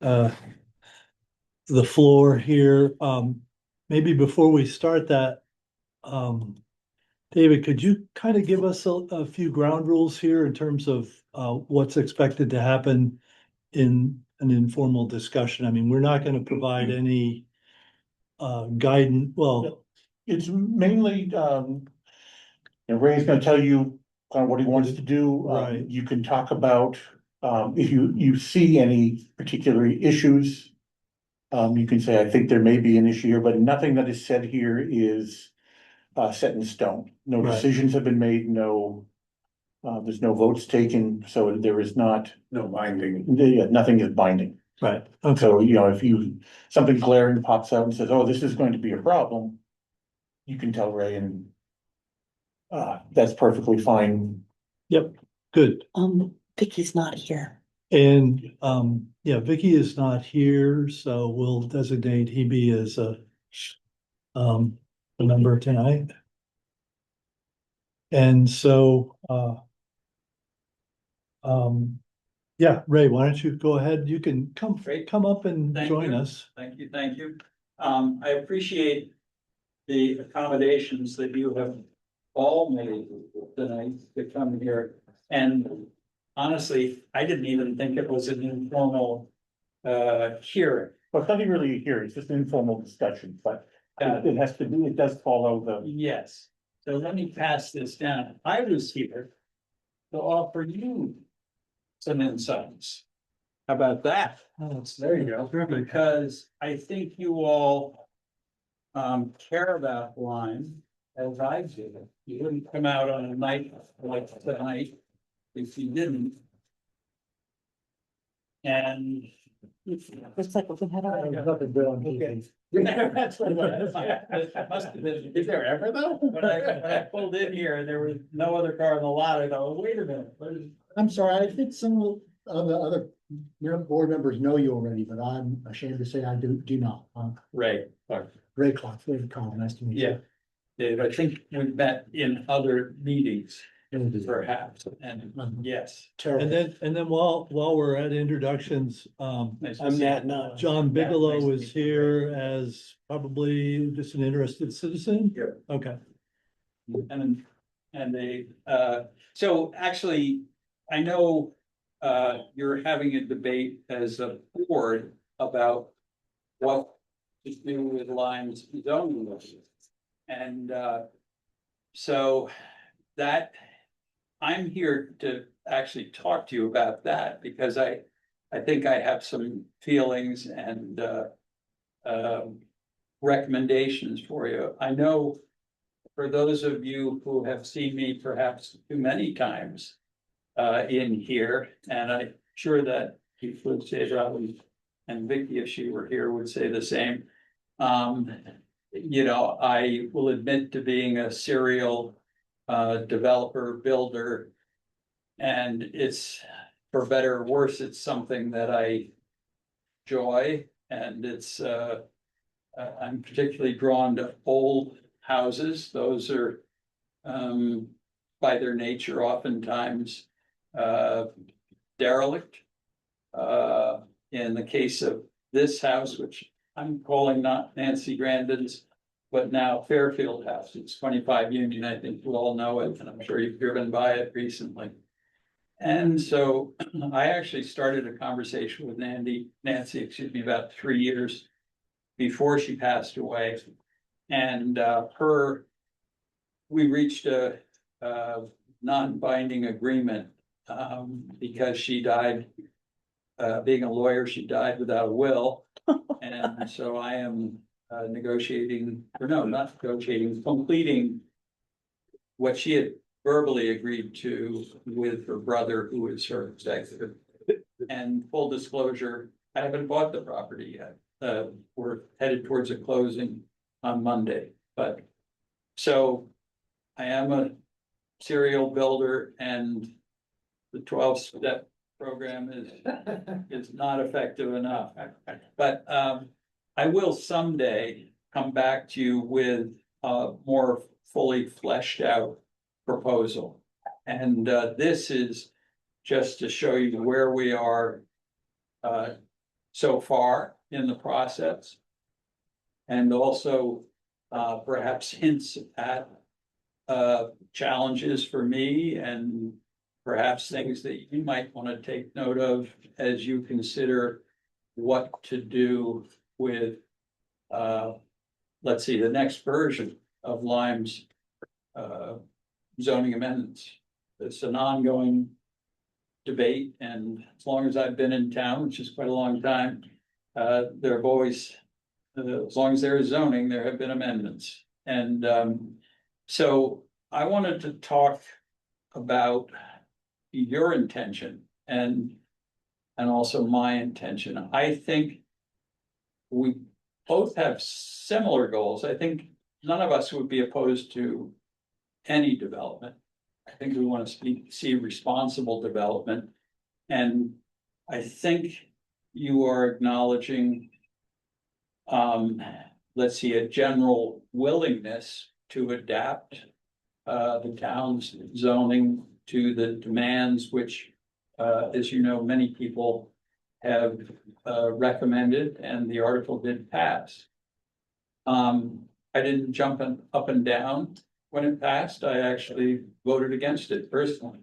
uh, the floor here. Maybe before we start that, um, David, could you kind of give us a few ground rules here in terms of what's expected to happen in an informal discussion? I mean, we're not going to provide any guidance. Well, It's mainly, and Ray's gonna tell you kind of what he wants to do. Right. You can talk about, if you see any particular issues. You can say, I think there may be an issue here, but nothing that is said here is, set in stone. No Right. decisions have been made, there's no votes taken, so there is not. No binding. Yeah, nothing is binding. Right. Okay. So, if something glaring pops out and says, oh, this is going to be a problem, you can tell Ray and that's perfectly fine. Yep. Good. Vicky's not here. And yeah, Vicky is not here, so we'll designate Hebe as a member tonight. And so yeah, Ray, why don't you go ahead? You can come up and join us. Thank you, thank you. I appreciate the accommodations that you have all made tonight to come here. And honestly, I didn't even think it was an informal hearing. Well, it's not even really a hearing, it's just an informal discussion, but it does follow the. Yes, so let me pass this down. I was here to offer you some insights. How about that? There you go. Because I think you all care about Lyme as I do. You wouldn't come out on a night like tonight if you didn't. And Looks like we can head over. okay. That's what it must have been. Is there ever though? When I pulled in here, there was no other car on the lot. I thought, wait a minute, what is? I'm sorry, I think some of the other board members know you already, but I'm ashamed to say I do not. Ray. Ray Clark, David Collins, nice to meet you. Yeah. Dave, I think we've met in other meetings, perhaps, and yes. And then while we're at introductions, Nice to I'm see Nat you. Nod. John Yeah, Bigelow nice to is meet you. here as probably just an interested citizen. Yeah. Okay. And they, so actually, I know you're having a debate as a board about what to do with Lyme's zoning laws. And so that, I'm here to actually talk to you about that because I think I have some feelings and recommendations for you. I know for those of you who have seen me perhaps too many times in here, and I'm sure that you would say Robin and Vicky, if she were here, would say the same. I will admit to being a serial developer, builder, and it's, for better or worse, it's something that I enjoy, and it's I'm particularly drawn to old houses. Those are by their nature oftentimes derelict. In the case of this house, which I'm calling not Nancy Grandin's, but now Fairfield House, it's 25 Union, I think you all know it, and I'm sure you've driven by it recently. And so I actually started a conversation with Nancy, excuse me, about 3 years before she passed away. And we reached a non-binding agreement because she died, being a lawyer, she died without a will. And so I am negotiating, or no, not negotiating, completing what she had verbally agreed to with her brother, who is her executive. And full disclosure, I haven't bought the property yet. We're headed towards a closing on Monday, but so I am a serial builder, and the 12-step program is not effective enough. But I will someday come back to you with a more fully fleshed out proposal. And this is just to show you where we are so far in the process. And also, perhaps hints at, challenges for me and perhaps things that you might want to take note of as you consider what to do with, let's see, the next version of Lyme's, zoning amendments. It's an ongoing debate, and as long as I've been in town, which is quite a long time, there have always, as long as there is zoning, there have been amendments. And so I wanted to talk about your intention and also my intention. I think we both have similar goals. I think none of us would be opposed to any development. I think we want to see responsible development. And I think you are acknowledging, let's see, a general willingness to adapt the town's zoning to the demands which, as you know, many people have recommended, and the article did pass. I didn't jump up and down when it passed. I actually voted against it personally.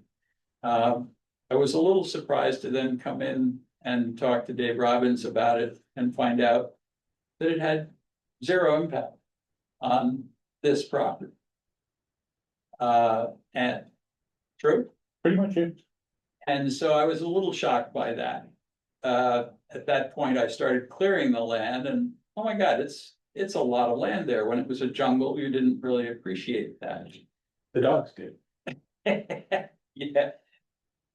I was a little surprised to then come in and talk to Dave Robbins about it and find out that it had zero impact on this property. And true. Pretty much it. And so I was a little shocked by that. At that point, I started clearing the land, and oh my God, it's a lot of land there. When it was a jungle, you didn't really appreciate that. The dogs did. Yeah,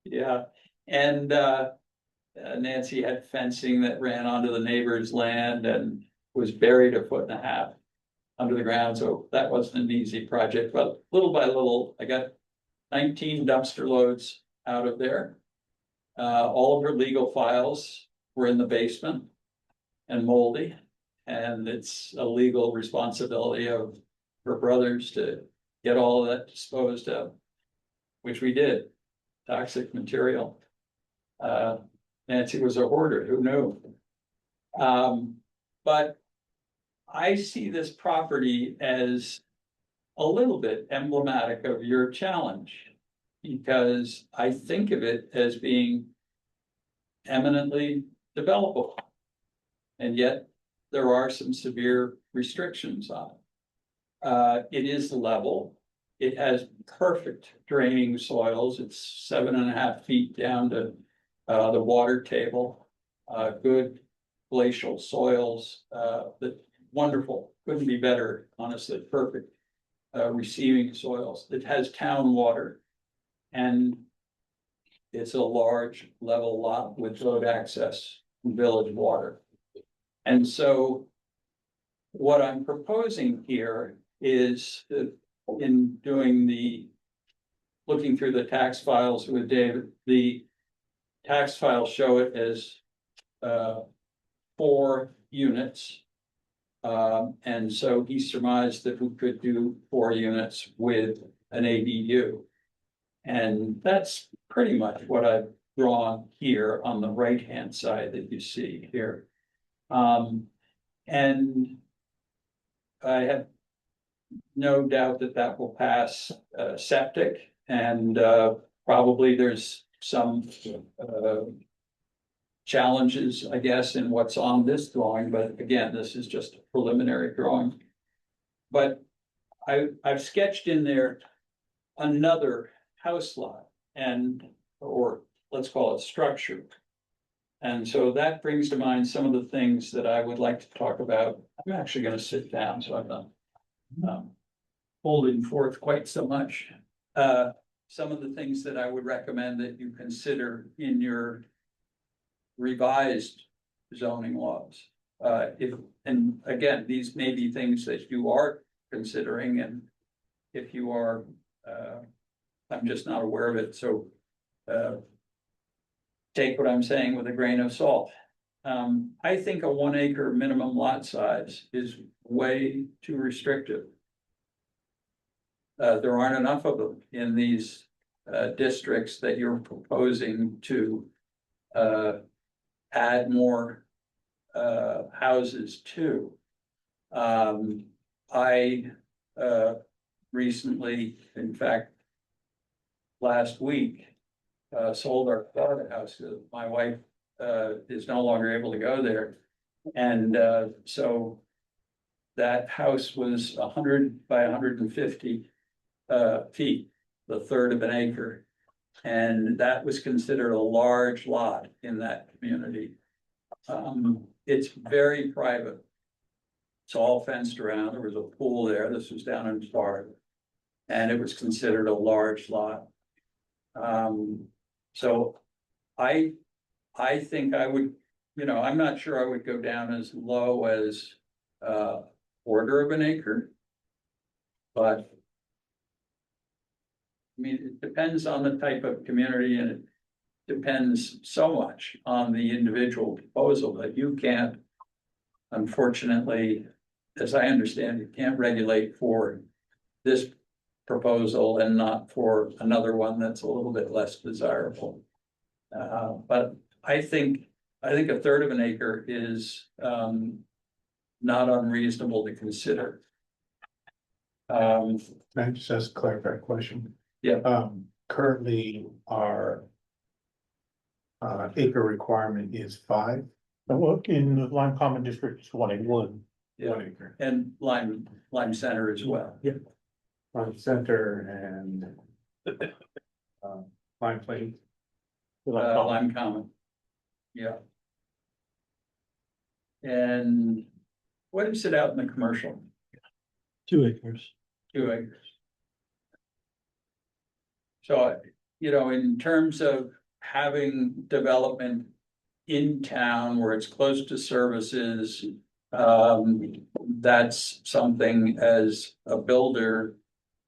yeah. And Nancy had fencing that ran onto the neighbor's land and was buried 1.5 feet under the ground. So that wasn't an easy project, but little by little, I got 19 dumpster loads out of there. All of her legal files were in the basement and moldy, and it's a legal responsibility of her brothers to get all of that disposed of, which we did. Toxic material. Nancy was a hoarder, who knew? But I see this property as a little bit emblematic of your challenge, because I think of it as being eminently developable. And yet there are some severe restrictions on it. It is level. It has perfect draining soils. It's 7.5 feet down to the water table. Good glacial soils. That wonderful. Couldn't be better, honestly. Perfect receiving soils. It has town water, and it's a large level lot with road access and village water. And so what I'm proposing here is that in doing looking through the tax files with David, the tax files show it as 4 units. And so he surmised that we could do 4 units with an ADU. And that's pretty much what I've drawn here on the right-hand side that you see here. And I have no doubt that that will pass septic, and probably there's some challenges, I guess, in what's on this drawing, but again, this is just a preliminary drawing. But I've sketched in there another house lot, or let's call it structure. And so that brings to mind some of the things that I would like to talk about. I'm actually going to sit down, so I'm not holding forth quite so much. Some of the things that I would recommend that you consider in your revised zoning laws. And again, these may be things that you are considering, and if you are, I'm just not aware of it. So take what I'm saying with a grain of salt. I think a 1 acre minimum lot size is way too restrictive. There aren't enough of them in these districts that you're proposing to add more houses too. I, recently, in fact, last week, sold our Florida house. My wife, is no longer able to go there. And, so that house was 100 by 150 feet, the third of an acre. And that was considered a large lot in that community. It's very private. It's all fenced around. There was a pool there. This was down in Florida. And it was considered a large lot. So I think I would, I'm not sure I would go down as low as quarter of an acre. But I mean, it depends on the type of community, and it depends so much on the individual proposal that you can't, unfortunately, as I understand, you can't regulate for this proposal and not for another one that's a little bit less desirable. But I think a third of an acre is not unreasonable to consider. Can I just ask a clarifying question? Yeah. Currently, our acre requirement is 5. Well, in the Lime Common District, it's 1 acre. Yeah, 1 acre. and Lyme Center as well. Lime Center and Lime Plain. Lyme Common. Yeah. And what is it out in the commercial? 2 acres. 2 acres. So, in terms of having development in town where it's close to services, that's something as a builder,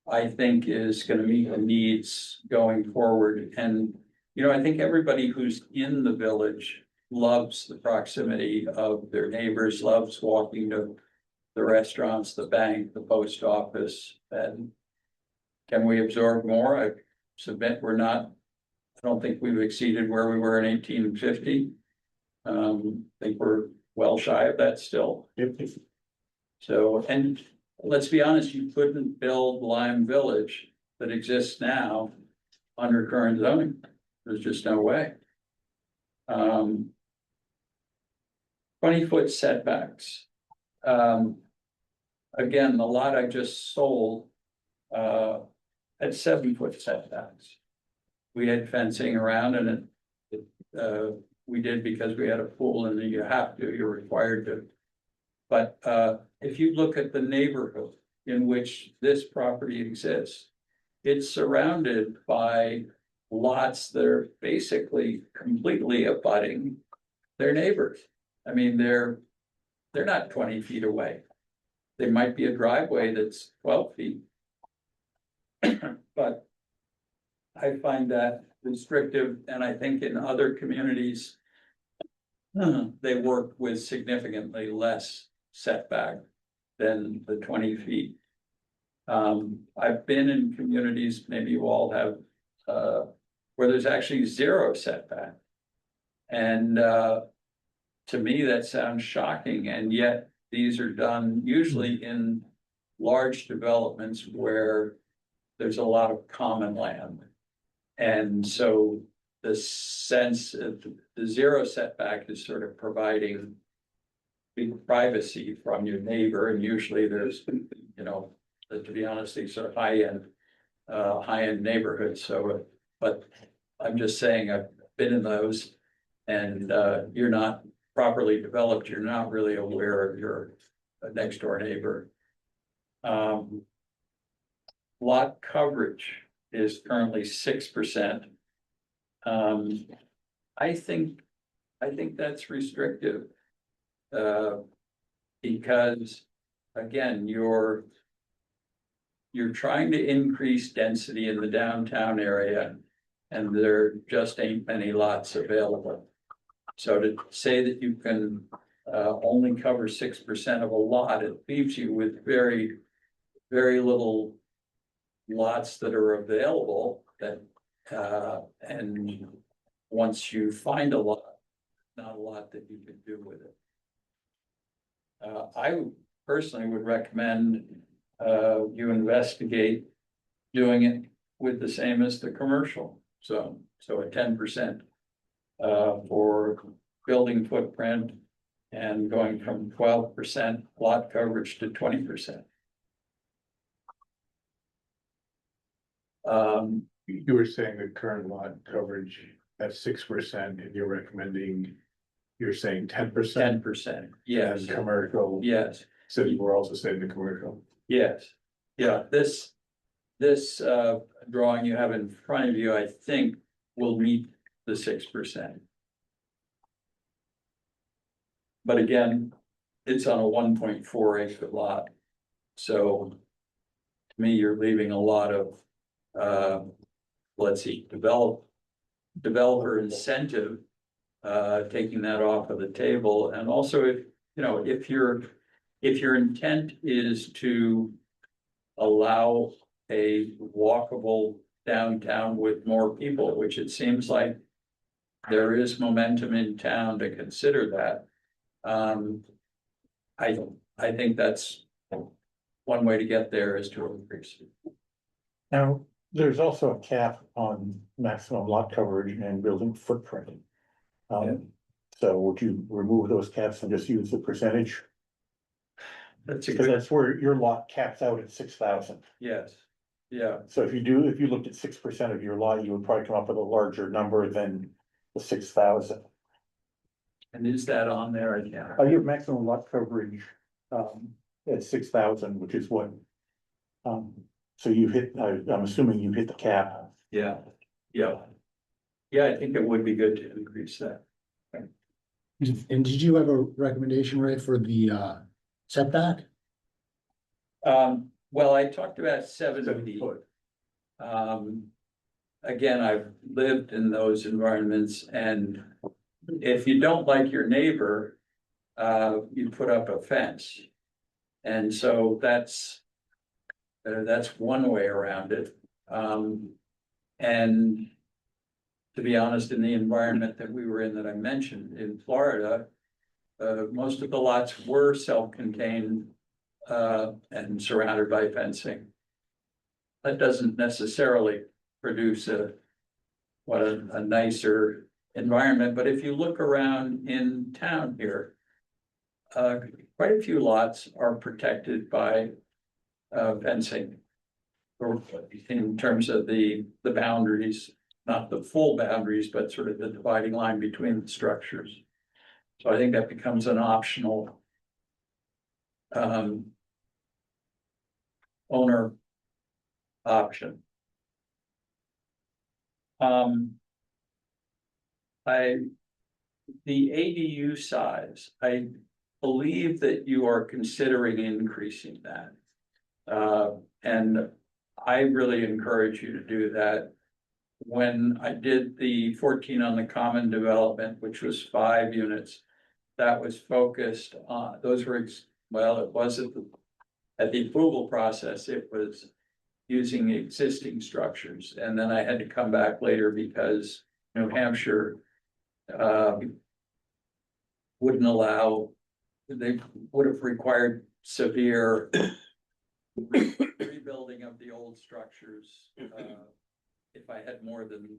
I think is gonna meet the needs going forward. And, I think everybody who's in the village loves the proximity of their neighbors, loves walking to the restaurants, the bank, the post office. And can we absorb more? I submit I don't think we've exceeded where we were in 1850. I think we're well shy of that still. So, and let's be honest, you couldn't build Lyme Village that exists now under current zoning. There's just no way. 20-foot setbacks. Again, the lot I just sold had 7-foot setbacks. We had fencing around, and we did because we had a pool, and you're required to. But if you look at the neighborhood in which this property exists, it's surrounded by lots that are basically completely abutting their neighbors. I mean, they're not 20 feet away. There might be a driveway that's 12 feet. But I find that restrictive, and I think in other communities, they work with significantly less setback than the 20 feet. I've been in communities, maybe you all have, where there's actually 0 setback. And to me, that sounds shocking, and yet these are done usually in large developments where there's a lot of common land. And so the sense of the 0 setback is sort of providing big privacy from your neighbor, and usually there's, to be honest, these are high-end neighborhoods. So, but I'm just saying, I've been in those, and you're not properly developed, you're not really aware of your next door neighbor. Lot coverage is currently 6%. I think that's restrictive. Because again, you're trying to increase density in the downtown area, and there just ain't many lots available. So to say that you can only cover 6% of a lot, it leaves you with very, very little lots that are available. And once you find a lot, not a lot that you can do with it. I personally would recommend, you investigate doing it with the same as the commercial zone, so a 10%. For building footprint and going from 12% lot coverage to 20%. You were saying the current lot coverage at 6%, and you're recommending, you're saying 10%? 10%, yes, And commercial. yes, So you were also saying the commercial. yes. Yeah, this drawing you have in front of you, I think, will meet the 6%. But again, it's on a 1.4 acre lot. So to me, you're leaving a lot of, let's see, developer incentive, taking that off of the table. And also if, you know, if your intent is to allow a walkable downtown with more people, which it seems like there is momentum in town to consider that. I think that's one way to get there is to increase it. Now, there's also a cap on maximum lot coverage and building footprint. So would you remove those caps and just use the percentage? That's a Because good, that's where your lot caps out at 6,000. yes, yeah, So if you looked at 6% of your lot, you would probably come up with a larger number than the 6,000. and is that on there? I can't. You have maximum lot coverage, at 6,000, which is what. So you hit, I'm assuming you hit the cap. Yeah, yeah. Yeah, I think it would be good to increase that. And did you have a recommendation, Ray, for the setback? Well, I talked about 7 7 feet. foot. Again, I've lived in those environments, and if you don't like your neighbor, you put up a fence. And so that's one way around it. And to be honest, in the environment that we were in that I mentioned in Florida, most of the lots were self-contained and surrounded by fencing. That doesn't necessarily produce a nicer environment, but if you look around in town here, quite a few lots are protected by fencing, or in terms of the boundaries, not the full boundaries, but sort of the dividing line between the structures. So I think that becomes an optional owner option. The ADU size, I believe that you are considering increasing that. And I really encourage you to do that. When I did the 14 on the common development, which was 5 units, that was focused on, those were, well, it wasn't at the approval process, it was using existing structures. And then I had to come back later because New Hampshire wouldn't allow, they would have required severe rebuilding of the old structures if I had more than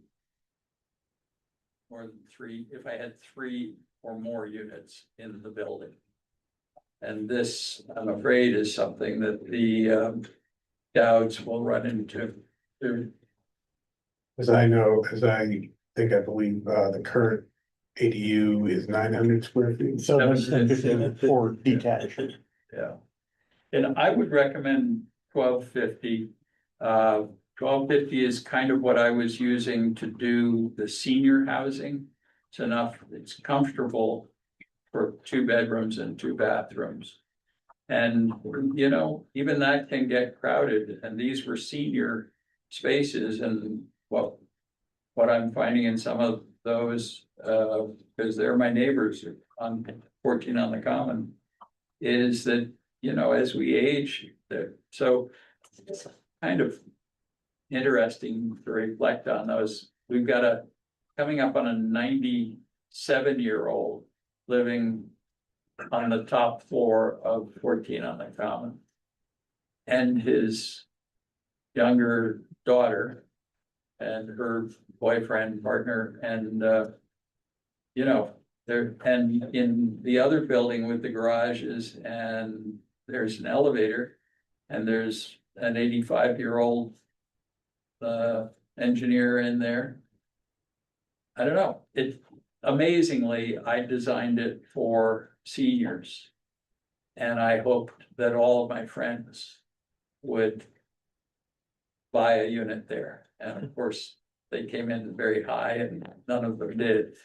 3, if I had 3 or more units in the building. And this, I'm afraid, is something that the Dowds will run into. As I know, as I think, I believe, the current ADU is 900 square feet. So that's 50 for detached. Yeah. And I would recommend 1250. 1250 is kind of what I was using to do the senior housing. It's enough, it's comfortable for 2 bedrooms and 2 bathrooms. And, you know, even that can get crowded, and these were senior spaces. And what I'm finding in some of those, because they're my neighbors on 14 on the common, is that, you know, as we age, so it's kind of interesting to reflect on those. We've got coming up on a 97-year-old living on the top floor of 14 on the Common. And his younger daughter and her boyfriend, partner, and you know, there, and in the other building with the garages, and there's an elevator, and there's an 85-year-old engineer in there. I don't know, it amazingly, I designed it for seniors. And I hoped that all of my friends would buy a unit there. And of course, they came in very high and none of them did.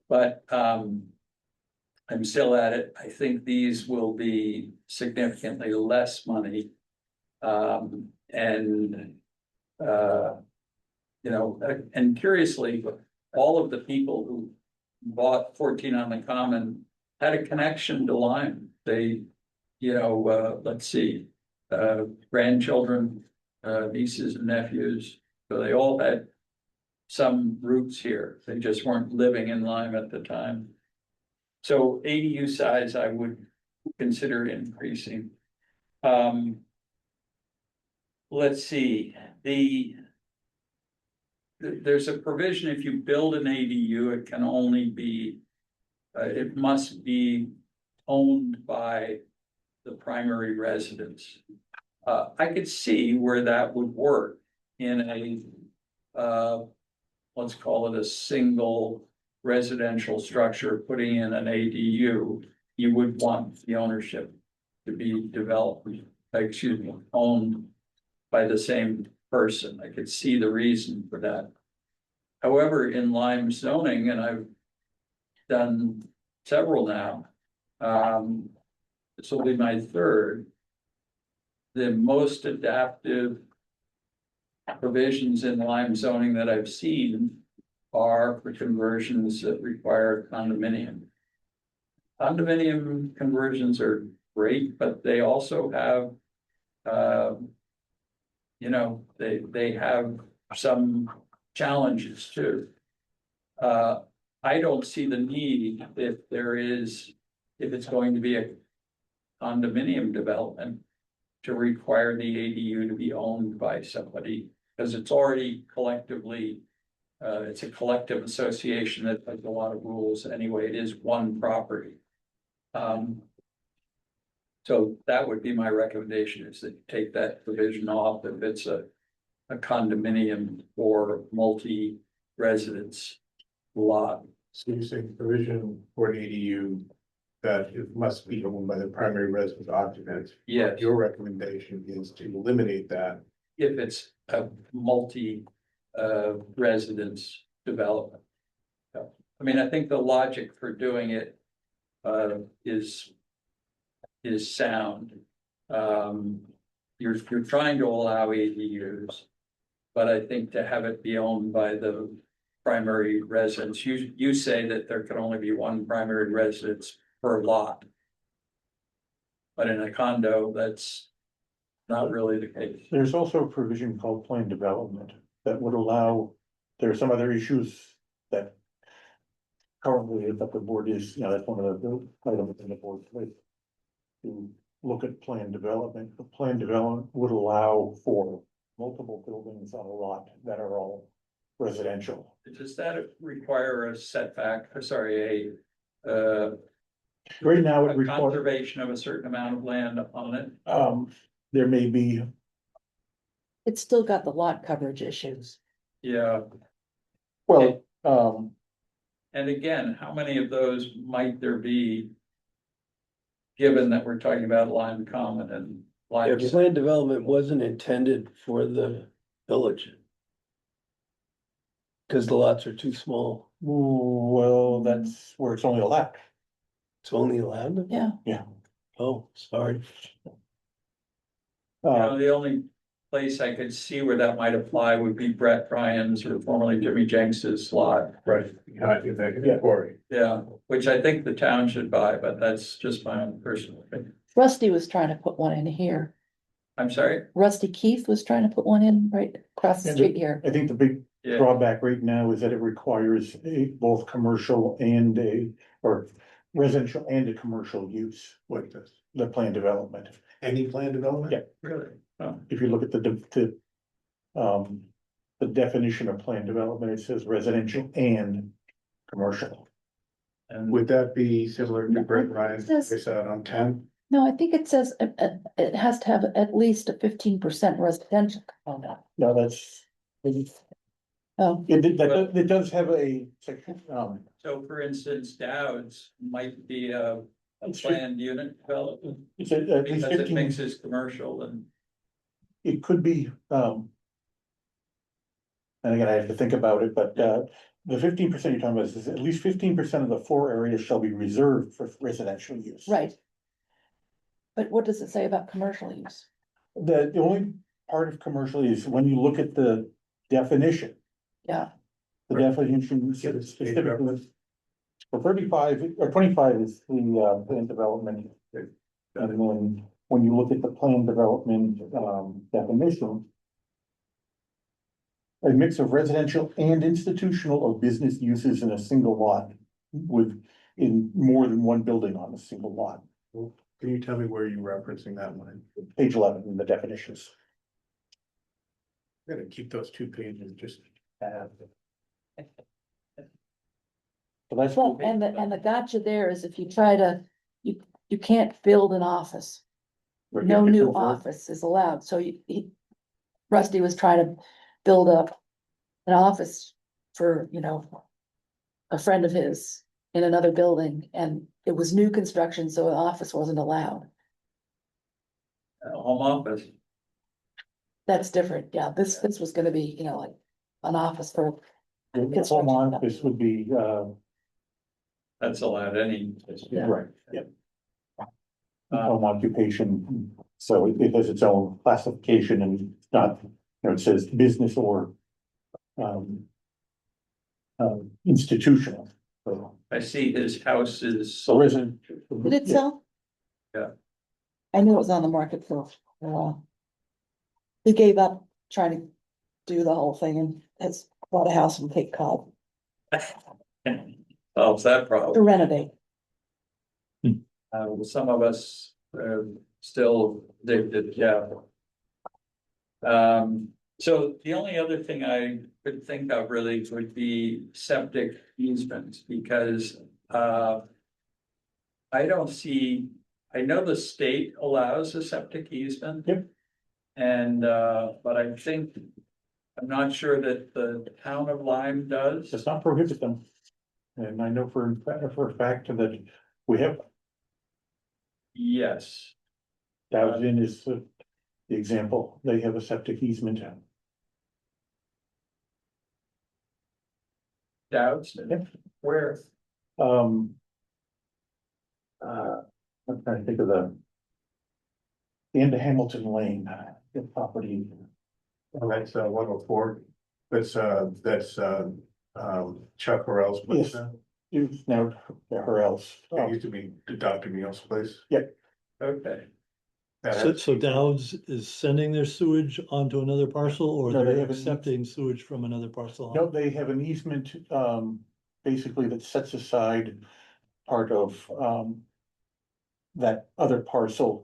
But I'm still at it. I think these will be significantly less money. And you know, and curiously, all of the people who bought 14 on the Common had a connection to Lyme. They, you know, let's see, grandchildren, nieces and nephews. So they all had some roots here. They just weren't living in Lyme at the time. So ADU size, I would consider increasing. Let's see, there's a provision, if you build an ADU, it can only be, it must be owned by the primary residence. I could see where that would work in a, let's call it a single residential structure, putting in an ADU. You would want the ownership to be developed, excuse me, owned by the same person. I could see the reason for that. However, in Lyme zoning, and I've done several now, this will be my third. The most adaptive provisions in Lyme zoning that I've seen are for conversions that require condominium. Condominium conversions are great, but they also have, you know, they have some challenges too. I don't see the need if it's going to be a condominium development to require the ADU to be owned by somebody, because it's already collectively, it's a collective association that has a lot of rules anyway. It is one property. So that would be my recommendation, is that you take that provision off if it's a condominium or multi-residence lot. So you're saying provision for an ADU that it must be owned by the primary residence occupant. Yes. Your recommendation is to eliminate that. If it's a multi residence development. I mean, I think the logic for doing it is sound. You're trying to allow ADUs, but I think to have it be owned by the primary residence, you say that there can only be one primary residence per lot. But in a condo, that's not really the case. There's also a provision called planned development that would allow, there are some other issues that currently that the board is, you know, that's one of the items in the board's list to look at planned development. The planned development would allow for multiple buildings on a lot that are all residential. Does that require a setback, sorry, a Right now, it a requires, conservation of a certain amount of land on it? there may be, It's still got the lot coverage issues. Yeah, well, and again, how many of those might there be? Given that we're talking about Lyme Common and Lyme. If land development wasn't intended for the village. Cause the lots are too small, well, that's where it's only allowed. it's only allowed, Yeah, oh, sorry. You know, the only place I could see where that might apply would be Brett Ryan's, or formerly Jimmy Jenks's lot. Right. Yeah. Quarry. Yeah, which I think the town should buy, but that's just my own personal opinion. Rusty was trying to put one in here. I'm sorry? Rusty Keith was trying to put one in right across the Yeah, street here. I think the big Yeah, drawback right now is that it requires both commercial and or residential and a commercial use, What does, the plan development. any plan development? Yeah. Really? Oh, If you look at the definition of plan development, it says residential and commercial. and Would that be similar to Brett Ryan's, Yes. they said on 10? No, I think it says, it has to have at least a 15% residential component. No, that's, Oh, it does have a section, so for instance, Dowd's might be a planned unit development it's at least because it 15. mixes commercial and. It could be, and again, I have to think about it, but, the 15% you're talking about is at least 15% of the floor area shall be reserved for residential use. right. But what does it say about commercial use? The only part of commercial is when you look at the definition, Yeah, the definition Give us a page specifically. For 35 or 25 is the, plan development. And then when you look at the plan development, definition. A mix of residential and institutional or business uses in a single lot with, in more than one building on a single lot. Can you tell me where you're referencing that one? Page 11 in the definitions. I'm gonna keep those 2 pages just. So that's, well, and the gotcha there is if you try to, you can't build an office. No new office is allowed, so Rusty was trying to build up an office for, a friend of his in another building, and it was new construction, so an office wasn't allowed. A home office, That's different, yeah, this was gonna be, like an office for, the home office would be, that's allowed any. Yeah. right, yep. Home occupation, so it has its own classification and it's not, it says business or. Institutional, so. I see his house is. So resident. did it sell? Yeah. I knew it was on the market for a while. He gave up trying to do the whole thing and has bought a house in Cape Cod Solves that to problem. renovate. Some of us are still addicted, yeah. So the only other thing I could think of really would be septic easements, because, I don't see, I know the state allows a septic easement. Yep. And, but I think, I'm not sure that the town of Lyme does. Does not prohibit them. And I know for a fact that we have, Yes, Dowden is the example, they have a septic easement. Dowds, Yep. where, Um. I'm trying to think of the end of Hamilton Lane, the property. Oh, that's 104. That's Chuck Horrell's place Yes. now. It's now her else. It used to be Dr. Neal's place. okay. That So, has- so Dowd's is sending their sewage onto another parcel, or No, they they're have an- accepting sewage from another parcel? No, they have an easement, basically that sets aside part of, that other parcel.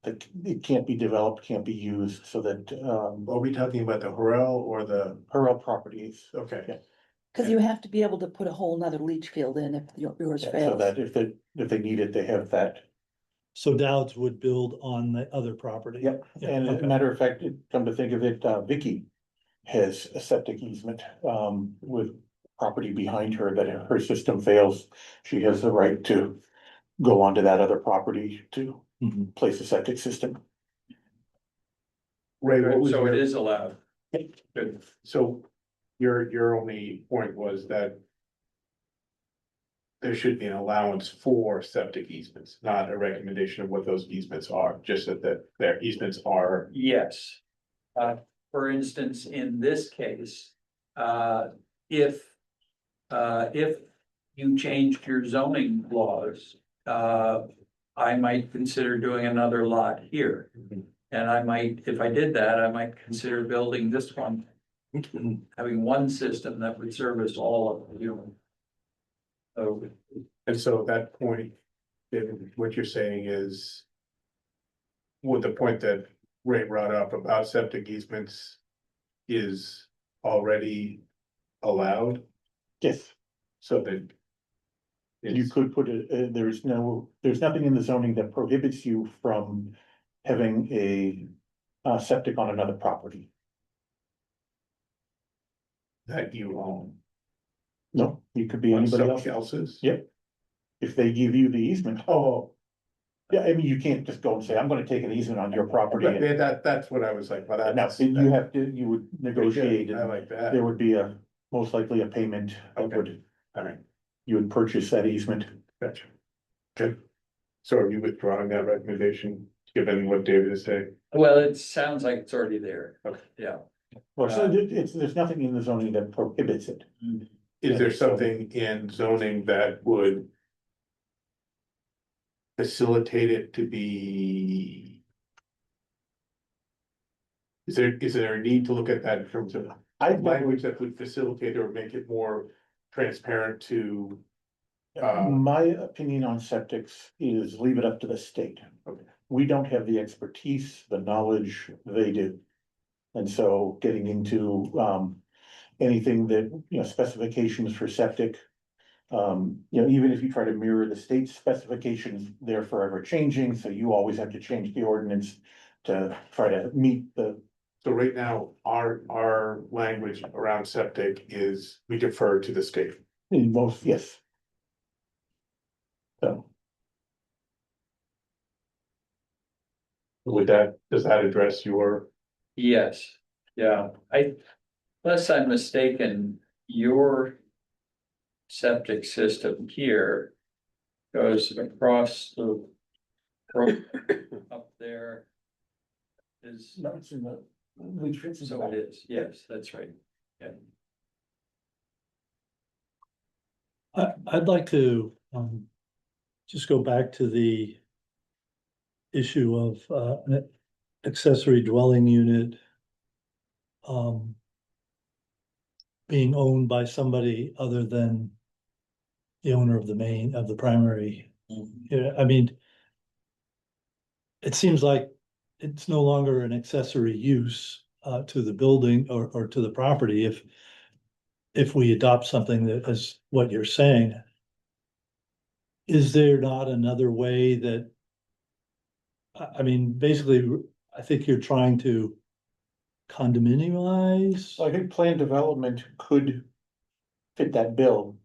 That it can't be developed, can't be used, so that, Are we talking about the Horrell or the, her properties. okay, Cause you have to be able to put a whole nother leach field in if yours So fails. that if they need it, they have that. So Dowd's would build on the other property? Yep, Yeah, and as a okay. matter of fact, come to think of it, Vicky has a septic easement, with property behind her that if her system fails, she has the right to go onto that other property to Mhm. place a septic system. Ray, what was So it your, is allowed. good, so your only point was that there should be an allowance for septic easements, not a recommendation of what those easements are, just that their easements are. Yes. For instance, in this case, if you changed your zoning laws, I might consider doing another lot here. And I might, if I did that, I might consider building this one, having one system that would service all of you. So, And so at that point, then what you're saying is. With the point that Ray brought up about septic easements is already allowed, Yes, so that. you It's, could put it, there's nothing in the zoning that prohibits you from having a septic on another property. that you own. No, it could be On anybody somebody else. else's? Yep. If they give you the easement. Oh, Yeah, I mean, you can't just go and say, I'm gonna take an easement on your property. but that's what I was like, but No, that's. you have to, you would negotiate I and like that, there would be most likely a payment that Okay. would, all right, you would purchase that easement. gotcha. Good. So are you withdrawing that recommendation, given what David is saying? well, it sounds like it's already there. Okay. Yeah. Well, so there's nothing in the zoning that prohibits it. Is there So- something in zoning that would facilitate it to be? Is there a need to look at that in terms of language that would facilitate or make it more transparent to? My opinion on septics is leave it up to the state. Okay. We don't have the expertise, the knowledge, they do. And so getting into anything that, specifications for septic. Even if you try to mirror the state specifications, they're forever changing, so you always have to change the ordinance to try to meet the. So right now, our language around septic is we defer to the state. In most, yes. So, Does that address your? Yes, yeah, unless I'm mistaken, your septic system here goes across the road up there. Is, no, it's in the. so it is, yes, that's right, yeah. I'd like to, just go back to the issue of, an accessory dwelling unit. Um. Being owned by somebody other than the owner of the primary. Yeah, I mean. It seems like it's no longer an accessory use, to the building or to the property if we adopt something that is what you're saying. Is there not another way that? I mean, basically, I think you're trying to condominiumize. So I think planned development could fit that bill,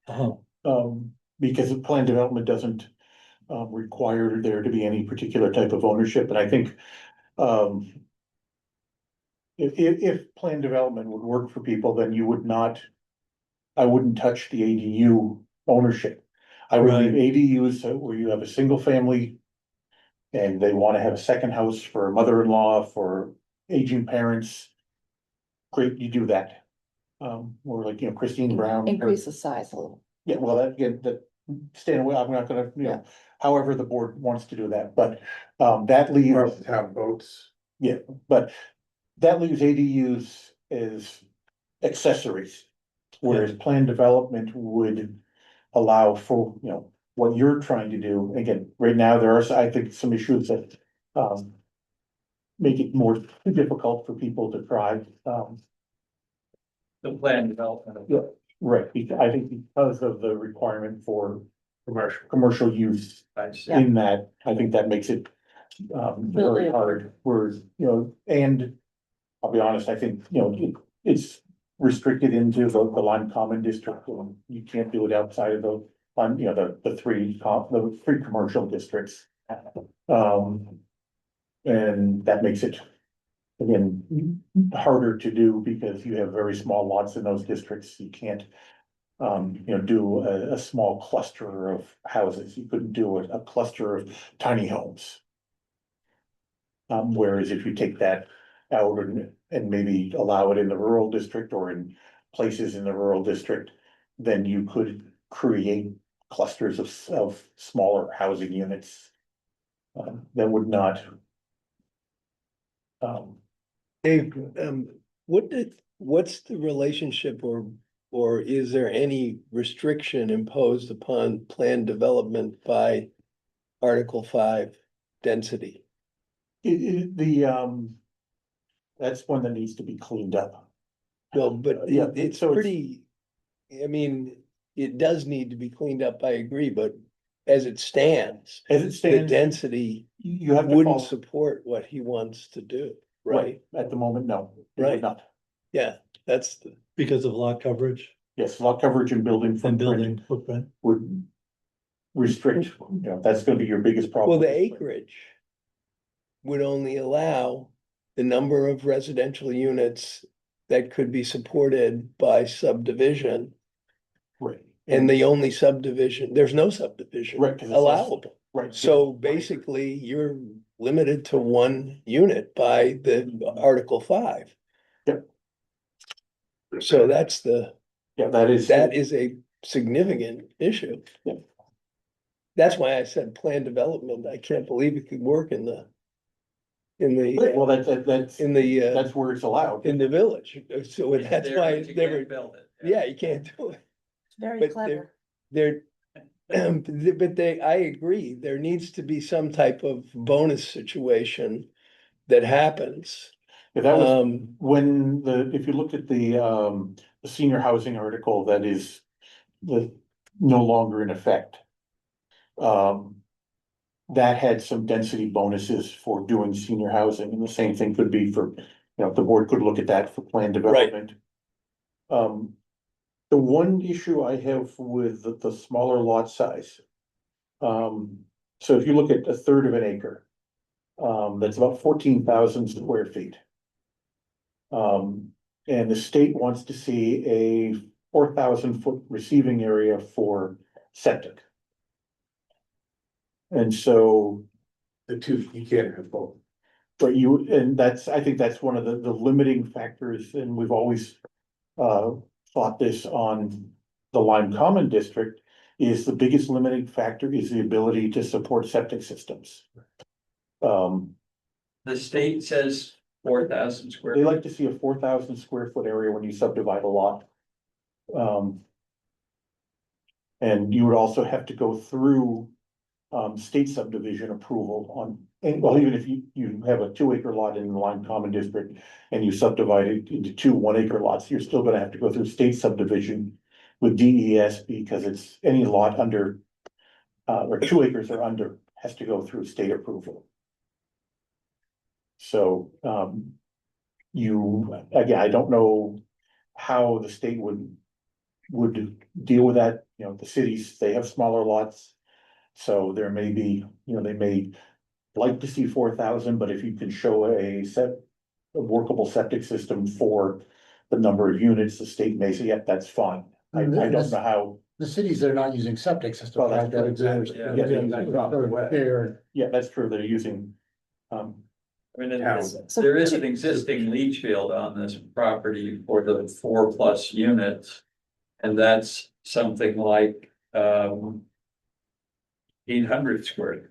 Uh-huh. because planned development doesn't. Require there to be any particular type of ownership, and I think, um. If planned development would work for people, then you would not. I wouldn't touch the ADU ownership. I would leave Right. ADUs where you have a single family. And they wanna have a second house for a mother-in-law, for aging parents. Great, you do that. Or like, Christine Brown. Increase the size a little. Yeah, well, that, again, that, staying away, I'm not gonna, Yeah. however the board wants to do that, but, that leaves, Town votes. but. That leaves ADUs as accessories. Whereas planned development would allow for, what you're trying to do. Again, right now, there are, I think, some issues that, make it more difficult for people to try, The plan development. Yeah. right, I think because of the requirement for Commercial. commercial use I see. Yeah. in that, I think that makes it. Very hard, whereas, and I'll be honest, I think, it's restricted into the Lyme Common District. You can't do it outside of the three commercial districts. And that makes it, again, harder to do because you have very small lots in those districts. You can't, do a small cluster of houses. You couldn't do a cluster of tiny homes. Whereas if you take that out and maybe allow it in the rural district or in places in the rural district, then you could create clusters of smaller housing units. That would not. Dave, what's the relationship or or is there any restriction imposed upon planned development by Article 5 density? That's one that needs to be cleaned up. No, but Yeah, it's so it's- pretty, I mean, it does need to be cleaned up, I agree, but as it stands, As it the stands, density you have to wouldn't follow, support what he wants to do, right, right? at the moment, no, it would Right. not. Yeah, that's the, Because of lot coverage Yes, lot coverage and building and footprint building footprint. would restrict, that's gonna be your biggest problem. well, the acreage would only allow the number of residential units that could be supported by subdivision. Right. And the only subdivision, there's no subdivision Right, 'cause it's less- allowable. Right. So basically, you're limited to one unit by the Article 5. Yep. So that's Yeah, that is a significant issue. Yeah. That's why I said planned development. I can't believe it could work in the Well, that's, in the that's where it's allowed. in the village. So It's that's there, why but you they can't were, build it. yeah, you can't do it. It's very But clever. There, but I agree, there needs to be some type of bonus situation that happens. Yeah, that was Um, when if you looked at the senior housing article that is no longer in effect. That had some density bonuses for doing senior housing, and the same thing could be for, the board could look at that for planned development. The one issue I have with the smaller lot size. So if you look at a third of an acre, that's about 14,000 square feet. And the state wants to see a 4,000 foot receiving area for septic. And so, The two, you can't have both. but I think that's one of the limiting factors, and we've always thought this on the Lyme Common District, is the biggest limiting factor is the ability to support septic systems. The state says 4,000 square. They like to see a 4,000 square foot area when you subdivide a lot. And you would also have to go through state subdivision approval on, and well, even if you have a 2 acre lot in the Lyme Common District and you subdivide it into 2 1 acre lots, you're still gonna have to go through state subdivision with DES, because it's any lot under or 2 acres or under has to go through state approval. So, again, I don't know how the state would deal with that, the cities, they have smaller lots. So there may be, they may like to see 4,000, but if you can show a workable septic system for the number of units, the state may say, yeah, that's fine. I don't know how, The cities that are not using septic systems. Well, that's have that true. advantage. Yeah. yeah, that's true, they're using, I mean, So there is two- an existing leach field on this property for the 4+ units. And that's something like 800 square.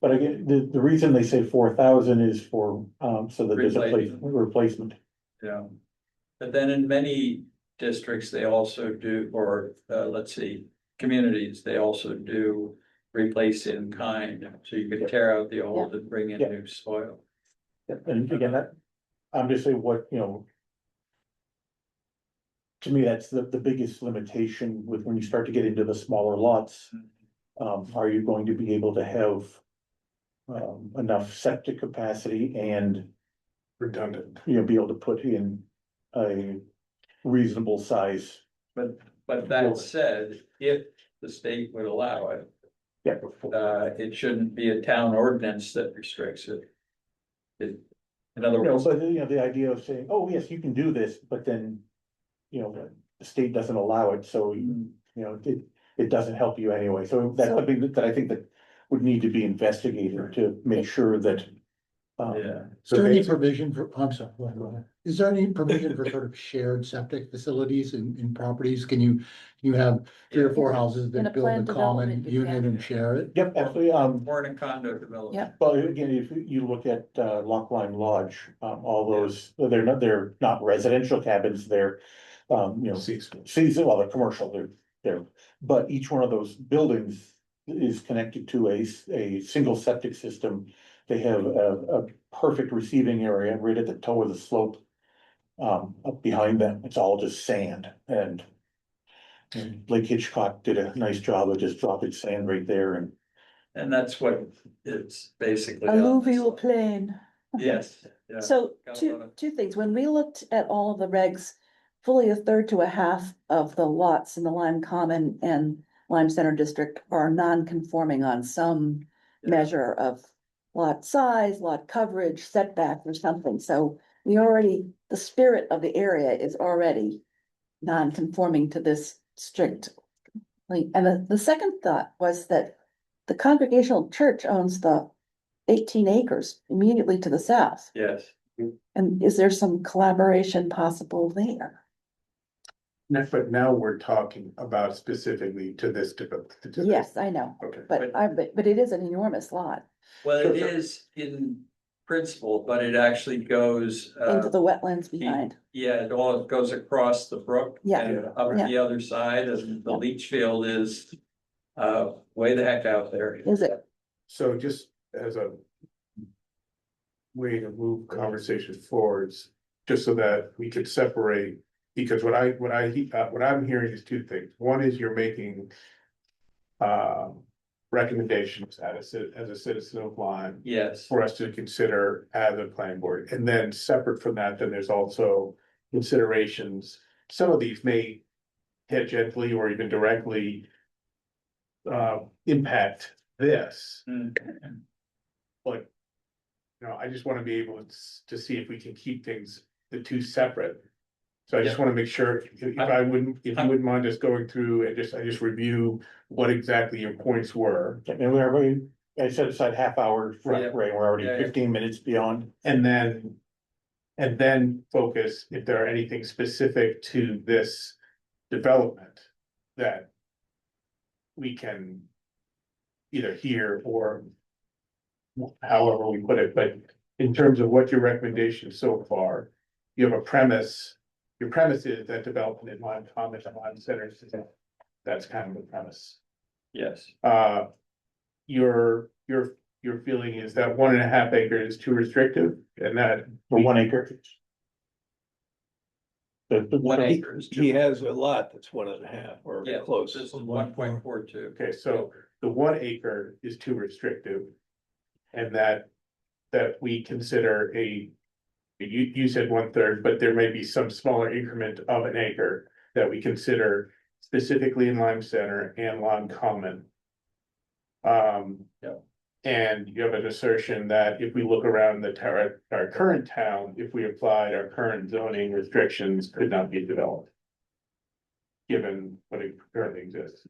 but again, the reason they say 4,000 is for, so that there's a replacement. Yeah. But then in many districts, they also do, or let's see, communities, they also do replace in kind. So you can tear out the old and bring in Yeah. new soil. And again, I'm just saying to me, that's the biggest limitation with when you start to get into the smaller lots. Are you going to be able to have enough septic capacity and, Redundant. be able to put in a reasonable size? But that said, if the state would allow it, Yeah. it shouldn't be a town ordinance that restricts it. In other words, But the idea of saying, oh, yes, you can do this, but then, the state doesn't allow it, so, it doesn't help you anyway. So that's So- something that I think that would need to be investigated to make sure that. yeah. Is there any provision for, I'm sorry, go ahead. Is there any provision for sort of shared septic facilities in properties? Can you have 3 or 4 houses In a that build planned a common development, you unit can. and share it? Yep, absolutely, More in a condo development. Yeah. but again, if you look at Lockline Lodge, all those, they're not residential cabins, they're season, well, they're commercial, they're, but each one of those buildings is connected to a single septic system. They have a perfect receiving area right at the toe of the slope. Up behind them, it's all just sand and Lake Hitchcock did a nice job of just dropping sand right there and And that's what it's basically. on this Alluvial lot. plain. Yes, yeah. So Got a two, lot of- two things, when we looked at all of the regs, fully a third to a half of the lots in the Lime Common and Lime Center District are non-conforming on some Yeah. measure of lot size, lot coverage, setback or something, so we already, the spirit of the area is already non-conforming to this strict. And the second thought was that the Congregational Church owns the 18 acres immediately to the south. Yes, And is there some collaboration possible there? But now we're talking about specifically to this. Yes, I know, Okay. but it is an enormous lot well, Sure, it sure. is in principle, but it actually goes. into the wetlands behind. Yeah, it all goes across the brook. Yeah, And up yeah. the other side, and the Yeah. leach field is way the heck out there. Is it? So just as a way to move conversation forwards, just so that we could separate, because what I'm hearing is two things. One is you're making recommendations as a citizen of Lyme Yes, for us to consider as a planning board. And then separate from that, then there's also considerations. Some of these may tangentially or even directly impact this. Mm. But, I just want to be able to see if we can keep the two separate. So I just want to make sure, if you wouldn't mind us going through and I just review what exactly your points were. and we're already, I set aside half hour, right, we're already Yeah, yeah. 15 minutes beyond. And then focus if there are anything specific to this development that we can either hear or however we put it, but in terms of what your recommendation so far, you have a premise. Your premise is that development in Lyme Commons and Lyme Centers, that's kind of the premise. yes, Your feeling is that 1.5 acres is too restrictive and that. For 1 acre. 1 acre is He two. has a lot that's 1.5 or Yeah, close. this is 1.42. Okay, so the 1 acre is too restrictive. And that we consider you said 1/3, but there may be some smaller increment of an acre that we consider specifically in Lyme Center and Lyme Common. Yeah. And you have an assertion that if we look around our current town, if we applied our current zoning restrictions, could not be developed. Given what it currently exists.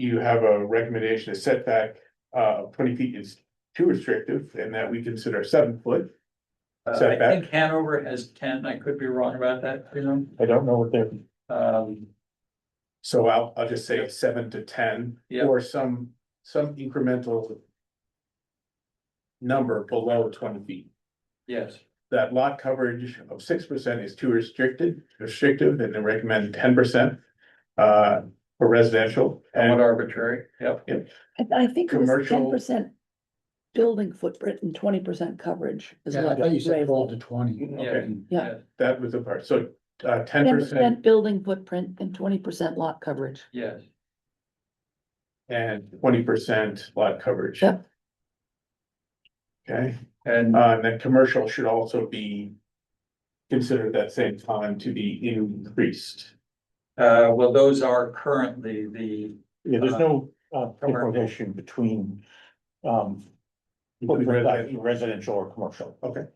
You have a recommendation, a setback, 20 feet is too restrictive and that we consider 7 foot. I Setback. think Hanover has 10, I could be wrong about that, I don't know what they're, So I'll just say 7 to 10, Yeah. or some incremental. Number below 20 feet. yes, That lot coverage of 6% is too restrictive, and they recommend 10%. For residential somewhat and arbitrary, yep. I think it was Commercial- 10% building footprint and 20% coverage is Yeah, I what thought you said Ray- 12 to 20. Okay. Yeah. that was the part, so 10%. 10% building footprint and 20% lot coverage. Yes, And 20% lot coverage. Yep. Okay, and and then commercial should also be. Considered that same time to be increased. well, those are currently the, yeah, there's no differentiation between residential or commercial. Okay.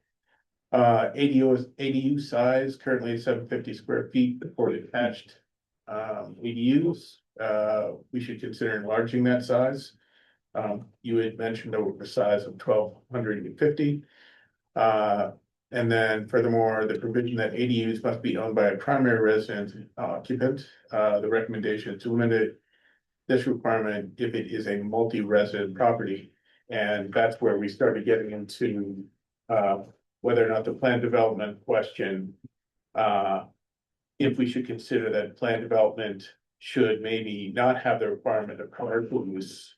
ADU size currently 750 square feet for detached. ADUs, we should consider enlarging that size. You had mentioned a size of 1,250. And then furthermore, the provision that ADUs must be owned by a primary resident occupant. The recommendation is to limit this requirement if it is a multi-resident property. And that's where we started getting into whether or not the planned development question if we should consider that planned development should maybe not have the requirement of commercial use.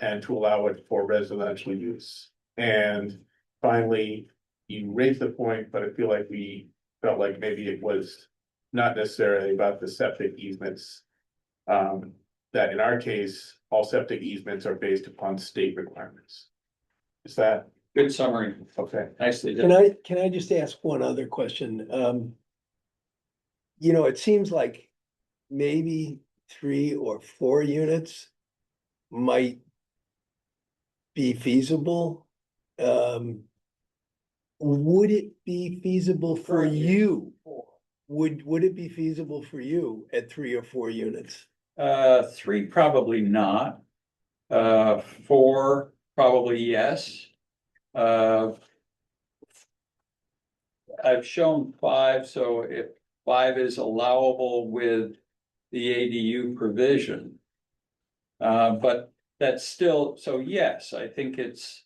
And to allow it for residential use. And finally, you raised the point, but I feel like we felt like maybe it was not necessarily about the septic easements. That in our case, all septic easements are based upon state requirements. Is that Good summary, okay? nicely Can done. can I just ask one other question? You know, it seems like maybe 3 or 4 units might be feasible. Would it be feasible for you? Would it be feasible for you at 3 or 4 units? 3 probably not. 4 probably yes. I've shown 5, so if 5 is allowable with the ADU provision. But that's still, so yes, I think it's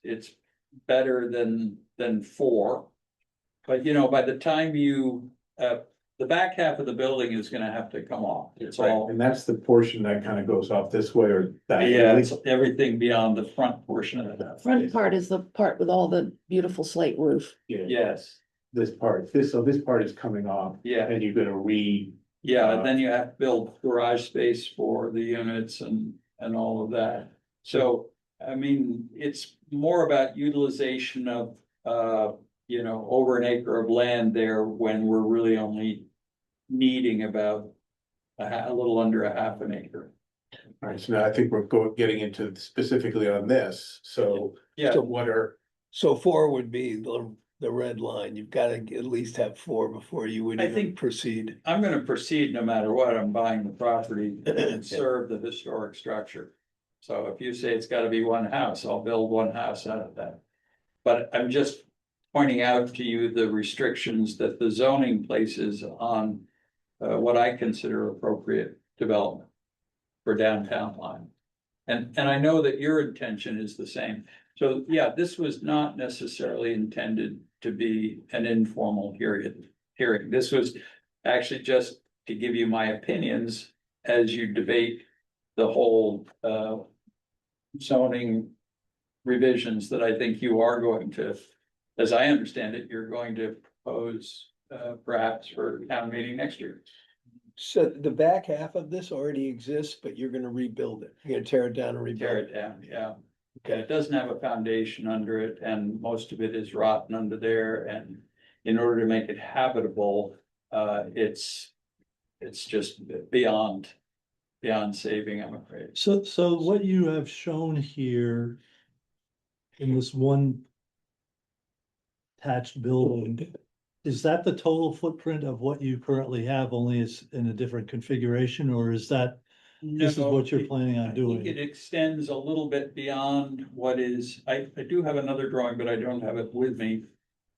better than 4. But you know, by the time you, the back half of the building is gonna have to come off. It's all, And that's the portion that kind of goes off this way or that. yeah, way. it's everything beyond the front portion of that. Front part is the part with all the beautiful slate roof. Yeah, Yes, this part, so this part is coming off yeah, and you're gonna yeah, and then you have to build garage space for the units and all of that. So, I mean, it's more about utilization of, you know, over an acre of land there when we're really only needing about a little under a half an acre. All right, so now I think we're getting into specifically on this, so. Yeah. So what are, So 4 would be the red line. You've got to at least have 4 before you would I even think- proceed. I'm gonna proceed no matter what. I'm buying the property and serve the historic structure. So if you say it's gotta be one house, I'll build one house out of that. But I'm just pointing out to you the restrictions that the zoning places on what I consider appropriate development for downtown Lyme. And I know that your intention is the same. So yeah, this was not necessarily intended to be an informal hearing. This was actually just to give you my opinions as you debate the whole zoning revisions that I think you are going to, as I understand it, you're going to propose perhaps for town meeting next year. So the back half of this already exists, but you're gonna rebuild it. You're gonna tear it down and rebuild Tear it. it down, yeah. Okay, it doesn't have a foundation under it and most of it is rotten under there and in order to make it habitable, it's just beyond saving, I'm afraid. So what you have shown here in this one attached building, is that the total footprint of what you currently have, only is in a different configuration, or is that this is No, what you're it- planning I on think doing? it extends a little bit beyond what is, I do have another drawing, but I don't have it with me.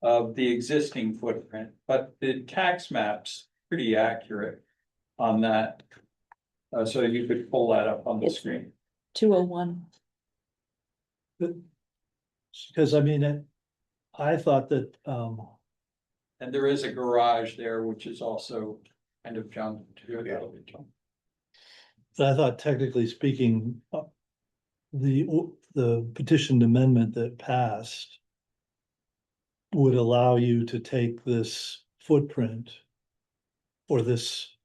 Of the existing footprint, but the tax map's pretty accurate on that. So you could pull that up on the It's- screen. 201. Because I mean, I thought that, And there is a garage there, which is also kind of junk too. I thought technically speaking, the petitioned amendment that passed would allow you to take this footprint or this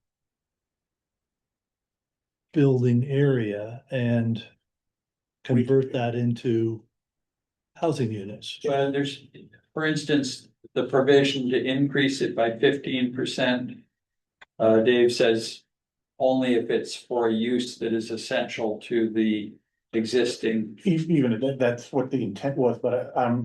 building area and convert that into housing units. But there's, for instance, the provision to increase it by 15%. Dave says only if it's for a use that is essential to the existing. Even if that's what the intent was, but I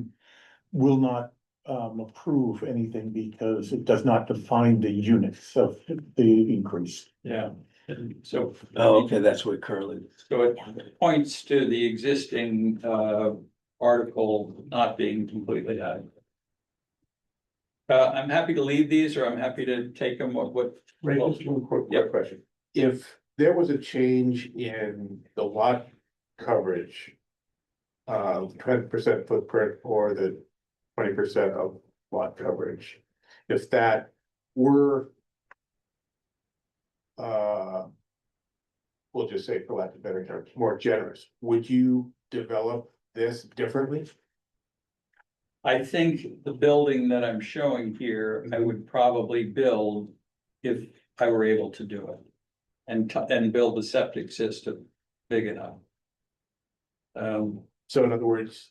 will not approve anything because it does not define the units of the increase. Yeah, and so. Oh, okay, that's what currently. So it points to the existing article not being completely adequate. I'm happy to leave these, or I'm happy to take them, what. Ray, just one quick Yep. question. If there was a change in the lot coverage. 20% footprint or the 20% of lot coverage. If that were we'll just say, for lack of better terms, more generous, would you develop this differently? I think the building that I'm showing here, I would probably build if I were able to do it. And build a septic system big enough. So in other words,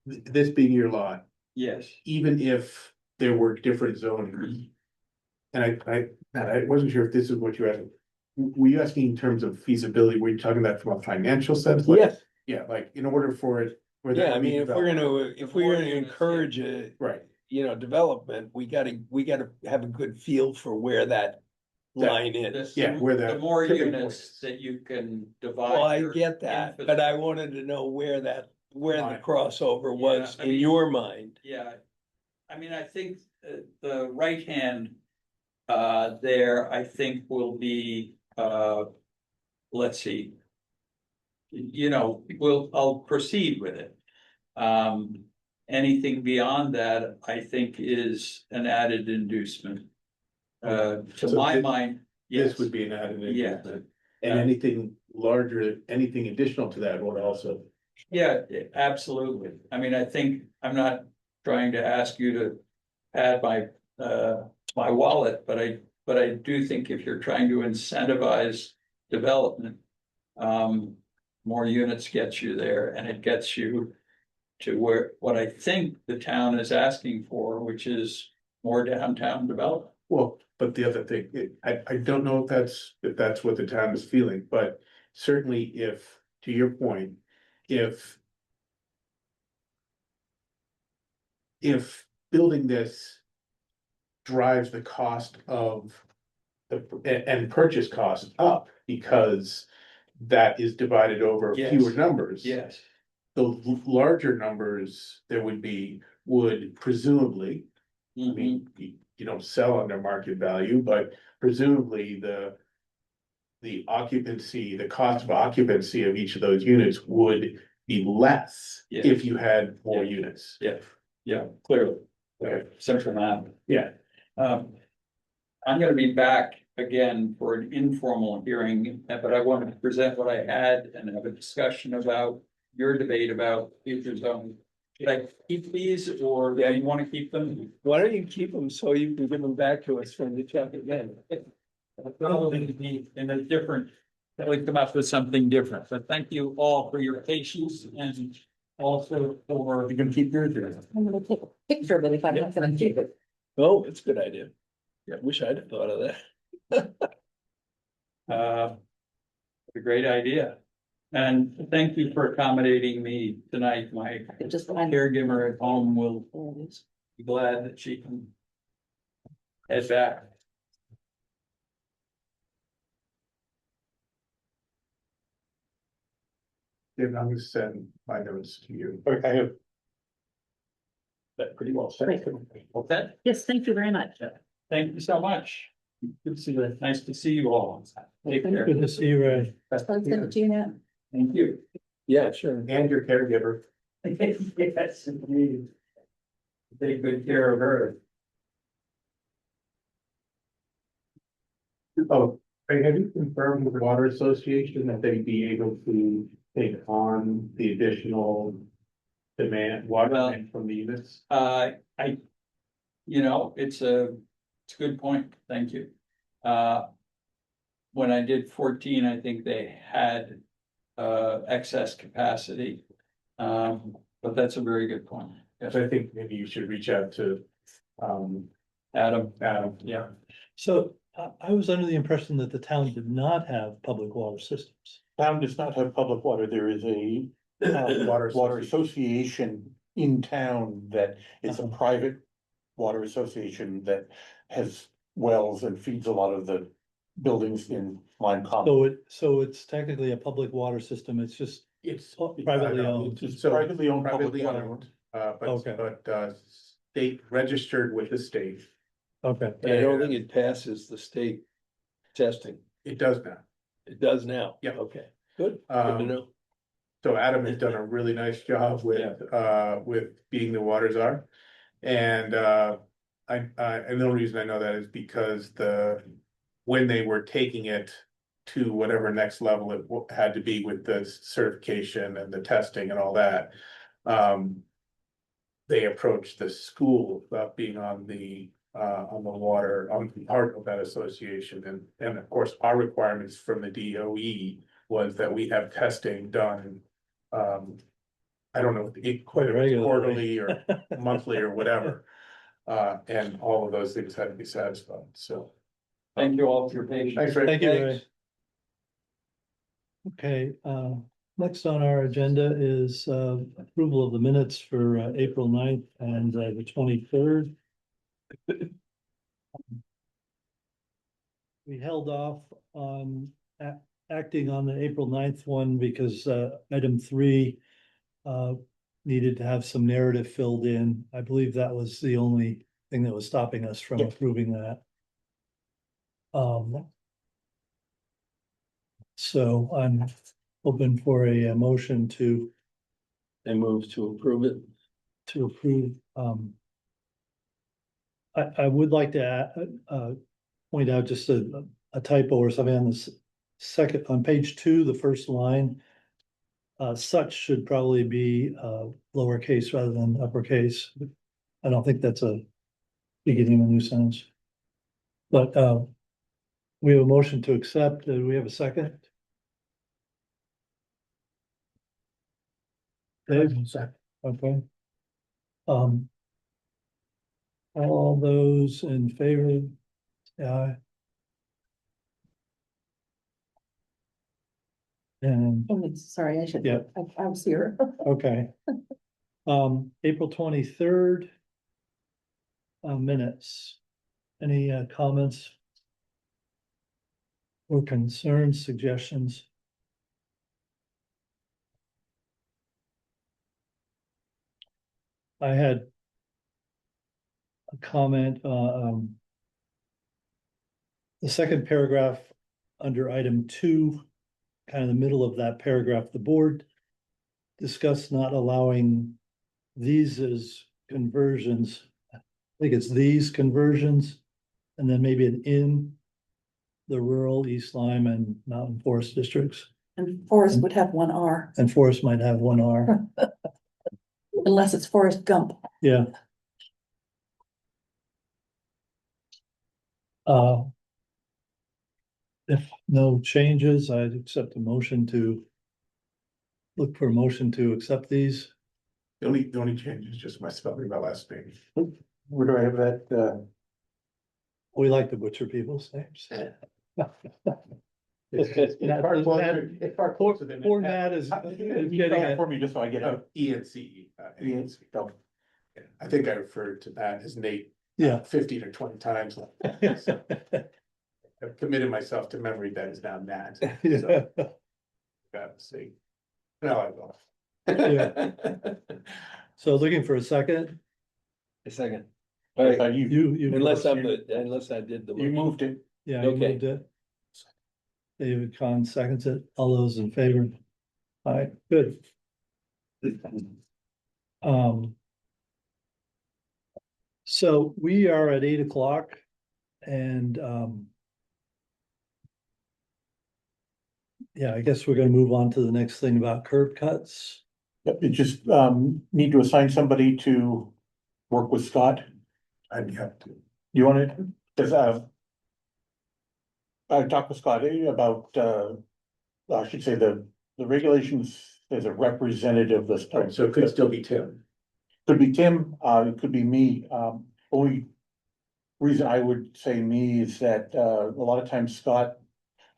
this being your lot, Yes, even if there were different zoning. And I wasn't sure if this is what you asked. Were you asking in terms of feasibility? Were you talking about from a financial sense? Like, Yes, yeah, like in order for it. for there yeah, to I be mean, if we're development. gonna, if we're gonna encourage a, Right, development, we gotta have a good feel for where that line is. yeah, where the the more tipping units point that you can divide. Well, I your get that, but I infrastructure. wanted to know where the Line. crossover was Yeah, I in mean- your mind. Yeah, I mean, I think the right hand there, I think will be, let's see. I'll proceed with it. Anything beyond that, I think is an added inducement. To So my thi- mind, this yes, would be an added Yeah. investment. And anything larger, anything additional to that would also. yeah, absolutely. I mean, I think, I'm not trying to ask you to add my wallet, but I do think if you're trying to incentivize development. More units gets you there, and it gets you to where, what I think the town is asking for, which is more downtown development. Well, but the other thing, I don't know if that's what the town is feeling, but certainly if, to your point, if. If building this. Drives the cost of. And purchase costs up because that is divided over Yes. fewer numbers. Yes, The larger numbers there would presumably. I mhm, mean, you don't sell under market value, but presumably the occupancy, the cost of occupancy of each of those units would be less Yeah. if you had more Yeah. units. yeah, clearly, Okay. central map. Yeah, I'm gonna be back again for an informal hearing, but I wanted to present what I had and have a discussion about your debate about future zoning. Should I keep these, or do you wanna keep them? Why don't you keep them so you can give them back to us when you check again? Probably be in a different, probably come up with something different, but thank you all for your patience and also for. you can keep yours there. I'm gonna take a picture of it if I'm not gonna keep it. Oh, it's a good idea. Yeah, wish I'd have thought of that. A great idea. And thank you for accommodating me tonight. My Just find. caregiver at home will There it is. be glad that she can head back. Then I'm gonna send my notes to you. Okay, I have. That pretty well said. Great. Okay, Yes, thank you very much. thank you so much. Good to see you. Nice to see you all. Take care. Good to see you, Ray. I'll send it to you now. Thank you. Yeah, sure. And your caregiver. Yes, indeed. Take good care of her. Oh, have you confirmed with the Water Association that they'd be able to take on the additional demand, water Well- demand from the units? It's a good point. Thank you. When I did 14, I think they had excess capacity. But that's a very good point. Yes, So I think maybe you should reach out to, Adam, Adam. yeah. So I was under the impression that the town did not have public water systems. Town does not have public water. There is a water association in town that is a Uh-huh. private water association that has wells and feeds a lot of the buildings in Lyme Common. So it's technically a public water system. It's just It's. privately owned. It's So privately owned public privately water. owned, Okay. but state registered with the state. Okay. And I don't think it passes the state testing. It does now. It does now. Yeah. Okay, good. Good to Um, know. So Adam has done a really nice job with being the water czar. And, and the only reason I know that is because when they were taking it to whatever next level it had to be with the certification and the testing and all that. They approached the school about being on the water, on part of that association, and of course, our requirements from the DOE was that we have testing done. I don't know, whether it's quarterly or monthly or whatever. And all of those things had to be satisfied, so. Thank you all for your patience. Thanks, Ray. Thank you, Ray. Thanks. Okay, next on our agenda is approval of the minutes for April 9th and the 23rd. We held off on acting on the April 9th one because item 3 needed to have some narrative filled in. I believe that was the only thing that was stopping us from Yep. approving that. So I'm open for a motion to move to approve it. approve. I would like to point out just a typo or something on this second, on page 2, the first line. Such should probably be lowercase rather than uppercase. I don't think that's a beginning of a new sentence. But we have a motion to accept. Do we have a second? Dave? Okay. All those in favor? Aye. And, Oh, sorry, I should, Yeah. I was here. okay. April 23rd. Minutes. Any comments? Or concerns, suggestions? I had a comment, the second paragraph under item 2, kind of the middle of that paragraph, the board discussed not allowing these as conversions. I think it's these conversions, and then maybe an in the rural East Lyme and Mountain Forest districts. And Forest would have 1 R, And Forest might have 1 R. unless it's Forrest Gump. Yeah. If no changes, I'd accept a motion to look for a motion to accept these. The only change is just my spelling of my last name. Where do I have that? We like to butcher people's names. It's far closer, it's far closer than. Poor Matt is You getting spell it it. for me just so I get it. ENC. ENC, oh. I think I referred to that as Nate Yeah. 15 or 20 times. I've committed myself to memory that is now Nat. So, gotta see. No, I will. Yeah. So looking for a second, A second. I thought you. Unless I did the. You moved it. Yeah, you Okay. moved it. David Kahn seconds it. All those in favor? All right, good. So we are at 8 o'clock and, yeah, I guess we're gonna move on to the next thing about curb cuts. Yep, you just need to assign somebody to work with Scott. I'd have to. You want it? Cause I talked with Scott about I should say the regulations as a representative of Right, so it could still be Tim. Could be Tim, it could be me, only reason I would say me is that, a lot of times Scott,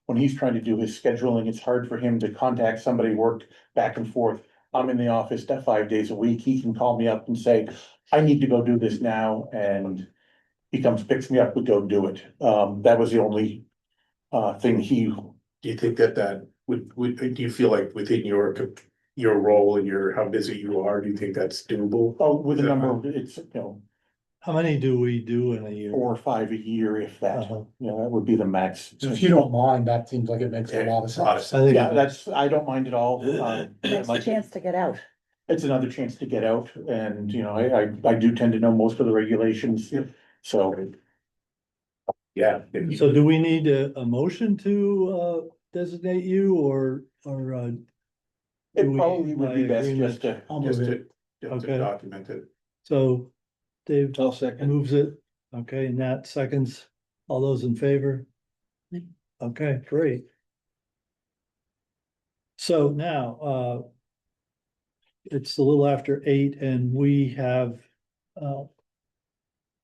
when he's trying to do his scheduling, it's hard for him to contact somebody, work back and forth. I'm in the office 5 days a week, he can call me up and say, I need to go do this now, and he comes, picks me up, we go do it. That was the only, thing he, Do you think that would, do you feel like within your role and how busy you are, do you think that's doable? oh, with a number, it's, How many do we do in a year? 4 or 5 a year, if that, Uh-huh. that would be the max. So if you don't mind, that seems like it makes a lot of sense. I think- Yeah, I don't mind at all. It's a chance to get out. It's another chance to get out and, I do tend to know most of the regulations, Yep. so. Yeah. if you- So do we need a motion to designate you or It Do we- probably would be by best agreement, just to, I'll Just move it. just to Okay. document it. so Dave I'll second. moves it, okay, Nat seconds, all those in favor? Okay, great. So now, it's a little after 8 and we have, uh,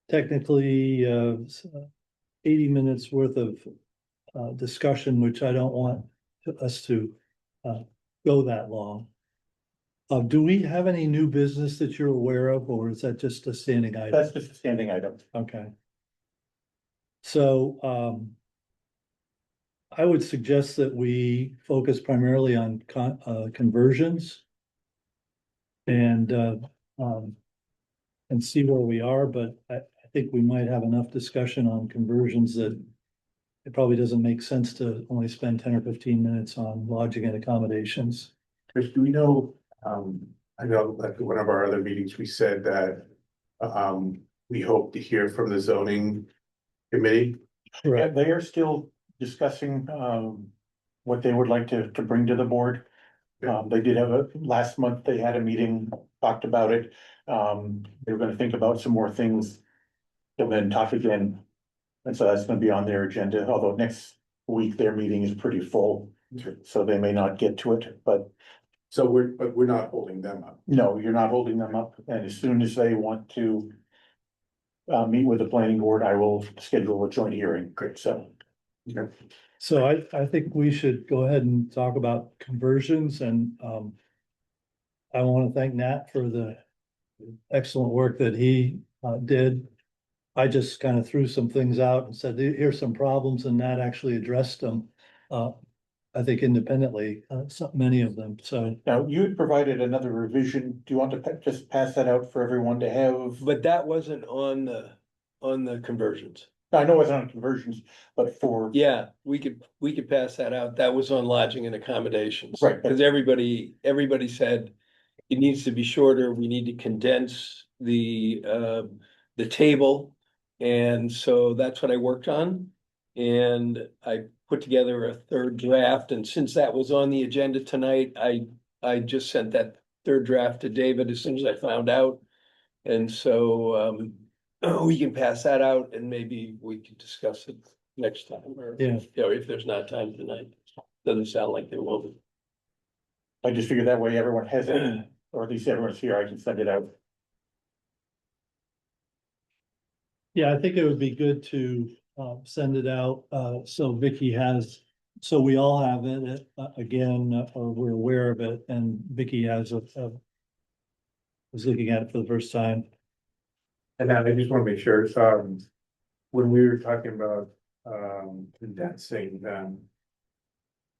technically, 80 minutes worth of, discussion, which I don't want us to, go that long. Do we have any new business that you're aware of, or is that just a standing item? that's just a standing item. Okay. So, I would suggest that we focus primarily on conversions. And, and see where we are, but I think we might have enough discussion on conversions that it probably doesn't make sense to only spend 10 or 15 minutes on lodging and accommodations. Chris, do we know, I know at one of our other meetings, we said that, we hope to hear from the zoning committee. Yeah, they are still discussing, what they would like to bring to the board. They did have last month, they had a meeting, talked about it. They were gonna think about some more things. And then talk again. And so that's gonna be on their agenda, although next week their meeting is pretty full. So they may not get to it, but So but we're not holding them up. no, you're not holding them up. And as soon as they want to meet with the planning board, I will schedule a joint hearing. Great, so. So I think we should go ahead and talk about conversions and, I want to thank Nat for the excellent work that he, did. I just kind of threw some things out and said, here's some problems, and Nat actually addressed them. I think independently, many of them, so. Now, you had provided another revision. Do you want to just pass that out for everyone to have? But that wasn't on the conversions. I know it's on conversions, but for, Yeah, we could pass that out. That was on lodging and accommodations. Right. Because everybody said it needs to be shorter. We need to condense the table. And so that's what I worked on. And I put together a third draft. And since that was on the agenda tonight, I just sent that third draft to David as soon as I found out. And so we can pass that out and maybe we can discuss it next time, or, Yeah. you know, if there's not time tonight. Doesn't sound like there will be. I just figured that way everyone has it, or at least everyone's here, I can send it out. Yeah, I think it would be good to send it out, so Vicky has, so we all have it, again, or we're aware of it, and Vicky has was looking at it for the first time. And now I just want to make sure, when we were talking about, condensing,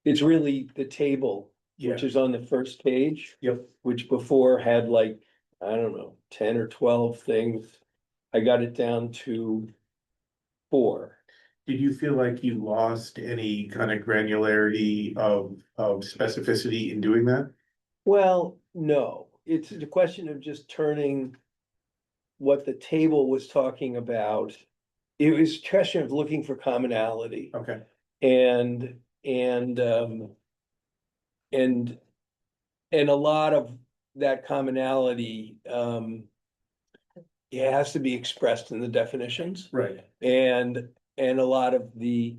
It's really the table, which Yeah. is on the first page. Yep. Which before had like, I don't know, 10 or 12 things. I got it down to 4. Did you feel like you lost any kind of granularity of specificity in doing that? Well, no, it's a question of just turning what the table was talking about. It was a question of looking for commonality. Okay, And and and a lot of that commonality it has to be expressed in the definitions, right, and a lot of the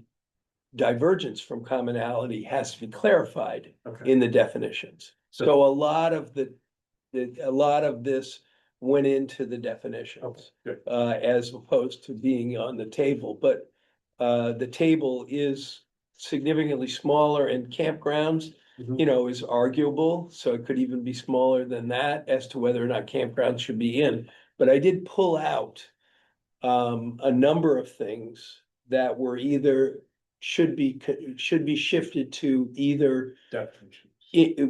divergence from commonality has to be clarified okay. in the definitions. So a lot of a lot of this went into the Okay, definitions, good. as opposed to being on the table, but the table is significantly smaller in campgrounds, Mhm. you know, is arguable, so it could even be smaller than that as to whether or not campgrounds should be in. But I did pull out a number of things that were either should be shifted to either, Definitions.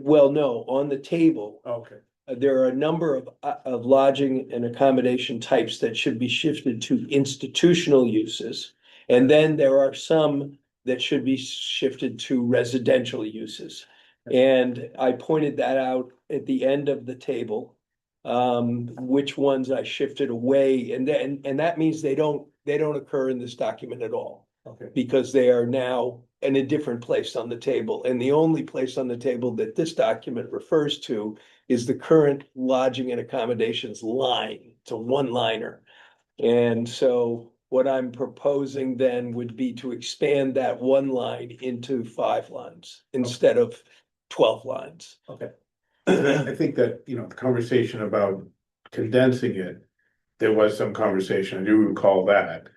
well, no, on the table. Okay, There are a number of lodging and accommodation types that should be shifted to institutional uses. And then there are some that should be shifted to residential uses. And I pointed that out at the end of the table, which ones I shifted away. And that means they don't they don't occur in this document at all. Okay. Because they are now in a different place on the table. And the only place on the table that this document refers to is the current lodging and accommodations line. It's a one-liner. And so what I'm proposing then would be to expand that one line into 5 lines instead of 12 lines. Okay. I think that, you know, the conversation about condensing it, there was some conversation, I do recall that.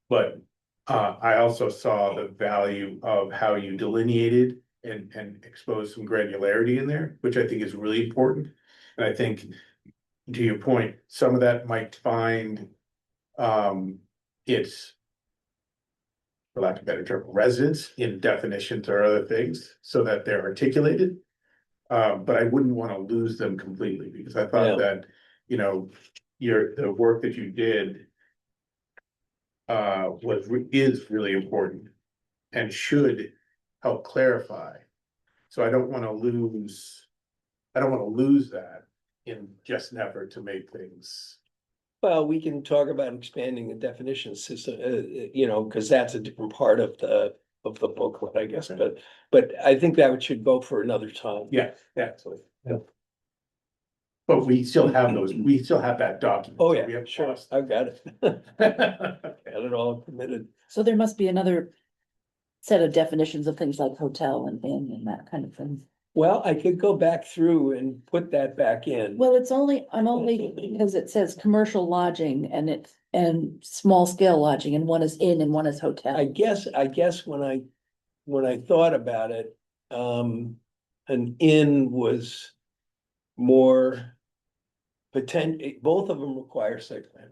But I also saw the value of how you delineated and exposed some granularity in there, which I think is really important. And I think, to your point, some of that might find its, for lack of a better term, residence in definitions or other things so that they're articulated. But I wouldn't want to lose them completely because I thought that, you know, the work that you did is really important and should help clarify. So I don't want to lose that in just an effort to make things. Well, we can talk about expanding the definition system, you know, because that's a different part of the booklet, I guess, but I think that should go for another time. Yeah, absolutely. Yeah. But we still have that document. Oh, so yeah, we have sure, lost. I've got it. Got it all committed. So there must be another set of definitions of things like hotel and inn and that kind of thing. Well, I could go back through and put that back in. Well, I'm only because it says commercial lodging and small scale lodging and one is inn and one is hotel. I guess when I thought about it, an inn was more both of them require site plan.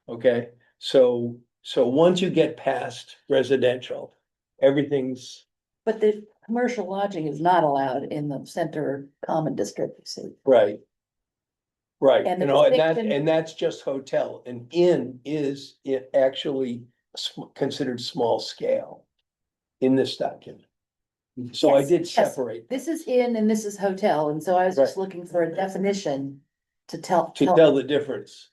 Okay, so once you get past residential, everything's But the commercial lodging is not allowed in the center common district, you see. right. Right, And you the know, distinction- and that's just hotel. An inn is actually considered small scale in this document. So I Yes, did yes. separate This is inn and this is hotel, and so I was just Right. looking for a definition to tell. to tell the difference.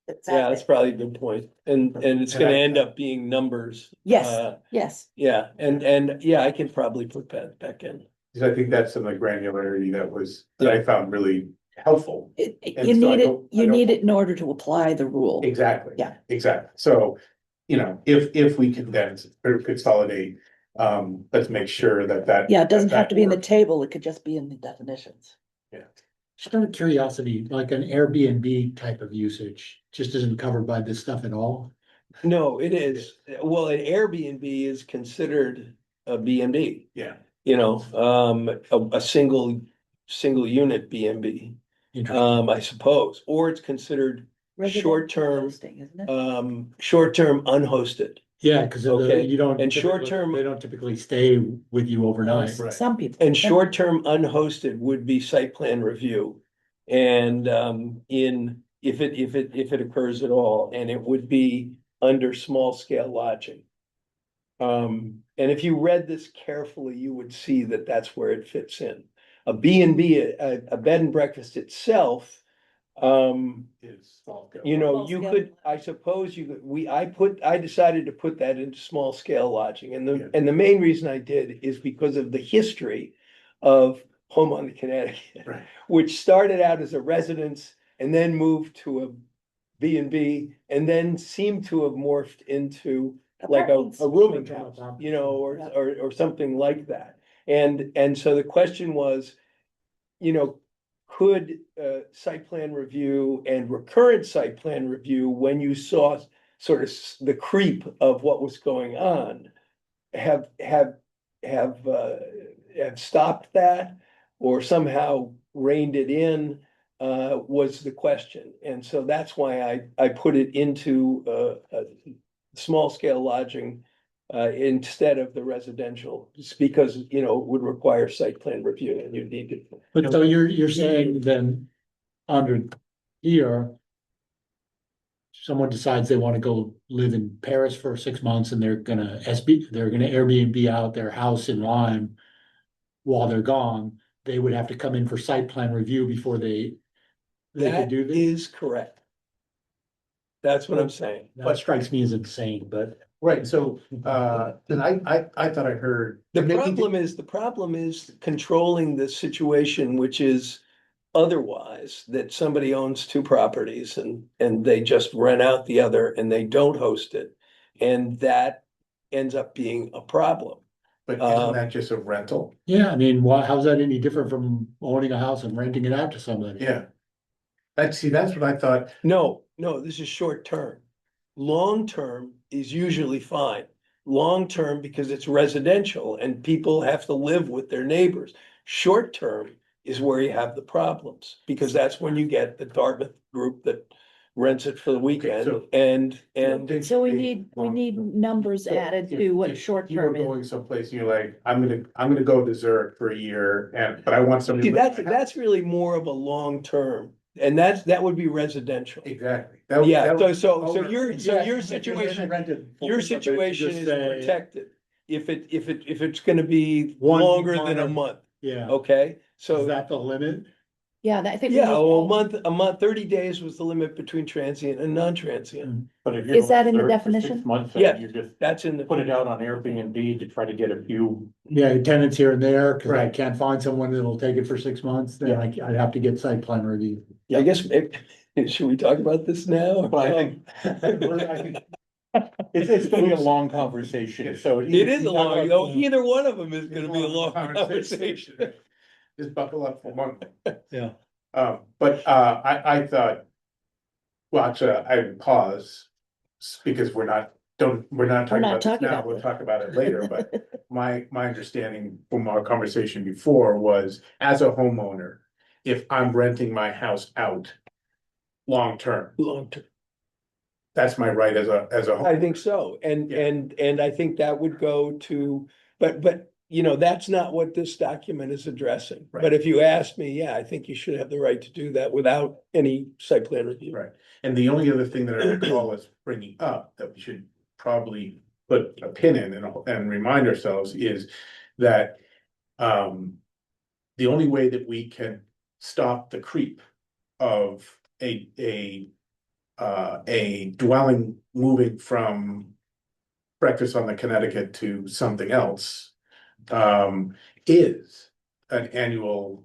Yeah, Exactly. that's probably a good point. And it's gonna end up being numbers. Yes, yes. Yeah, and yeah, I can probably put that back in. Because I think that's some of the granularity that I found really helpful. And You so I need it, don't- I you don't- need it in order to apply the rule. Exactly. Yeah. Exactly. So, you know, if we condense or consolidate, let's make sure that. Yeah, it doesn't have to be in the works. table, it could just be in the definitions. Just out of curiosity, like an Airbnb type of usage, just isn't covered by this stuff at all? No, it is. Well, an Airbnb is considered a B and B, Yeah. you know, a single unit B and B. Interesting. I suppose, or it's considered Residential short-term, hosting, isn't it? short-term unhosted. Yeah, because Okay, you don't. and typically- short-term- They don't typically stay with you overnight. Right. Some people. And short-term unhosted would be site plan review. And if it occurs at all, and it would be under small scale lodging. And if you read this carefully, you would see that that's where it fits in. A B and B, a bed and breakfast itself, you know, you could, I suppose you could, I decided to put that into small scale lodging. And Yeah. the main reason I did is because of the history of Home on the Connecticut. Right. Which started out as a residence and then moved to a B and B and then seemed to have morphed into like Apartments. a rooming house, you know, or something like that. And so the question was, you know, could site plan review and recurrent site plan review, when you saw sort of the creep of what was going on, have stopped that or somehow reined it in, was the question. And so that's why I put it into small scale lodging instead of the residential, just because, you know, it would require site plan review and you need to. But so you're saying then, under here, someone decides they want to go live in Paris for 6 months and they're gonna Airbnb out their house in Lyme while they're gone, they would have to come in for site plan review before they could That do this? is correct. That's what I'm saying. That strikes me as insane, but Right, so, then I thought I heard. The maybe- problem is controlling the situation, which is otherwise that somebody owns two properties and they just rent out the other and they don't host it. And that ends up being a problem. But isn't that just a rental? yeah, I mean, why, how's that any different from owning a house and renting it out to somebody? Yeah. That's what I thought. No, this is short term. Long term is usually fine. Long term because it's residential and people have to live with their neighbors. Short term is where you have the problems, because that's when you get the Dartmouth group that rents it for the weekend so- and So we need numbers So added if- to what if short You were term is. going someplace and you're like, I'm gonna go to Zurich for a year but I want somebody. see, to live in my house. that's really more of a long term. And that would be residential. Exactly. Yeah, that so was- your situation, your situation is protected. If it's gonna be One longer than a month. month, Yeah, okay? is So, that the limit? Yeah, I think. we yeah, need well, that. a month, 30 days was the limit between transient and non-transient. But if Is that in the you're there for 6 definition? months, Yeah. then you just That's in the. put it out on Airbnb to try to get a few. Yeah, tenants here and there, cause I Right. can't find someone that'll take it for 6 months, then I'd have to get site plan review. I guess, should we talk about this now? But I think, it's gonna be a long conversation, so. It is a long, either one of them is gonna be a long conversation. Just buckle up for one. Yeah. But I thought. Well, actually, I would pause because we're not talking about this talking now, about we'll this. talk about it later, but my understanding from our conversation before was, as a homeowner, if I'm renting my house out long-term, Long term. that's my right as a I think so, Yeah. and I think that would go to, but, you know, that's not what this document is addressing. Right. But if you ask me, yeah, I think you should have the right to do that without any site plan review. Right. And the only other thing that I recall us bringing up that we should probably put a pin in and remind ourselves is that the only way that we can stop the creep of a dwelling moving from breakfast on the Connecticut to something else is an annual,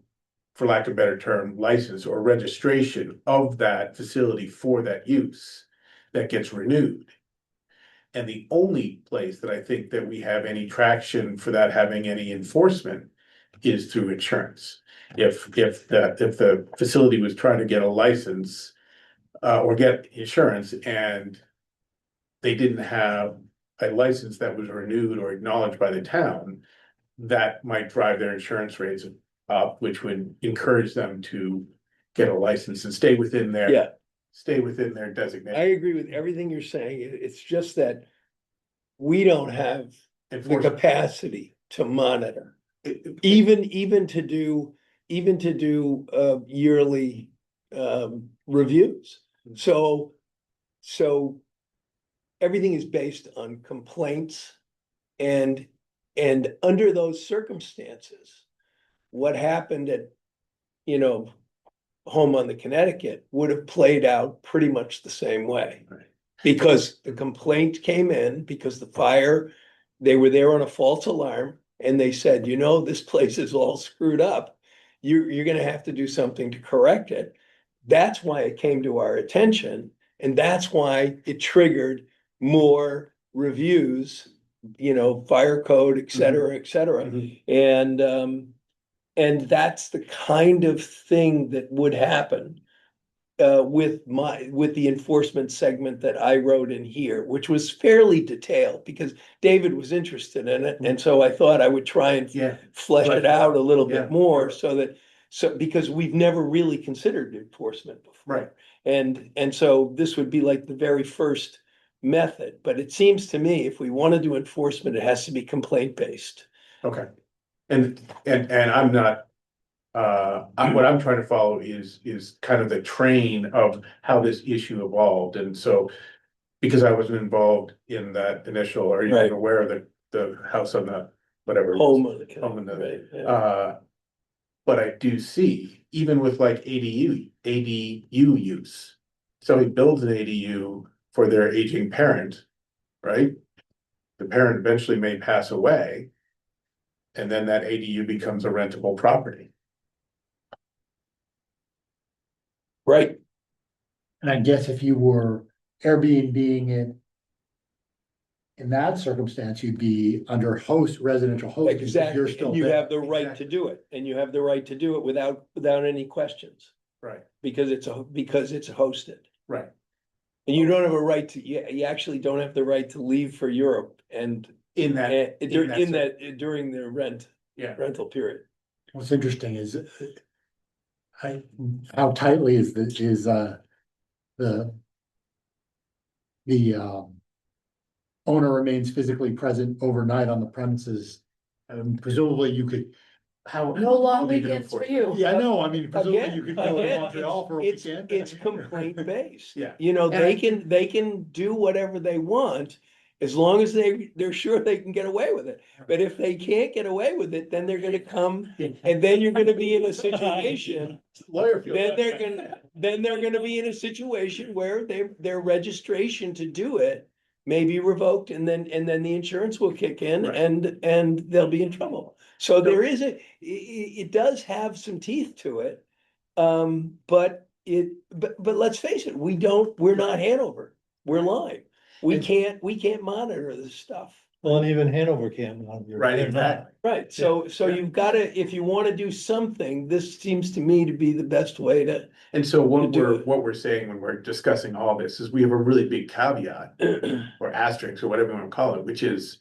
for lack of a better term, license or registration of that facility for that use that gets renewed. And the only place that I think that we have any traction for that having any enforcement is through insurance. If the facility was trying to get a license or get insurance and they didn't have a license that was renewed or acknowledged by the town, that might drive their insurance rates up, which would encourage them to get a license and stay within their. Yeah. Stay within their I designation. agree with everything you're saying. It's just that we don't have the Enforcement. capacity to monitor, even to do yearly reviews. So everything is based on complaints and under those circumstances, what happened at, you know, home on the Connecticut would have played out pretty much the same way. Right. Because the complaint came in because the fire, they were there on a false alarm and they said, you know, this place is all screwed up. You're gonna have to do something to correct it. That's why it came to our attention, and that's why it triggered more reviews, you know, fire code, et cetera, et cetera. Mhm. And that's the kind of thing that would happen with the enforcement segment that I wrote in here, which was fairly detailed because David was interested in it. And so I thought I would try and Yeah, flesh it out a little Yeah, bit more sure. because we've never really considered enforcement before. right. And so this would be like the very first method, but it seems to me if we want to do enforcement, it has to be complaint based. Okay. And I'm not, what I'm trying to follow is kind of the train of how this issue evolved. And so, because I wasn't involved in that initial, or even Right. aware of the house on the, whatever. it is. Home of the Home in the- right, yeah. But I do see, even with like ADU use, somebody builds an ADU for their aging parent, right? The parent eventually may pass away. And then that ADU becomes a rentable property. Right, And I guess if you were Airbnb-ing it in that circumstance, you'd be under host, residential hosting, because you're exactly, still and you there. have the right to do it, and you have the right to do it without any questions, Right, because it's hosted. right. And you don't have a right to, you actually don't have the right to leave for Europe and In that, during the yeah, rental period. What's interesting is how tightly is the owner remains physically present overnight on the premises. Presumably you could, how? No long Leave it weekends for enforced. you. Yeah, I know, I mean, presumably you could go to Again, Montreal for a it's- weekend. It's complaint based. Yeah. You know, And I they can do whatever they want as long as they're sure they can get away with it. But if they can't get away with it, then they're gonna come and then you're gonna be in a situation. lawyer feels. Then they're gonna be in a situation where their registration to do it may be revoked and then the insurance will kick in Right. and they'll be in trouble. So there is it does have some teeth to it. But let's face it, we're not Hanover, we're Lyme. We can't monitor this stuff. Well, and even Hanover can't monitor. Right, They're not. exactly. Right, so Yeah. you've gotta, if you wanna do something, this seems to me to be the best way to. And so To do it. what we're saying when we're discussing all this is we have a really big caveat or asterisk or whatever you want to call it, which is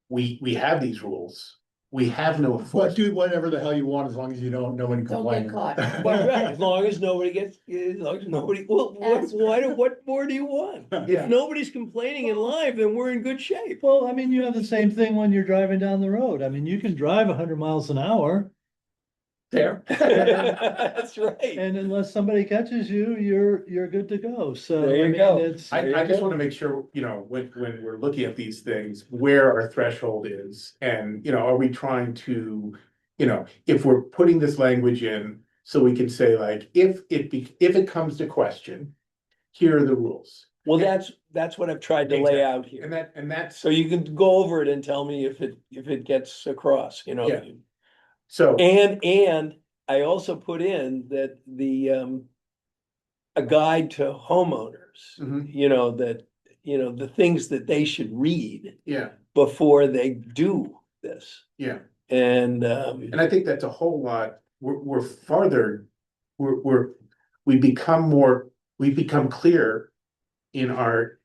we have these rules. We have no But enforcement. do whatever the hell you want as long as you don't, no one Don't complains. get caught. Well, right, as long as nobody well, what more do you want? Yeah. If nobody's complaining in live, then we're in good shape. Well, I mean, you have the same thing when you're driving down the road. I mean, you can drive 100 miles an hour, There. That's right. and unless somebody catches you, you're good to go. So There you I mean, go. it's I just want to make sure, when we're looking at these things, where our threshold is. And, are we trying to, if we're putting this language in, so we can say like, if it comes to question, here are the rules. Well, that's what I've tried to lay out here. And that's, So you can go over it and tell me if it gets across, Yeah. so, And I also put in that a guide to homeowners, Mhm. the things that they should read yeah, before they do this. yeah. And And I think that's a whole lot, we're farther, we become clear in our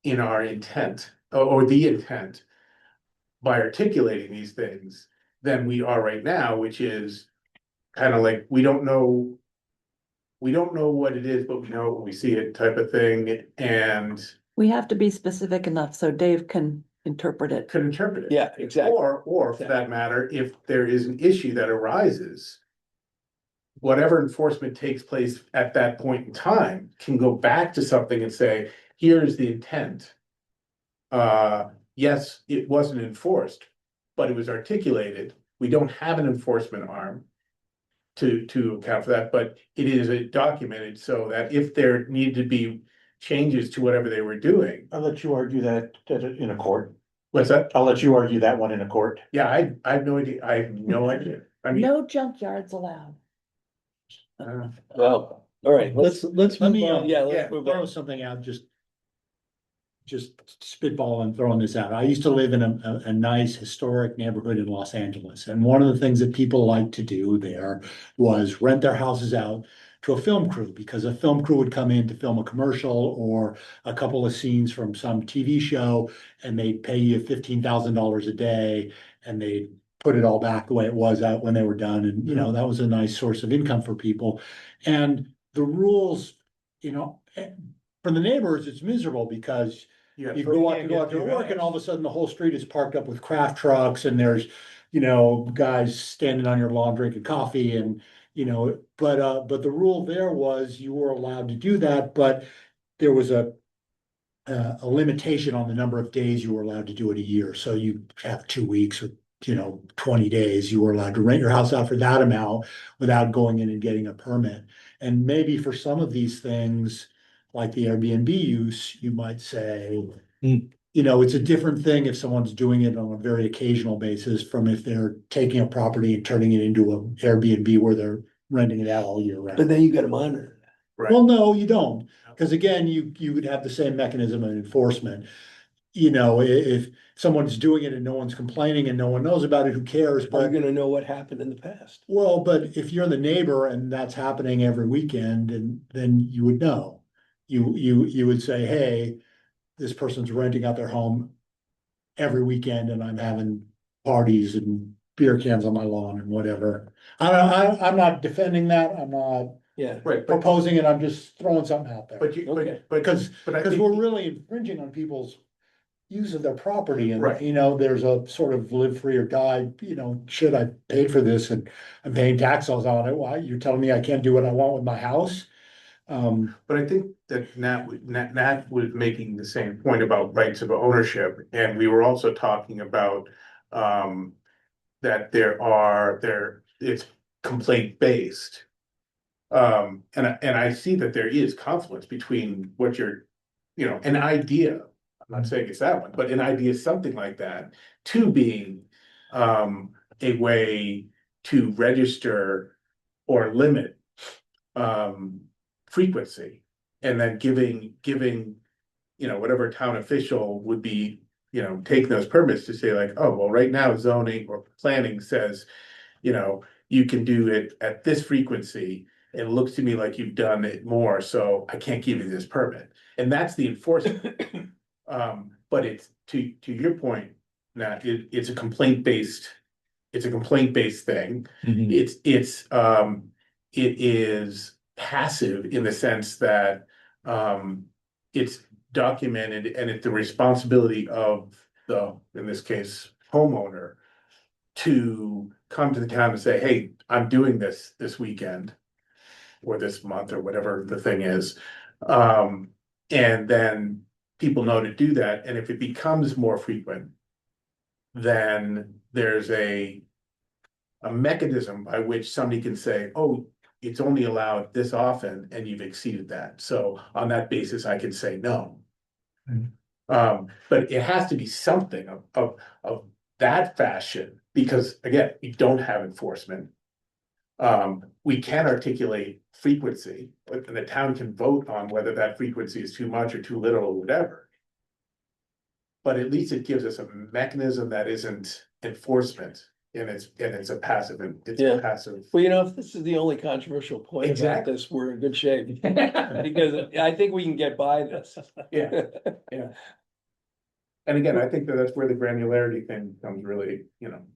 intent, or the intent by articulating these things than we are right now, which is kind of like, we don't know what it is, but we know it when we see it type of thing, and We have to be specific enough so Dave can interpret it. could interpret it. yeah, exactly. Or for that matter, if there is an issue that arises, whatever enforcement takes place at that point in time can go back to something and say, here's the intent. Yes, it wasn't enforced, but it was articulated. We don't have an enforcement arm to account for that, but it is documented so that if there needed to be changes to whatever they were doing. I'll let you argue that in a court. What's that? I'll let you argue that one in a court. Yeah, I have no idea. I have no idea. I mean, No junkyards allowed. Well, all right, let's Let move me, on. yeah, let's move throw on. something out, just spitballing, throwing this out. I used to live in a nice historic neighborhood in Los Angeles. And one of the things that people liked to do there was rent their houses out to a film crew, because a film crew would come in to film a commercial or a couple of scenes from some TV show, and they'd pay you $15,000 a day, and they put it all back the way it was out when they were done. And, that was a nice source of income for people. And the rules, for the neighbors, it's miserable because you go out to work and all of a sudden the whole street is parked up with craft trucks and there's, guys standing on your lawn drinking coffee and, but the rule there was you were allowed to do that, but there was a limitation on the number of days you were allowed to do it a year. So you have 2 weeks or 20 days, you were allowed to rent your house out for that amount without going in and getting a permit. And maybe for some of these things, like the Airbnb use, you might say, it's a different thing if someone's doing it on a very occasional basis from if they're taking a property and turning it into an Airbnb where they're renting it out all year But round. then you gotta monitor. Well, no, you don't, because again, you would have the same mechanism of enforcement. If someone's doing it and no one's complaining and no one knows about it, who cares? Are you But gonna know what happened in the past? well, but if you're the neighbor and that's happening every weekend, and then you would know. You would say, hey, this person's renting out their home every weekend and I'm having parties and beer cans on my lawn and whatever. I'm not defending that. I'm not Yeah. Right, proposing it. I'm just throwing something out there. Okay. Because but I think we're really infringing on people's use of their property and, Right. there's a sort of live free or die, shit, I paid for this and I'm paying taxes on it. Why? You're telling me I can't do what I want with my house? But I think that Nat was making the same point about rights of ownership, and we were also talking about that it's complaint based. And I see that there is conflict between what you're, an idea, I'm not saying it's that one, but an idea is something like that, to being a way to register or limit frequency, and then giving, whatever town official would be, taking those permits to say like, oh, well, right now zoning or planning says, you can do it at this frequency. It looks to me like you've done it more, so I can't give you this permit. And that's the enforcement. But it's to your point, Nat, it's a complaint-based, thing. It is passive in the sense that it's documented and it's the responsibility of in this case, homeowner, to come to the town and say, hey, I'm doing this weekend or this month or whatever the thing is. And then people know to do that. And if it becomes more frequent, then there's a mechanism by which somebody can say, oh, it's only allowed this often and you've exceeded that. So on that basis, I can say no. But it has to be something of that fashion, because again, we don't have enforcement. We can articulate frequency, but the town can vote on whether that frequency is too much or too little or whatever. But at least it gives us a mechanism that isn't enforcement, and it's a passive, Yeah. passive. Well, if this is the only controversial point about Exactly. this, we're in good shape. Because I think we can get by this. Yeah. And again, I think that's where the granularity thing becomes really,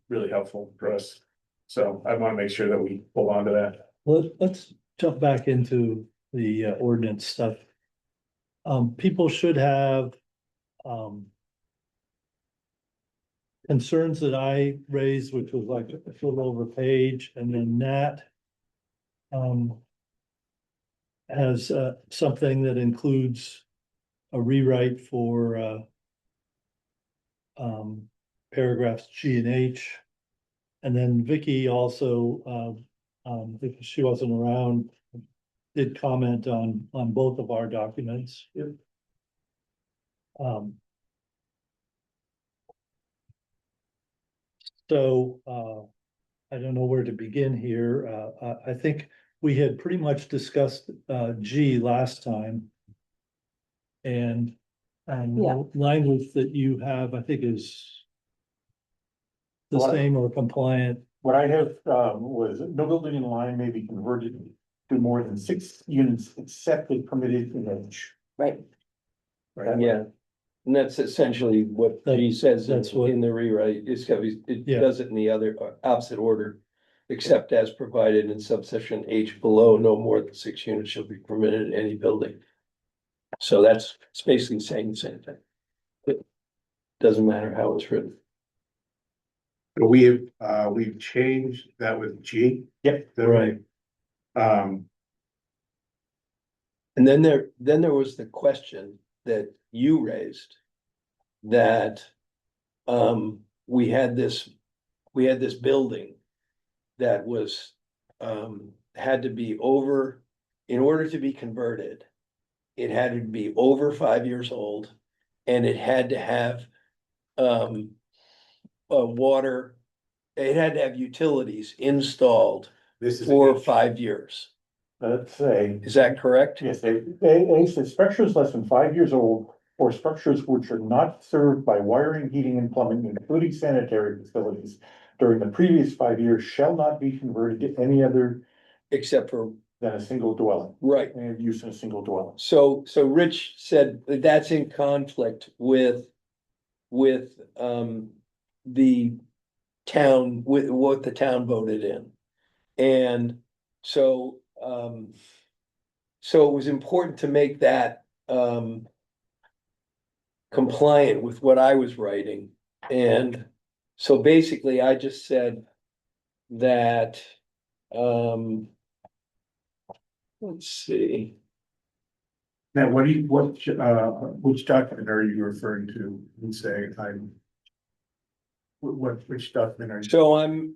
really helpful for us. So I want to make sure that we hold on to that. Let's jump back into the ordinance stuff. People should have concerns that I raised, which was like a little over a page, and then Nat has something that includes a rewrite for paragraphs G and H. And then Vicky also, if she wasn't around, did comment on both of our documents. So I don't know where to begin here. I think we had pretty much discussed G last time. And Yeah. the language that you have, I think, is the What- same or compliant. What I have, was no building in Lyme may be converted to more than 6 units except as permitted in H. Right. Yeah, and that's essentially what he says That's what- in the rewrite, it Yeah. does it in the other opposite order. Except as provided in subsection H below, no more than 6 units shall be permitted in any building. So it's basically saying the same thing. It doesn't matter how it's written. We've changed that with G. Yep. Right. Um, And then there was the question that you raised. That we had this building that was had to be over in order to be converted, it had to be over 5 years old, and it had to have water, it had to have utilities installed This is. for H. 5 years. Let's say. Is that correct? Yes, A says structures less than 5 years old or structures which are not served by wiring, heating and plumbing, including sanitary facilities during the previous 5 years shall not be converted to any other Except for, than a single dwelling, right. and use in a single dwelling. So Rich said that that's in conflict with the town, with what the town voted in. And so it was important to make that compliant with what I was writing. And so basically I just said that let's see. Now, which document are you referring to and say I'm? Which document are you? So I'm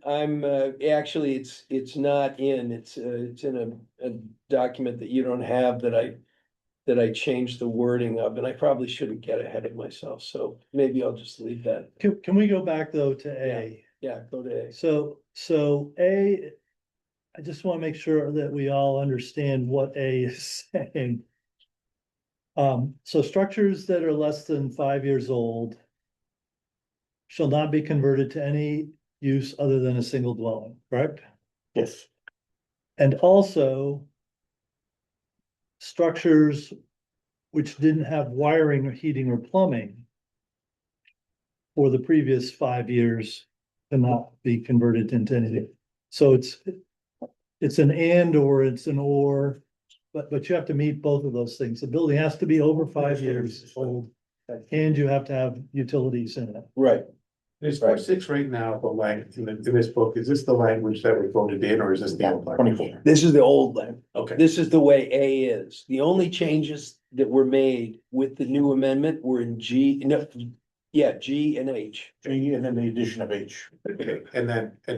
actually, it's not in, it's in a document that you don't have that I changed the wording of, and I probably shouldn't get ahead of myself, so maybe I'll just leave that. Can we go back though to A? Yeah, go to A. So A, I just want to make sure that we all understand what A is saying. So structures that are less than 5 years old shall not be converted to any use other than a single dwelling, correct? Yes, And also structures which didn't have wiring or heating or plumbing for the previous 5 years cannot be converted into anything. So it's an and or it's an or, but you have to meet both of those things. The building has to be over 5 years old, and you have to have utilities in it. Right. There's 4.6 right now, the language in this book, is this the language that we voted in, or is this the old language? 24. This is the old one. Okay, This is the way A is. The only changes that were made with the new amendment were in G, no, yeah, G and H. G and then the addition of H. okay,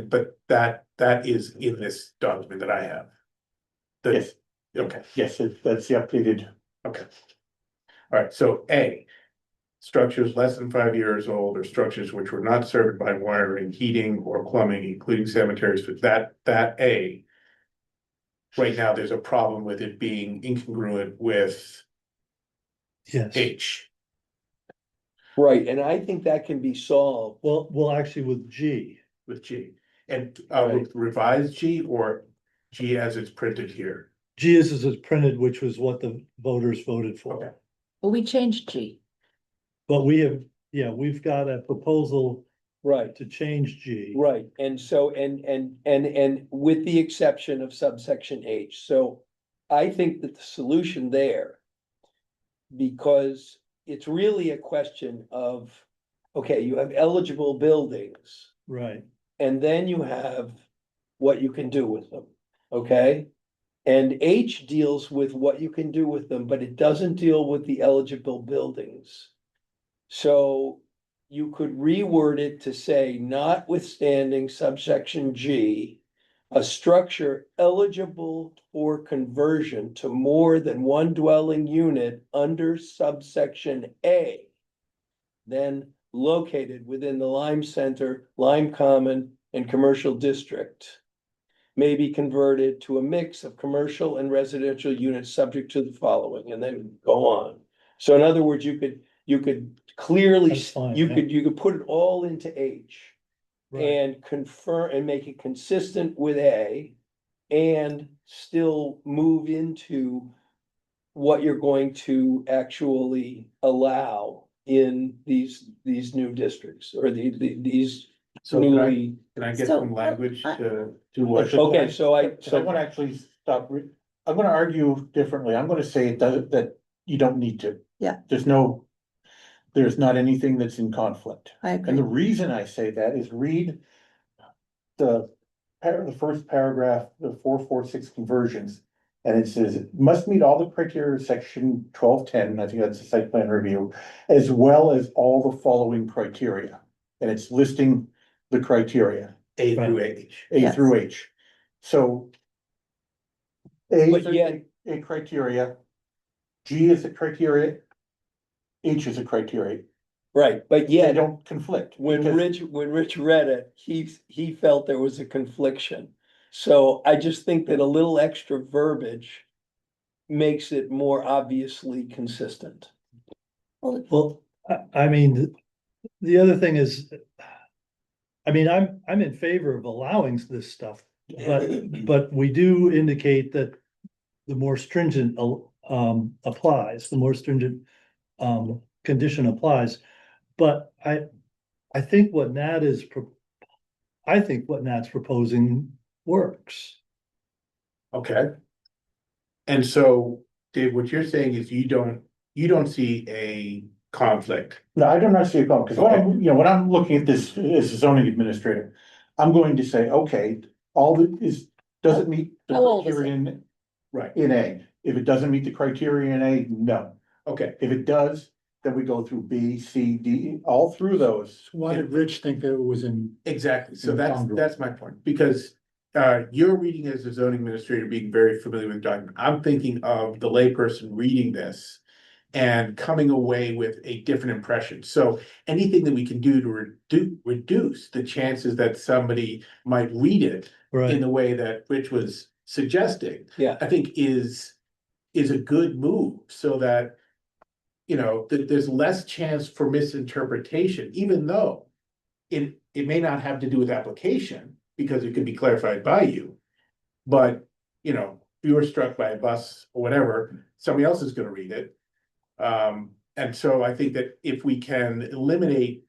but that is in this document that I have. Yes, Okay, yes, that's the updated. okay. All right, so A, structures less than 5 years old or structures which were not served by wiring, heating or plumbing, including cemeteries, but that A. Right now, there's a problem with it being incongruent with Yes. H. Right, and I think that can be solved. Well, actually with G. With G. And Right. revised G or G as it's printed here? G is as printed, which was what the voters voted for. Okay. But we changed G. But we've got a proposal Right, to change G. right. And so, and with the exception of subsection H. So I think that the solution there, because it's really a question of, okay, you have eligible buildings. Right, And then you have what you can do with them, okay? And H deals with what you can do with them, but it doesn't deal with the eligible buildings. So you could reword it to say, notwithstanding subsection G, a structure eligible for conversion to more than one dwelling unit under subsection A, then located within the Lyme Center, Lyme Common, and Commercial District, may be converted to a mix of commercial and residential units subject to the following, and then go on. So in other words, you could clearly, That's fine, you yeah. could put it all into H. right. And confirm and make it consistent with A. And still move into what you're going to actually allow in these new districts or these So newly. can I get So, some language I- to what? Okay, so I'm gonna actually stop, I'm gonna argue differently, I'm gonna say it does, that you don't need to. Yeah. There's not anything that's in conflict. I And the agree. reason I say that is read the first paragraph, the 4.6 conversions. And it says, it must meet all the criteria of section 12.10, I think that's the site plan review, as well as all the following criteria. And it's listing the criteria, A through H? A Yes. through H. So. A But through- yet, a criteria. G is a criteria. H is a criteria. Right, but They yet, don't conflict. when because- Rich read it, he felt there was a confliction. So I just think that a little extra verbiage makes it more obviously consistent. Well, I mean, the other thing is, I mean, I'm in favor of allowing this stuff, but we do indicate that the more stringent applies, the more stringent condition applies. But I think what Nat is, I think what Nat's proposing works. Okay. And so, Dave, what you're saying is you don't see a conflict. No, I do not see a problem, because when I'm looking at this as a zoning administrator, I'm going to say, okay, all that is, does it meet the How old is it? criterion Right, in A? If it doesn't meet the criteria in A, no. okay, If it does, then we go through B, C, D, all through those. Why did Rich think that it was in? exactly. So Incongruous. that's my point, because you're reading as a zoning administrator, being very familiar with the document. I'm thinking of the layperson reading this and coming away with a different impression. So anything that we can do to reduce the chances that somebody might read it in Right, the way that Rich was suggesting, Yeah, I think is a good move, so that, that there's less chance for misinterpretation, even though it may not have to do with application, because it could be clarified by you. But, if you were struck by a bus or whatever, somebody else is gonna read it. And so I think that if we can eliminate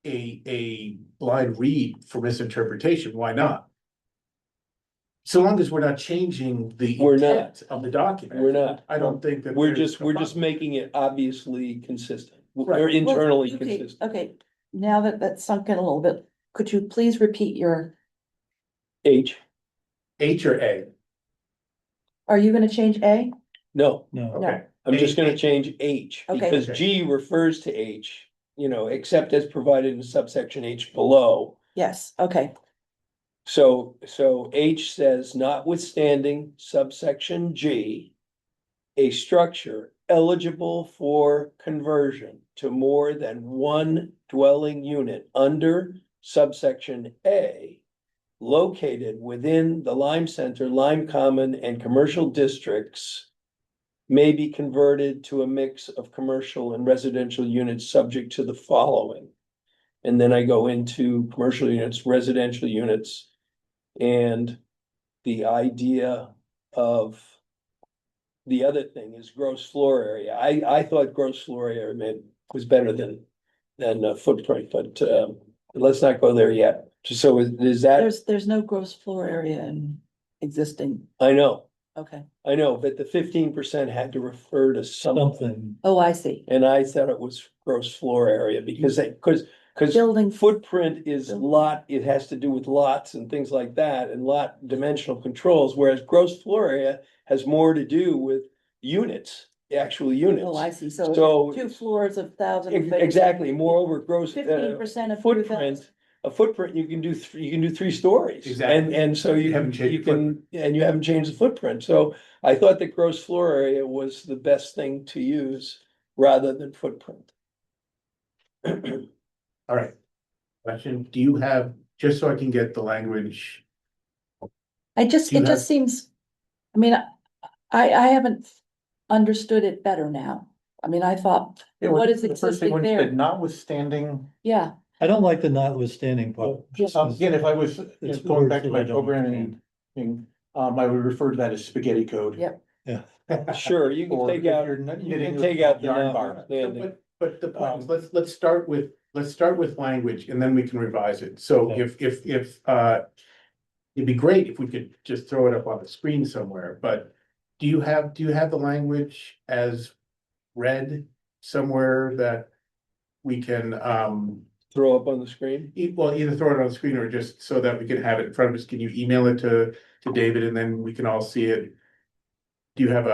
a blind read for misinterpretation, why not? So long as we're not changing the We're not. intent of the document. we're not. I don't think that. We're there's just, a we're just problem. making it obviously consistent, Right. or Well, internally Okay, consistent. okay, now that that's sunk in a little bit, could you please repeat H, H or A, are you gonna change A? no, no, okay. I'm just gonna A- change H, Okay. because Okay. G refers to H, except as provided in subsection H below. Yes, okay, So H says notwithstanding subsection G, a structure eligible for conversion to more than one dwelling unit under subsection A, located within the Lyme Center, Lyme Common, and commercial districts, may be converted to a mix of commercial and residential units subject to the following. And then I go into commercial units, residential units, and the idea of the other thing is gross floor area. I thought gross floor area was better than footprint, but let's not go there yet. So is that, there's no gross floor area in existing, I know, okay, but the 15% had to refer to something. something, oh, I see, And I thought it was gross floor area because Building- footprint is lot, it has to do with lots and things like that and lot dimensional controls, whereas gross floor area has more to do with units, the actual units. oh, I see, so So- 2 floors of 1,000. Exactly, moreover, gross. 15% of Footprint, a footprint, you can do three stories. Exactly. And so You haven't changed you the can, and you haven't changed the footprint, so I thought that gross floor area was the best thing to use rather than footprint. All right. Question, do you have, just so I can get the language, It Do you just have- seems, I mean, I haven't understood it better now. I mean, I thought, what is The first thing existing when you there? said notwithstanding, Yeah, I don't like the notwithstanding part. again, if I was It's going back words to that I my don't programming thing, I would refer to that as spaghetti code. Yep. Yeah, Sure, you can Or take if out, you're you knitting can take out the yarn bar. notwithstanding. but the point is, let's start with language and then we can revise it. So Okay. if it'd be great if we could just throw it up on the screen somewhere, but do you have the language as read somewhere that we can, Throw up on the screen. well, either throw it on the screen or just so that we can have it in front of us? Can you email it to David and then we can all see it? Do you have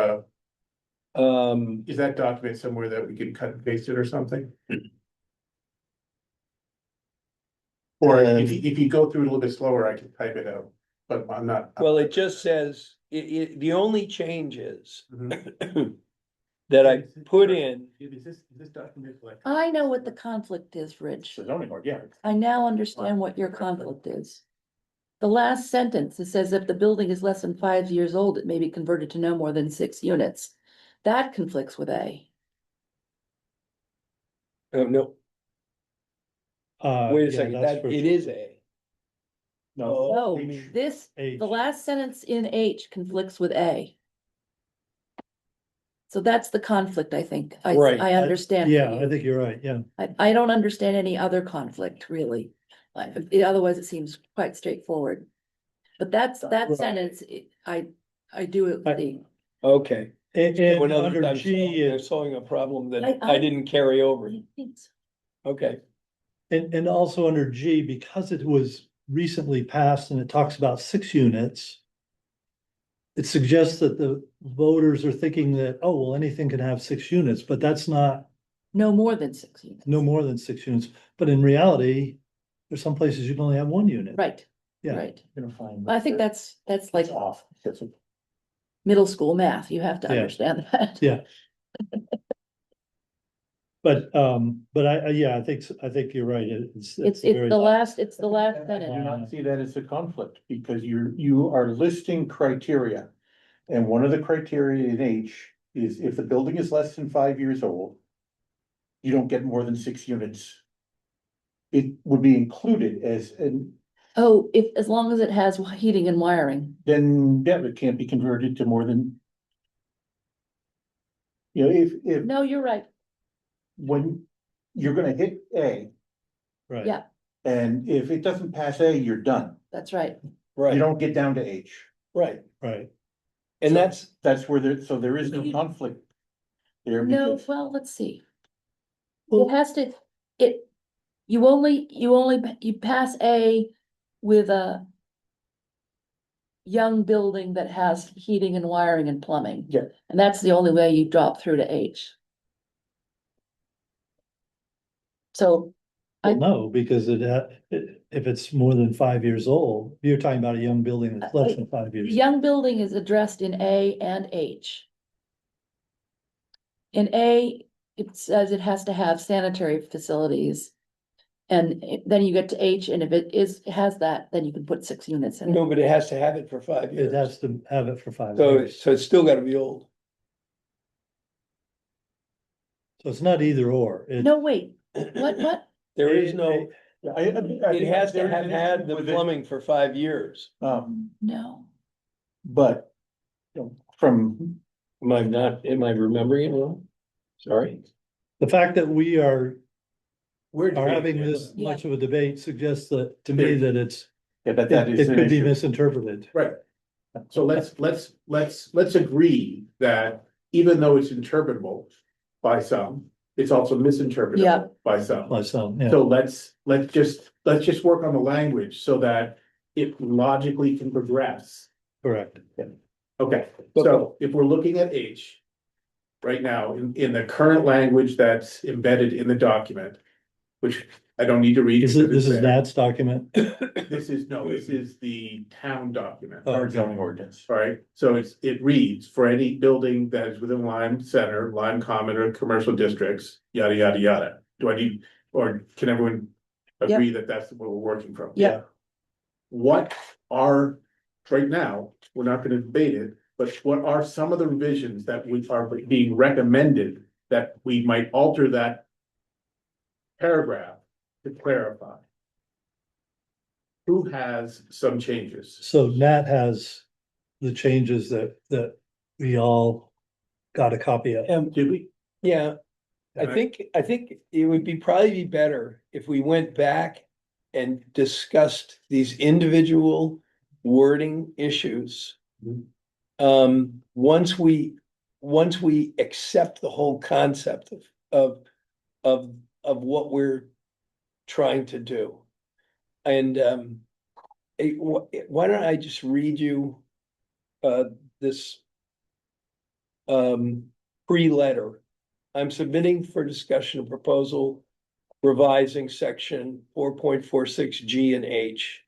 is that document somewhere that we can cut and paste it or something? Or if you go through it a little bit slower, I can type it out, but I'm not. Well, it just says the only change is Mhm. that I put in, Is this document like? I know what the conflict is, Rich. The zoning board, yeah. I now understand what your conflict is. The last sentence, it says if the building is less than 5 years old, it may be converted to no more than 6 units. That conflicts with A. no, wait a Yeah, second, that's that, for it sure. is A. No, No, H. this, H. the last sentence in H conflicts with A. So that's the conflict, I think. Right. I understand. for Yeah, I you. think you're right, yeah. I don't understand any other conflict, really. Otherwise, it seems quite straightforward. But that Right. sentence, I do see. Okay. And, So and in other under words, G, I'm solving a problem that I- I didn't carry over. I think so. Okay, and also under G, because it was recently passed and it talks about 6 units. It suggests that the voters are thinking that, oh, well, anything can have 6 units, but that's not, No more than 6 units. no more than 6 units. But in reality, there's some places you can only have 1 unit. Right, Yeah. right. Gonna find. I think that's like It's off. middle school math. You have to Yeah. understand that. Yeah. But yeah, I think you're right. It's It's very. the last I do sentence. not see that as a conflict, because you are listing criteria. And one of the criteria in H is if the building is less than 5 years old, you don't get more than 6 units. It would be included as, and Oh, as long as it has heating and wiring. then, yeah, it can't be converted to more than. You know, if, No, you're right. when you're gonna hit A, Right. Yeah, and if it doesn't pass A, you're done. that's right. You right, don't get down to H. right. Right. And So that's where so there is no conflict there. No, because- well, let's see. Well- It has to, you pass A with a young building that has heating and wiring and plumbing. Yeah. And that's the only way you drop through to H. So, Well, no, because if it's more than 5 years old, you're talking about a young building that's less than 5 years. the young building is addressed in A and H. In A, it says it has to have sanitary facilities. And then you get to H, and if has that, then you can put 6 units in it. No, but it has to have it for 5 It years. has to have it for 5 So, years. so it's still gotta be old. So it's not either or. No, wait, what? There is no, I it has to there is have an had issue the with it, plumbing for 5 years. No, But, you know, from, Am I remembering it wrong? Sorry. The fact that we are We're having debating this it. much of a debate suggests that, to me, that yeah, but that is it an could be issue. misinterpreted. Right. So let's agree that even though it's interpretable by some, it's also Yeah. misinterpretable by some. Myself, yeah. So let's just work on the language so that it logically can progress. Correct. Okay, so if we're looking at H. Right now, in the current language that's embedded in the document, which I don't need to read. This because is it's there. Nat's document. This is the town document. Oh. Our zoning ordinance. All right, so it reads, for any building that is within Lyme Center, Lyme Common or commercial districts, yada, yada, yada. Do I need, or can everyone agree that that's what we're working from? Yeah. What are, right now, we're not gonna debate it, but what are some of the revisions that are being recommended that we might alter that paragraph to clarify? Who has some changes? So Nat has the changes that we all got a copy of. Did we? Yeah, I think it would probably be better if we went back and discussed these individual wording issues. Once we accept the whole concept of what we're trying to do. And why don't I just read you this pre-letter. I'm submitting for discussion a proposal revising section 4.46 G and H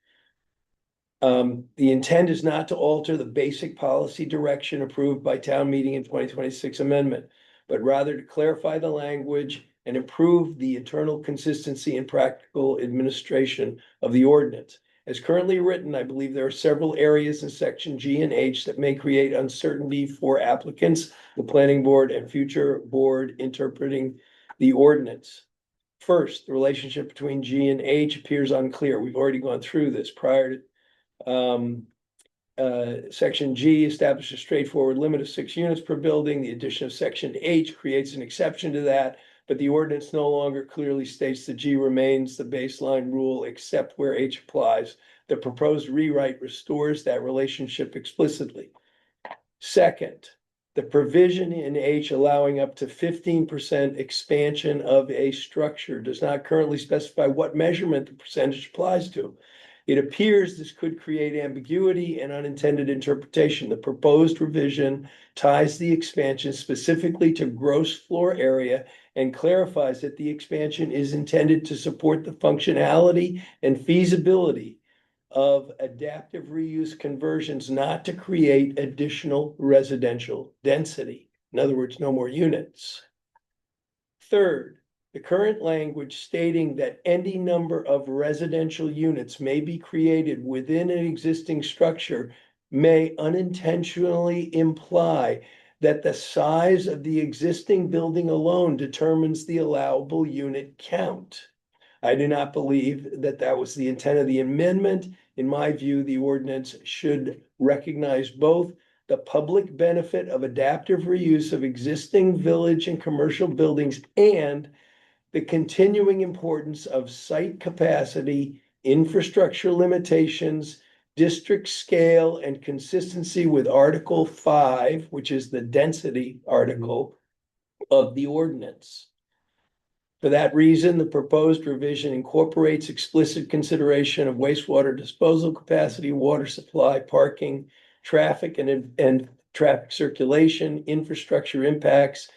The intent is not to alter the basic policy direction approved by town meeting in 2026 amendment, but rather to clarify the language and improve the internal consistency and practical administration of the ordinance. As currently written, I believe there are several areas in section G and H that may create uncertainty for applicants, the planning board, and future board interpreting the ordinance. First, the relationship between G and H appears unclear. We've already gone through this prior to section G establishes a straightforward limit of 6 units per building. The addition of section H creates an exception to that, but the ordinance no longer clearly states that G remains the baseline rule except where H applies. The proposed rewrite restores that relationship explicitly. Second, the provision in H allowing up to 15% expansion of a structure does not currently specify what measurement the percentage applies to. It appears this could create ambiguity and unintended interpretation. The proposed revision ties the expansion specifically to gross floor area and clarifies that the expansion is intended to support the functionality and feasibility of adaptive reuse conversions, not to create additional residential density. In other words, no more units. Third, the current language stating that any number of residential units may be created within an existing structure may unintentionally imply that the size of the existing building alone determines the allowable unit count. I do not believe that that was the intent of the amendment. In my view, the ordinance should recognize both the public benefit of adaptive reuse of existing village and commercial buildings and the continuing importance of site capacity, infrastructure limitations, district scale, and consistency with Article 5, which is the density article of the ordinance. For that reason, the proposed revision incorporates explicit consideration of wastewater disposal capacity, water supply, parking, traffic and traffic circulation, infrastructure impacts,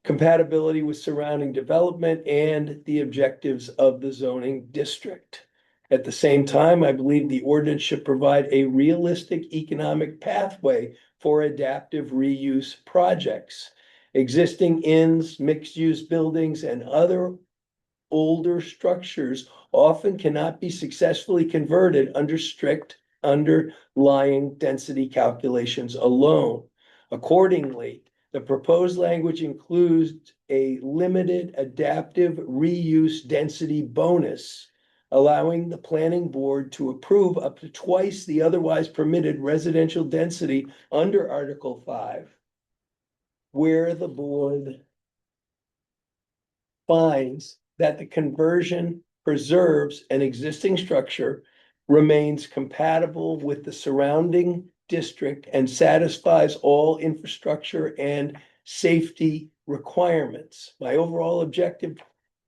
compatibility with surrounding development, and the objectives of the zoning district. At the same time, I believe the ordinance should provide a realistic economic pathway for adaptive reuse projects. Existing inns, mixed-use buildings, and other older structures often cannot be successfully converted under strict underlying density calculations alone. Accordingly, the proposed language includes a limited adaptive reuse density bonus, allowing the planning board to approve up to twice the otherwise permitted residential density under Article 5, where the board finds that the conversion preserves an existing structure, remains compatible with the surrounding district, and satisfies all infrastructure and safety requirements. My overall objective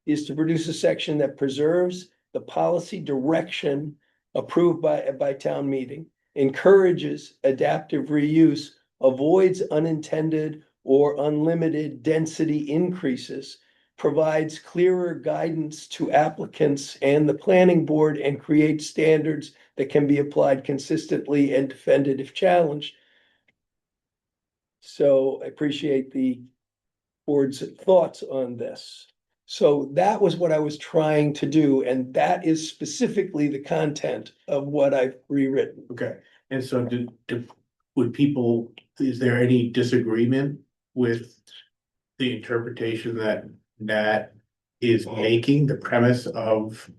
is to produce a section that preserves the policy direction approved by town meeting, encourages adaptive reuse, avoids unintended or unlimited density increases, provides clearer guidance to applicants and the planning board, and creates standards that can be applied consistently and defended if challenged. So I appreciate the board's thoughts on this. So that was what I was trying to do, and that is specifically the content of what I've rewritten. Okay, and so would people, is there any disagreement with the interpretation that Nat is making, the premise of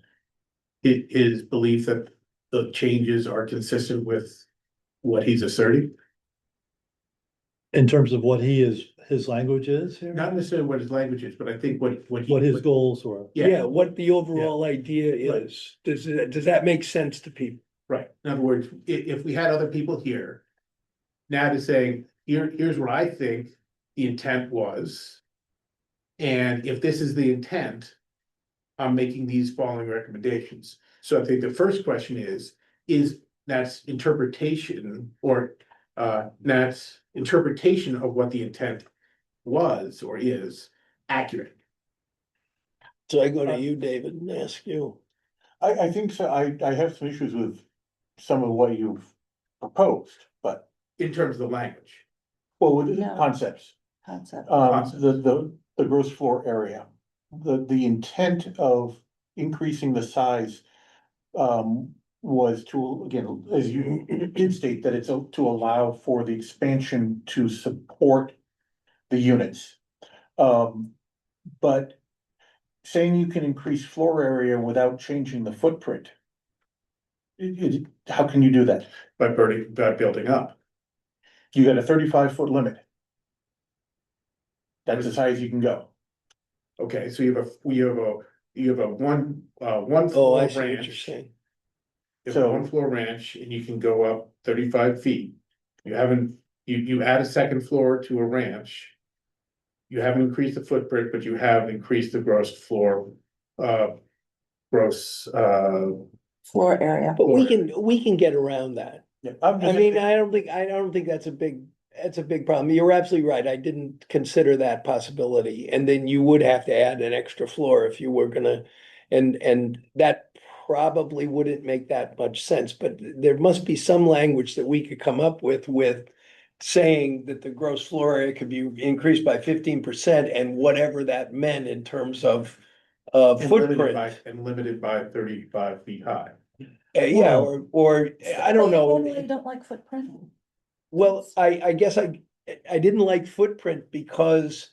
his belief that the changes are consistent with what he's asserting? In terms of what his language is here, Not necessarily what his language is, but I think what his goals were. Yeah, what the overall idea is. Does that make sense to people? Right, in other words, if we had other people here, Nat is saying, here's what I think the intent was. And if this is the intent, I'm making these following recommendations. So I think the first question is Nat's interpretation or Nat's interpretation of what the intent was or is accurate? So I go to you, David, and ask you. I think so. I have some issues with some of what you've proposed, but, In terms of the language. well, with the No. concepts. Concept. The gross floor area, the intent of increasing the size. Was to, again, as you did state, that it's to allow for the expansion to support the units. But saying you can increase floor area without changing the footprint. How can you do that? By building up. You got a 35-foot limit. That's as high as you can go. Okay, so you have a one Oh, floor I see what you're ranch. saying. You have a one floor ranch and you can go up 35 feet. You haven't, you add a second floor to a ranch. You haven't increased the footprint, but you have increased the gross floor, gross, Floor area. But we can get around that. Yeah, I mean, I don't think that's a big problem. You're absolutely right. I didn't consider that possibility. And then you would have to add an extra floor if you were gonna, and that probably wouldn't make that much sense, but there must be some language that we could come up with saying that the gross floor area could be increased by 15% and whatever that meant in terms of footprint. and limited by 35 feet high. Yeah, or I don't know. You don't like footprint? Well, I guess I didn't like footprint because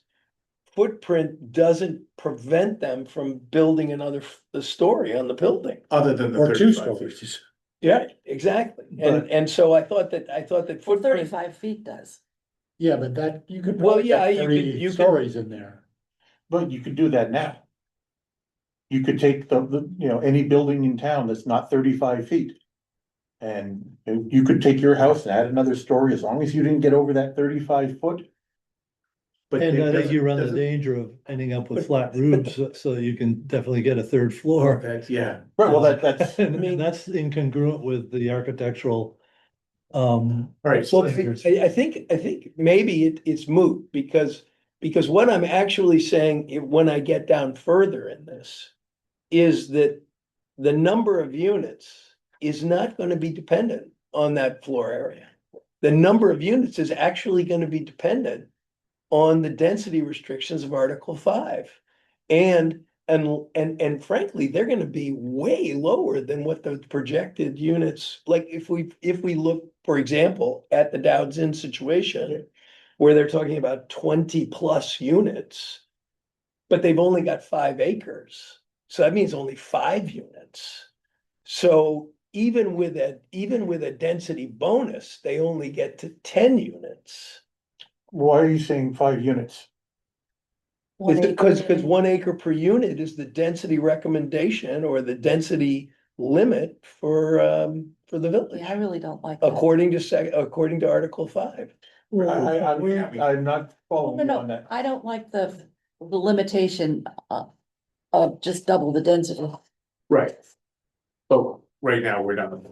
footprint doesn't prevent them from building another story on the building. Other than the Or two 35 feet. stories. Yeah, exactly. And so I thought that Well, footprint, 35 feet does. Yeah, but that, you could Well, probably yeah, get you could- 30 you could- stories in there. but you could do that now. You could take any building in town that's not 35 feet. And you could take your house and add another story as long as you didn't get over that 35 foot. But And it I think doesn't- you run the doesn't- danger of ending up with flat roofs, so you can definitely get a third floor. That's, yeah. Right, well, that's, And that's incongruent with the architectural. All right, well, so I think maybe it's moot because what I'm actually saying, when I get down further in this, is that the number of units is not going to be dependent on that floor area. The number of units is actually going to be dependent on the density restrictions of Article 5. And frankly, they're going to be way lower than what the projected units, like if we look, for example, at the Dowds Inn situation, where they're talking about 20+ units, but they've only got 5 acres. So that means only 5 units. So even with a density bonus, they only get to 10 units. why are you saying 5 units? It's because 1 acre per unit is the density recommendation or the density limit for the village. Yeah, I really don't like that. According to Article 5. I'm not following you No, on that. I don't like the limitation of just double the density. right. So right now, we're done.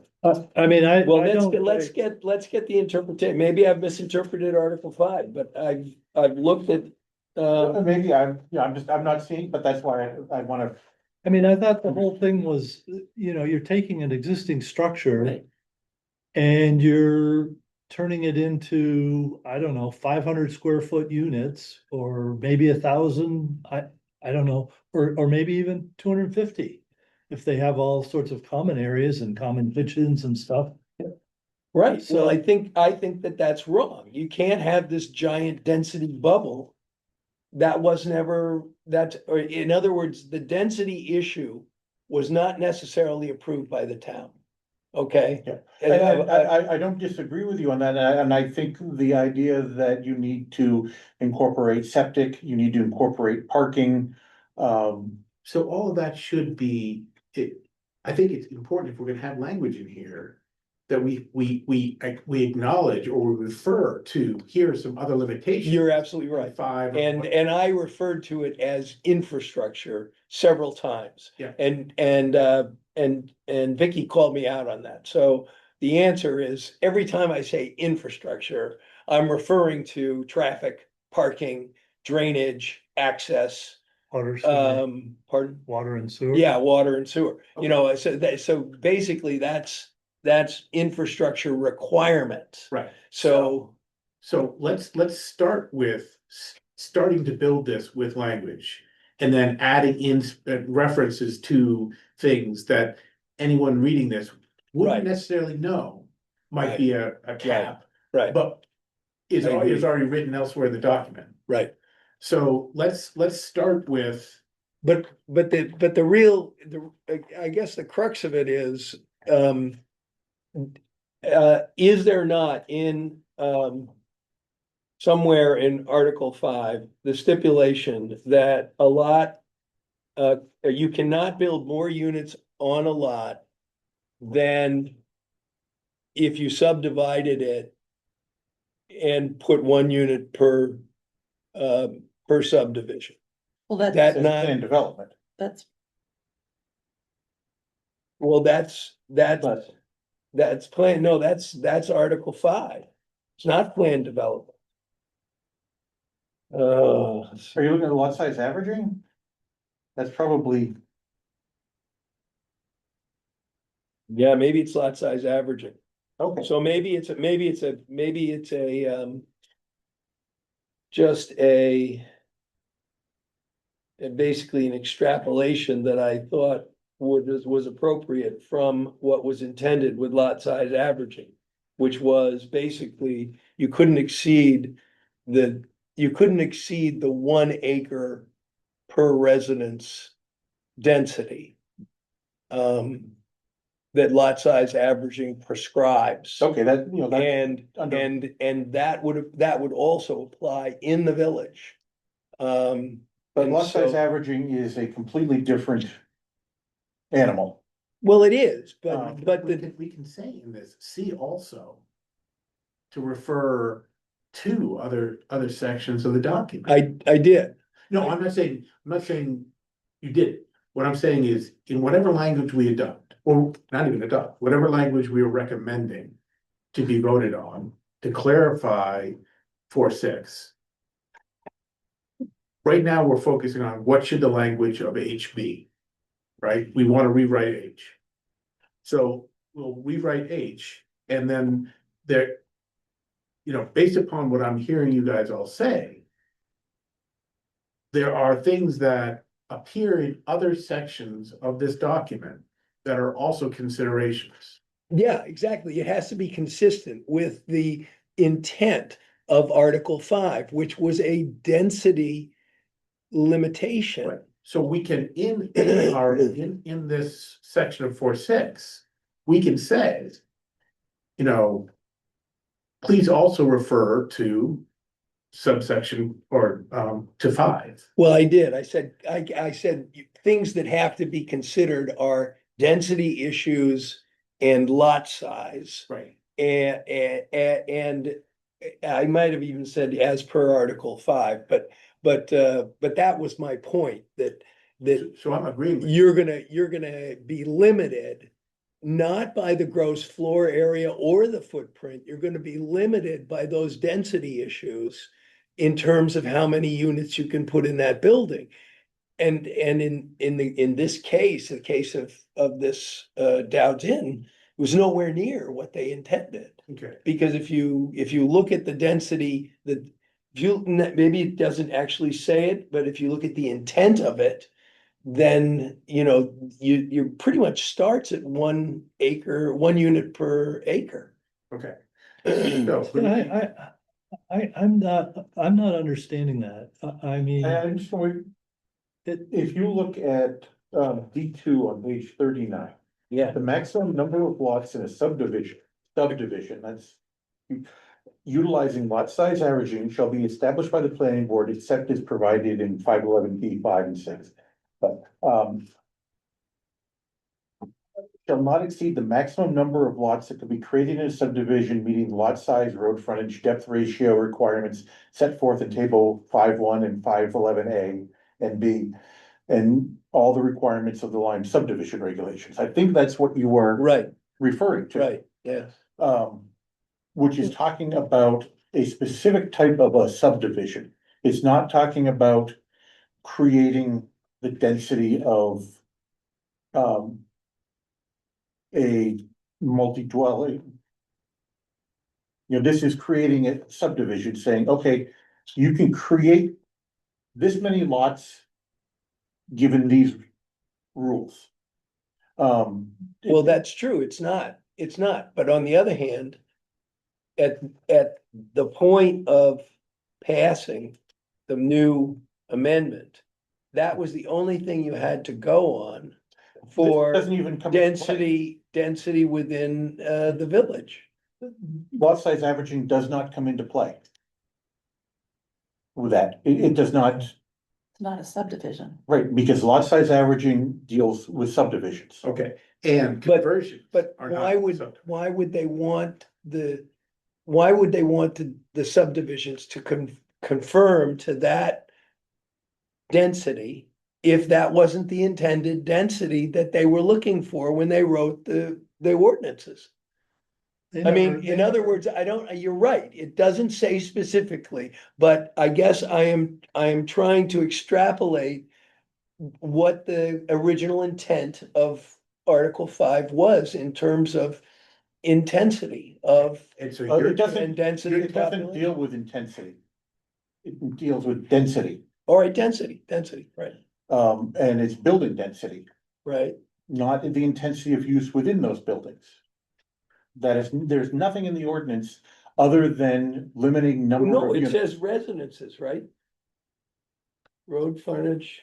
I mean, Well, I don't. let's get the interpretation. Maybe I've misinterpreted Article 5, but I've looked at Maybe I'm not seeing, but that's why I wanna, I mean, I thought the whole thing was, you're taking an existing structure. Right. And you're turning it into, I don't know, 500 square foot units, or maybe 1,000, I don't know, or maybe even 250. If they have all sorts of common areas and common kitchens and stuff. right. So- Well, I think that's wrong. You can't have this giant density bubble. That was never, or in other words, the density issue was not necessarily approved by the town. Okay? Yeah. And I don't disagree with you on that, and I think the idea that you need to incorporate septic, you need to incorporate parking. So all of that should be, I think it's important if we're gonna have language in here. That we acknowledge or we refer to, here are some other limitations. You're absolutely right. 5. or And what- I referred to it as infrastructure several times. Yeah. And Vicky called me out on that. So the answer is, every time I say infrastructure, I'm referring to traffic, parking, drainage, access, Water, sewer, pardon? water and sewer. Yeah, water and sewer, so basically that's that's infrastructure requirements. Right. So, So let's start with starting to build this with language. And then adding in references to things that anyone reading this wouldn't Right. necessarily know. Might be a cap, right, but is I agree. is already written elsewhere in the document. right. So let's start with, But the real, I guess the crux of it is, is there not in, somewhere in Article 5, the stipulation that a lot, you cannot build more units on a lot than if you subdivided it and put one unit per subdivision. Well, That Says not, planned development, that's, well, but that's plan, no, that's Article 5. It's not planned development. are you looking at lot size averaging? That's probably, Yeah, maybe it's lot size averaging. okay, So just basically an extrapolation that I thought was appropriate from what was intended with lot size averaging, which was basically you couldn't exceed the 1 acre per residence density. That lot size averaging prescribes. okay, that, you know, that, And that would also apply in the village. but and lot size so- averaging is a completely different animal. Well, it is, Um, but we can say in this, see also. To refer to other sections of the document. I did, No, I'm not saying you did. What I'm saying is, in whatever language we adopt, or not even adopt, whatever language we are recommending to be voted on, to clarify 4.6. Right now, we're focusing on what should the language of H be, right? We want to rewrite H. So we'll rewrite H, and then there, you know, based upon what I'm hearing you guys all say, there are things that appear in other sections of this document that are also considerations. yeah, exactly, it has to be consistent with the intent of Article 5, which was a density limitation. Right. So we can, in this section of 4.6, we can say, you know, please also refer to subsection or to 5. Well, I did. I said things that have to be considered are density issues and lot size. Right. And I might have even said as per Article 5, but that was my point, that So I'm agreeing with you. you're gonna be limited not by the gross floor area or the footprint. You're gonna be limited by those density issues in terms of how many units you can put in that building. And in this case, the case of this Dow's Inn, was nowhere near what they intended. Okay. Because if you look at the density, maybe it doesn't actually say it, but if you look at the intent of it, then, you know, you pretty much starts at 1 acre, 1 unit per acre. Okay. I'm not understanding that. I mean, And so if you look at D2 on page 39. Yeah. The maximum number of lots in a subdivision, that's. Utilizing lot size averaging shall be established by the planning board except as provided in 511B 5 and 6. But shall not exceed the maximum number of lots that could be created in a subdivision meeting lot size, road frontage, depth ratio requirements set forth in table 5.1 and 511A and B. And all the requirements of the Lyme subdivision regulations. I think that's what you were Right, referring to. right, yeah. Which is talking about a specific type of a subdivision. It's not talking about creating the density of a multi-dwelling. You know, this is creating a subdivision saying, okay, you can create this many lots given these rules. Well, that's true, it's not, but on the other hand. At the point of passing the new amendment. That was the only thing you had to go on for Doesn't even come into play. density within the village. Lot size averaging does not come into play. With that, it does not, It's not a subdivision. right, because lot size averaging deals with subdivisions. Okay, and But- conversions. But are not why would they want the subdivisions to confirm to that density? If that wasn't the intended density that they were looking for when they wrote the ordinances. I mean, in other words, you're right, it doesn't say specifically, but I guess I am trying to extrapolate. What the original intent of Article 5 was in terms of intensity of. And so It you're, doesn't, And density it of doesn't population. deal with intensity. It deals with density, All right, density, right, and it's building density, right. not the intensity of use within those buildings. That is, there's nothing in the ordinance other than limiting number No, of it units. says residences, right? Road frontage.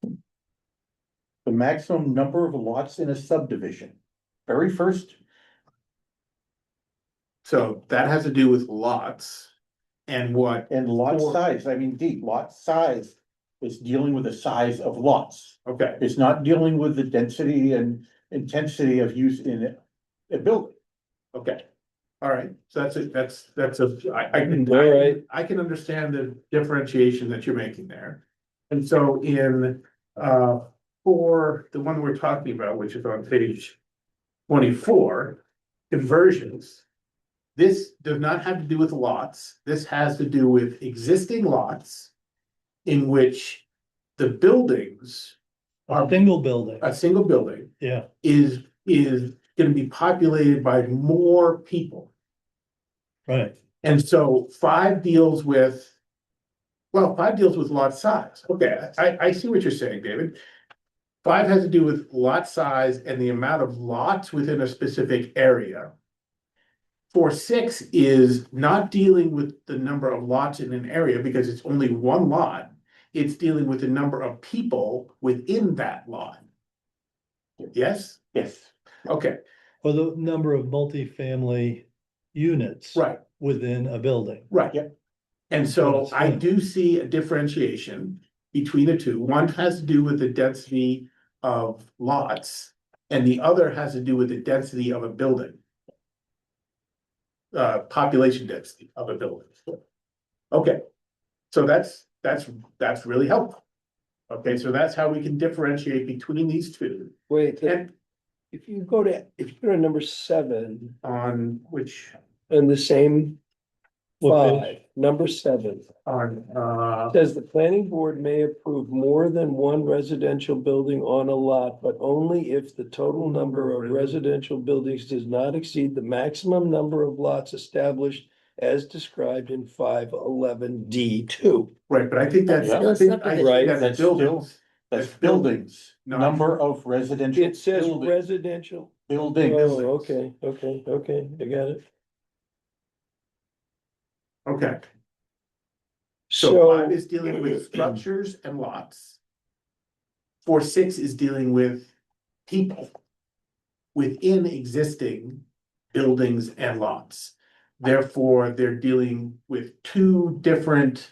The maximum number of lots in a subdivision. Very first, so that has to do with lots. And what, and lot Or- size, I mean, deep, lot size is dealing with the size of lots. okay, It's not dealing with the density and intensity of use in a building. okay. All right, so I can, All right. I can understand the differentiation that you're making there. And so in, for the one we're talking about, which is on page 24, conversions. This does not have to do with lots, this has to do with existing lots. In which the buildings, A single building, a single building yeah. is gonna be populated by more people. Right. And so 5 deals with. Well, 5 deals with lot size. Okay, I see what you're saying, David. 5 has to do with lot size and the amount of lots within a specific area. 4.6 is not dealing with the number of lots in an area because it's only one lot. It's dealing with the number of people within that lot. Yes? Yes. Okay, Or the number of multifamily units. right. Within a building. Right. Yep. And That's what so it's I saying. do see a differentiation between the two. One has to do with the density of lots, and the other has to do with the density of a building. Population density of a building. Okay, so that's really helpful. Okay, so that's how we can differentiate between these two. Wait, And if you go to number 7 on which, and the same What 5, number 7. on, Says the planning board may approve more than one residential building on a lot, but only if the total number of residential buildings does not exceed the maximum number of lots established as described in 511D2. right, but I think that's. Yeah. I think Right. that's That's buildings. That's That's buildings, not- number of residential. It says building- residential. Buildings. Oh, okay, I got it. Okay, so So, 5 is dealing with structures and lots. 4.6 is dealing with people within existing buildings and lots. Therefore, they're dealing with 2 different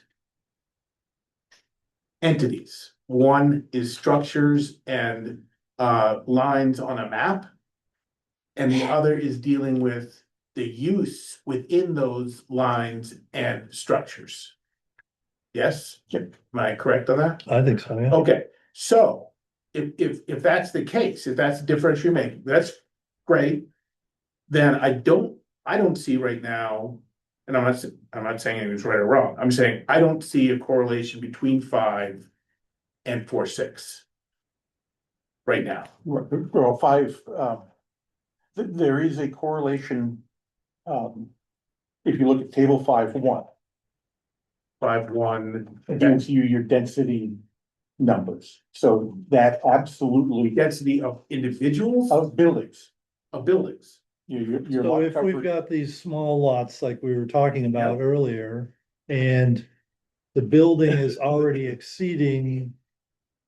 entities. One is structures and lines on a map. And the other is dealing with the use within those lines and structures. Yes? Yep. Am I correct on that? I think so, yeah. Okay, so if that's the case, if that's the difference you're making, that's great. Then I don't see right now, and I'm not saying anything's right or wrong, I'm saying I don't see a correlation between 5 and 4.6. Right now, Well, 5, there is a correlation. If you look at table 5.1, 5.1, it gives you your density numbers. So that absolutely density of individuals, of buildings, of buildings. your So lot if we've coverage. got these small lots like we were talking about Yeah. earlier, and the building is already exceeding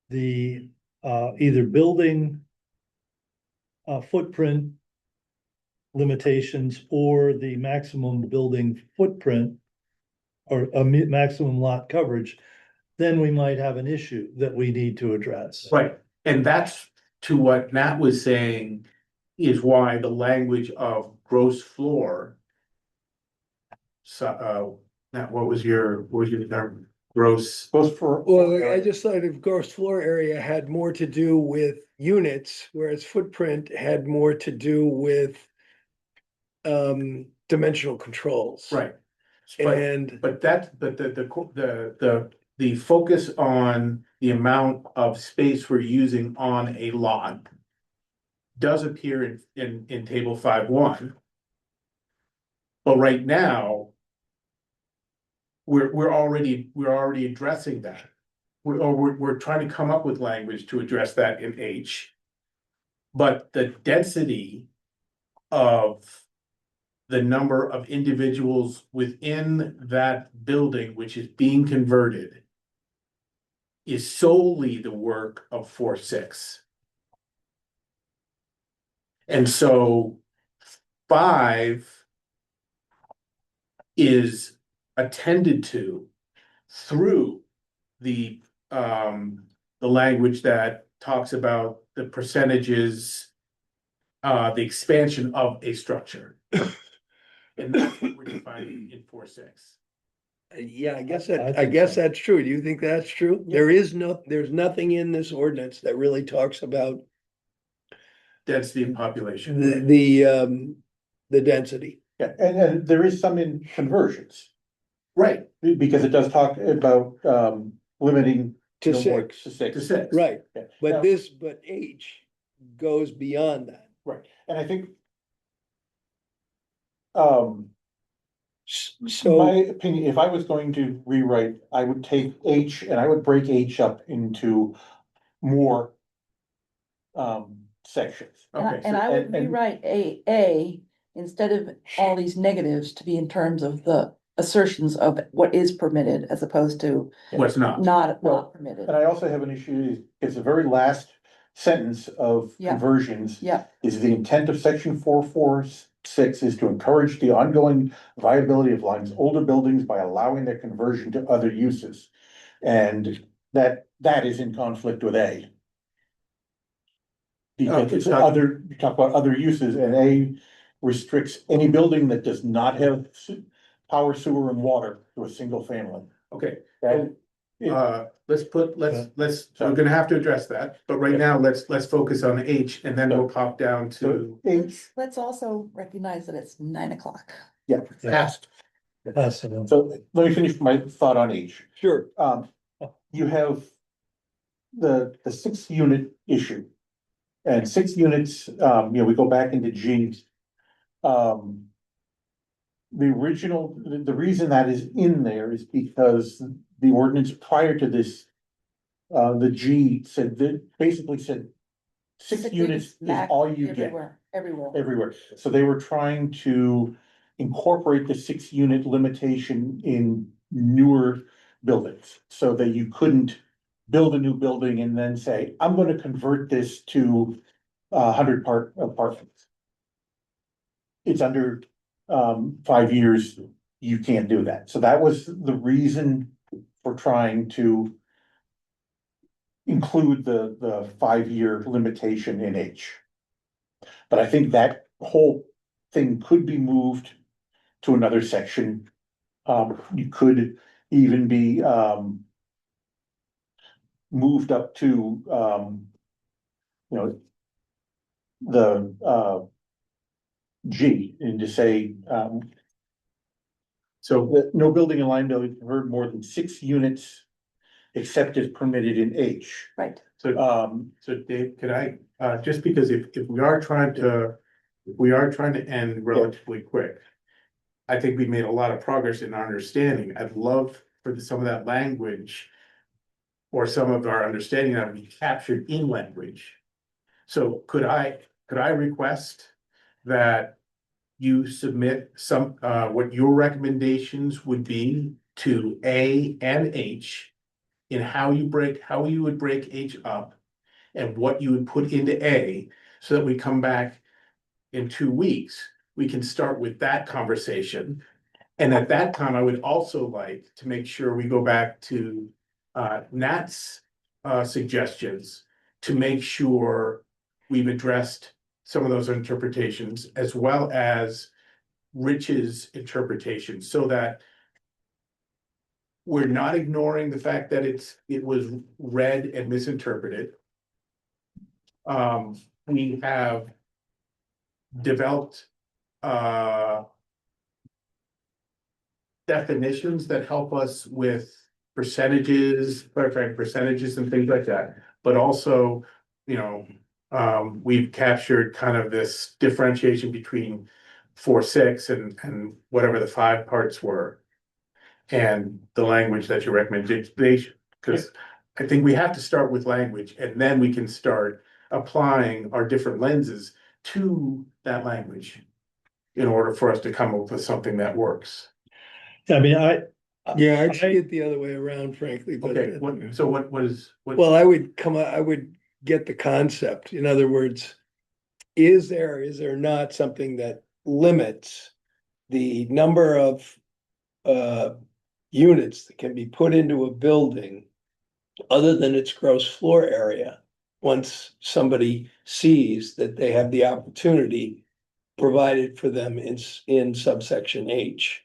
the either building footprint limitations or the maximum building footprint or a maximum lot coverage, then we might have an issue that we need to address. Right, and that's to what Nat was saying is why the language of gross floor. So, Nat, what was your term? Gross, Goes for. Well, I just thought if gross floor area had more to do with units, whereas footprint had more to do with dimensional controls. right. But, And but the focus on the amount of space we're using on a lot. Does appear in table 5.1. But right now. We're already addressing that. We're trying to come up with language to address that in H. But the density of the number of individuals within that building, which is being converted, is solely the work of 4.6. And so 5 is attended to through the language that talks about the percentages, the expansion of a structure. And that's what we're defining in 4.6. yeah, I I think guess so. that's true. Do you think that's true? There's nothing in this ordinance that really talks about Density of population. the density. Yeah, and there is some in conversions, Right, because it does talk about, limiting. To no more six. To six. to 6. Right, Yeah. but Now- but H goes beyond that. Right, and I think. Um, my So, opinion, if I was going to rewrite, I would take H and I would break H up into more. Sections. Okay, And so, I would and- rewrite A instead of all these negatives to be in terms of the assertions of what is permitted as opposed to what's not? not Well, permitted. And I also have an issue, it's the very last sentence of Yeah. conversions. Yeah, Is the intent of section 4.4.6 is to encourage the ongoing viability of Lyme's older buildings by allowing their conversion to other uses. And that is in conflict with A. Because Okay, it's so- other, you talk about other uses, and A restricts any building that does not have power, sewer, and water to a single family. Okay, That, we're gonna have to address that, but right now, let's focus on H and then we'll pop down to. let's also recognize that it's 9 o'clock. Yeah, fast. That's it. So let me finish my thought on H. sure, You have the 6 unit issue. And 6 units, we go back into G. The original, the reason that is in there is because the ordinance prior to this. The G said that, basically said. 6 units is Max all you get Everywhere. everywhere, so they were trying to incorporate the 6 unit limitation in newer buildings. So that you couldn't build a new building and then say, I'm gonna convert this to 100 apartments. It's under 5 years, you can't do that, so that was the reason for trying to include the 5-year limitation in H. But I think that whole thing could be moved to another section. You could even be, moved up to, the, G, and to say, So, that no building in Lyme can convert more than 6 units except as permitted in H. Right. so Dave, could I, just because if we are trying to we are trying to end relatively quick. I think we made a lot of progress in our understanding. I'd love for some of that language or some of our understanding that be captured in language. So could I request that you submit some, what your recommendations would be to A and H in how you would break H up and what you would put into A, so that we come back in 2 weeks, we can start with that conversation. And at that time, I would also like to make sure we go back to Nat's suggestions to make sure we've addressed some of those interpretations as well as Rich's interpretation, so that we're not ignoring the fact that it was read and misinterpreted. We have developed definitions that help us with percentages, clarifying percentages and things like that. But also, you know, we've captured kind of this differentiation between 4, 6 and whatever the 5 parts were. And the language that you recommended, because I think we have to start with language and then we can start applying our different lenses to that language in order for us to come up with something that works. I mean, Yeah, I'd see it the other way around, frankly, but. Okay, Well, I would get the concept. In other words, is there not something that limits the number of units that can be put into a building other than its gross floor area, once somebody sees that they have the opportunity provided for them in subsection H?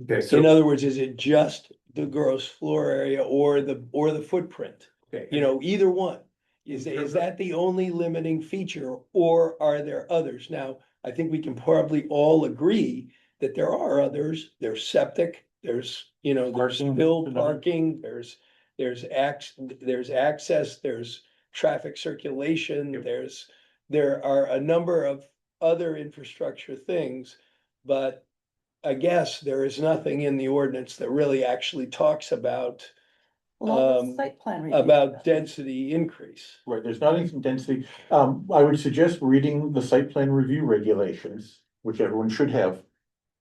Okay, In so, other words, is it just the gross floor area or the footprint? okay, You know, either one. Is that the only limiting feature, or are there others? Now, I think we can probably all agree that there are others. There's septic, there's, you know, there's Parking, fill another- parking, there's access, there's traffic circulation, Yep. there are a number of other infrastructure things, but I guess there is nothing in the ordinance that really actually talks about Well, all the site plan review. about density increase. Right, there's not even density. I would suggest reading the site plan review regulations, which everyone should have.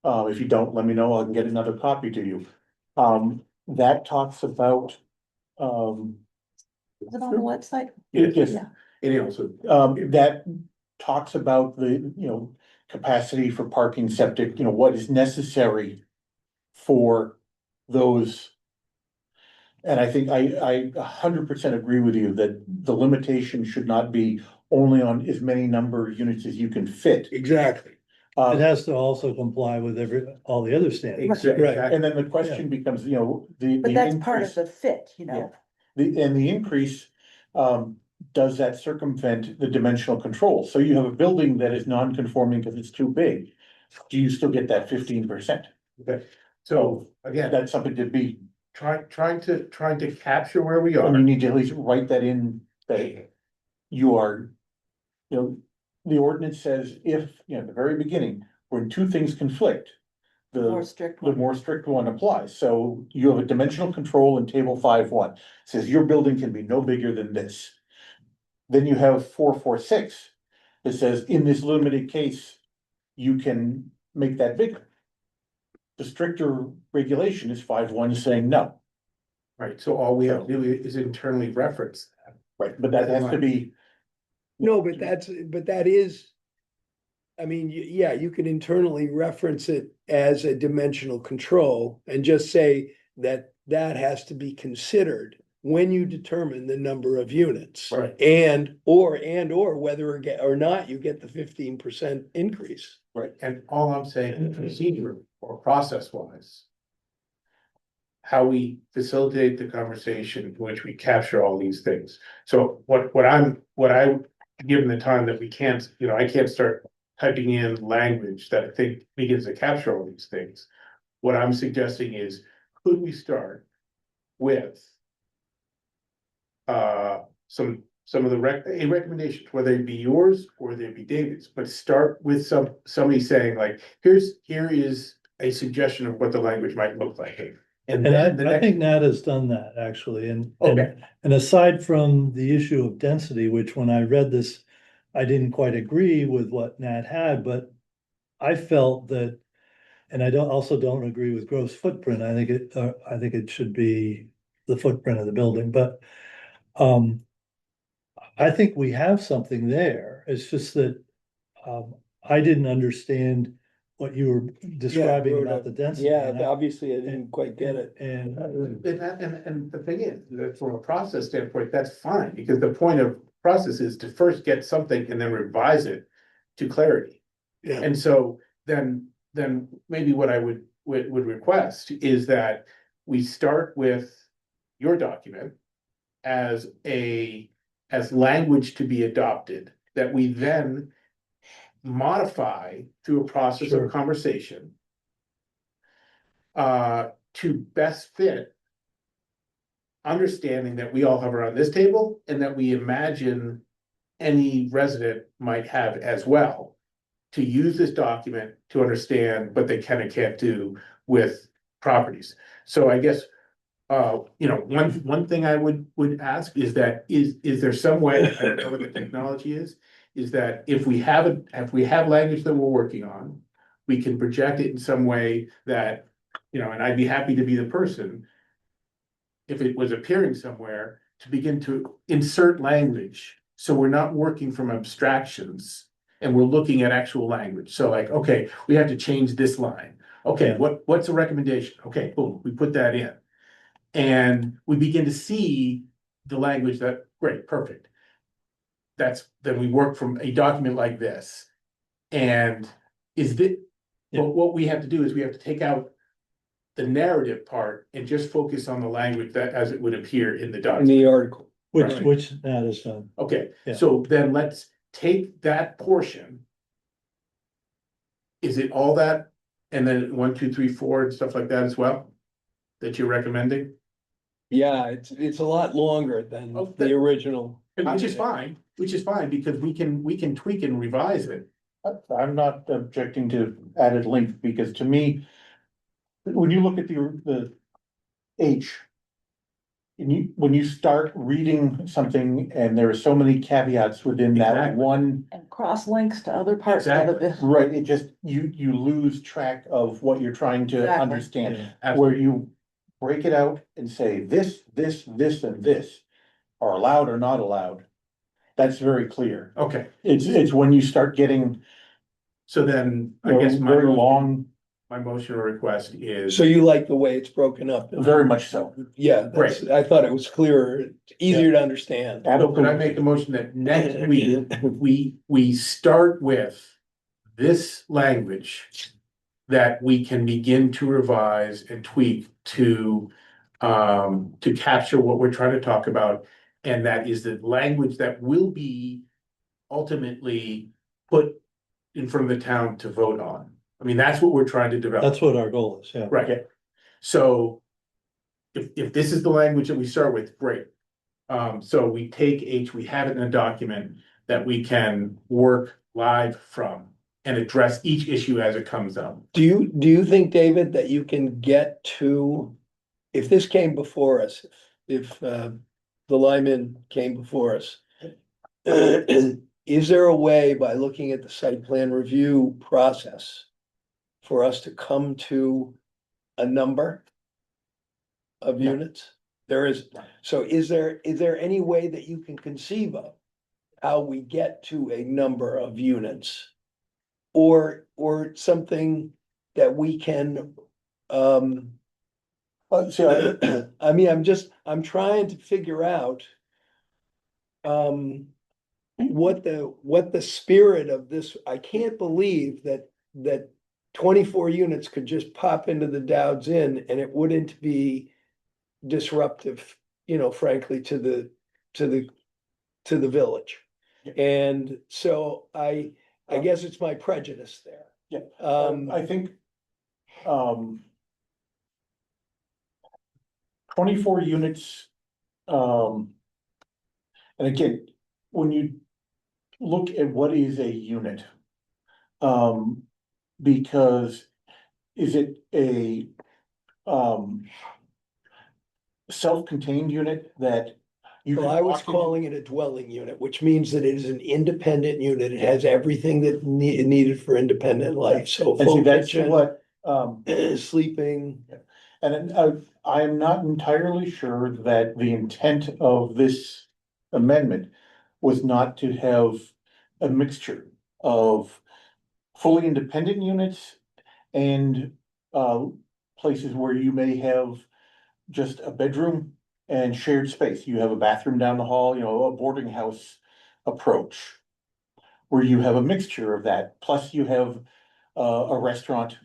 If you don't, let me know, I can get another copy to you. That talks about, Is it on the website? yes, Yeah. and also, that talks about the, you know, capacity for parking, septic, you know, what is necessary for those. And I think I 100% agree with you that the limitation should not be only on as many number of units as you can fit. Exactly. it has to also comply with all the other standards. Right. And then the question becomes, you know, the. But the that's part of increase- the fit, you know? The increase, does that circumvent the dimensional control? So you have a building that is non-conforming because it's too big. Do you still get that 15%? okay, so again, That's something to be, trying to capture where we and you are. need to at least write that in, that you are, you know, the ordinance says if, you know, at the very beginning, when two things conflict, More the strict the one. more strict one applies. So you have a dimensional control in table 5.1, says your building can be no bigger than this. Then you have 4.4.6 that says in this limited case, you can make that bigger. The stricter regulation is 5.1 saying no, Right, so all we have to do is internally reference that. right? But that has to be. No, but that is. I mean, yeah, you can internally reference it as a dimensional control and just say that has to be considered when you determine the number of units. Right. And or whether or not you get the 15% increase. Right, and all I'm saying, procedure or process wise. How we facilitate the conversation in which we capture all these things. So what I, given the time that we can't, you know, I can't start typing in language that I think begins to capture all these things. What I'm suggesting is, could we start with some some of the a recommendation, whether it be yours or whether it be David's, but start with somebody saying like, here is a suggestion of what the language might look like. And And then the I think next, Nat has done that actually, Okay. and aside from the issue of density, which when I read this, I didn't quite agree with what Nat had, but I felt that, and also don't agree with gross footprint. I think it should be the footprint of the building, but I think we have something there. It's just that I didn't understand what you were describing wrote about a- the density. Yeah, and I- obviously I didn't quite get it. And and the thing is, that from a process standpoint, that's fine, because the point of process is to first get something and then revise it to clarity. Yeah. And so then maybe what I would request is that we start with your document as as language to be adopted, that we then modify through a process Sure. of conversation to best fit understanding that we all have around this table and that we imagine any resident might have as well, to use this document to understand what they can and can't do with properties. So I guess, one thing I would ask is that, is there some way, I don't know what the technology is that if we have language that we're working on, we can project it in some way that, and I'd be happy to be the person, if it was appearing somewhere, to begin to insert language. So we're not working from abstractions and we're looking at actual language. So like, okay, we have to change this line. Okay, Yeah. what's a recommendation? Okay, boom, we put that in. And we begin to see the language that, great, perfect. Then we work from a document like this. And Yeah. but what we have to do is we have to take out the narrative part and just focus on the language that as it would appear in the In document. the article. which, Right. which Nat has done. Okay, Yeah. so then let's take that portion. Is it all that? And then 1, 2, 3, 4 and stuff like that as well? That you're recommending? Yeah, it's a lot longer than Oh, the original. Which is fine, because we can tweak and revise it. I'm not objecting to added length, because to me, when you look at the H. And when you start reading something and there are so many caveats within that Exactly. one, And cross links to other parts of Exactly. it. right, it just, you lose track of what you're trying to Exactly. understand. Yeah. Where you break it out and say, this, and this are allowed or not allowed. That's very clear. Okay, It's when you start getting, so then I you guess know, very long, my motion or request is. So you like the way it's broken up? very much so. Yeah, I thought it was clearer, easier to understand. So could I make a motion that next week, we start with this language that we can begin to revise and tweak to capture what we're trying to talk about. And that is the language that will be ultimately put in front of the town to vote on. I mean, that's what we're trying to develop. That's what our goal is, yeah. Right, so if this is the language that we start with, great. So we take H, we have it in a document that we can work live from and address each issue as it comes up. Do you think, David, that you can get to, if this came before us, if the Lyman came before us, is there a way by looking at the site plan review process for us to come to a number of No. units? There is, so is there any way that you can conceive of how we get to a number of units? Or something that we can, See, I mean, I'm trying to figure out what the spirit of this, I can't believe that 24 units could just pop into the Dow's Inn and it wouldn't be disruptive, frankly, to the village. And so I guess it's my prejudice there. Yeah. I think, 24 units, and again, when you look at what is a unit, because is it a, self-contained unit that you Well, can I was walk into? calling it a dwelling unit, which means that it is an independent unit. It has everything that needed for independent life, so And see, full that's kitchen, what, sleeping. and I am not entirely sure that the intent of this amendment was not to have a mixture of fully independent units and places where you may have just a bedroom and shared space. You have a bathroom down the hall, a boarding house approach. Where you have a mixture of that, plus you have a restaurant.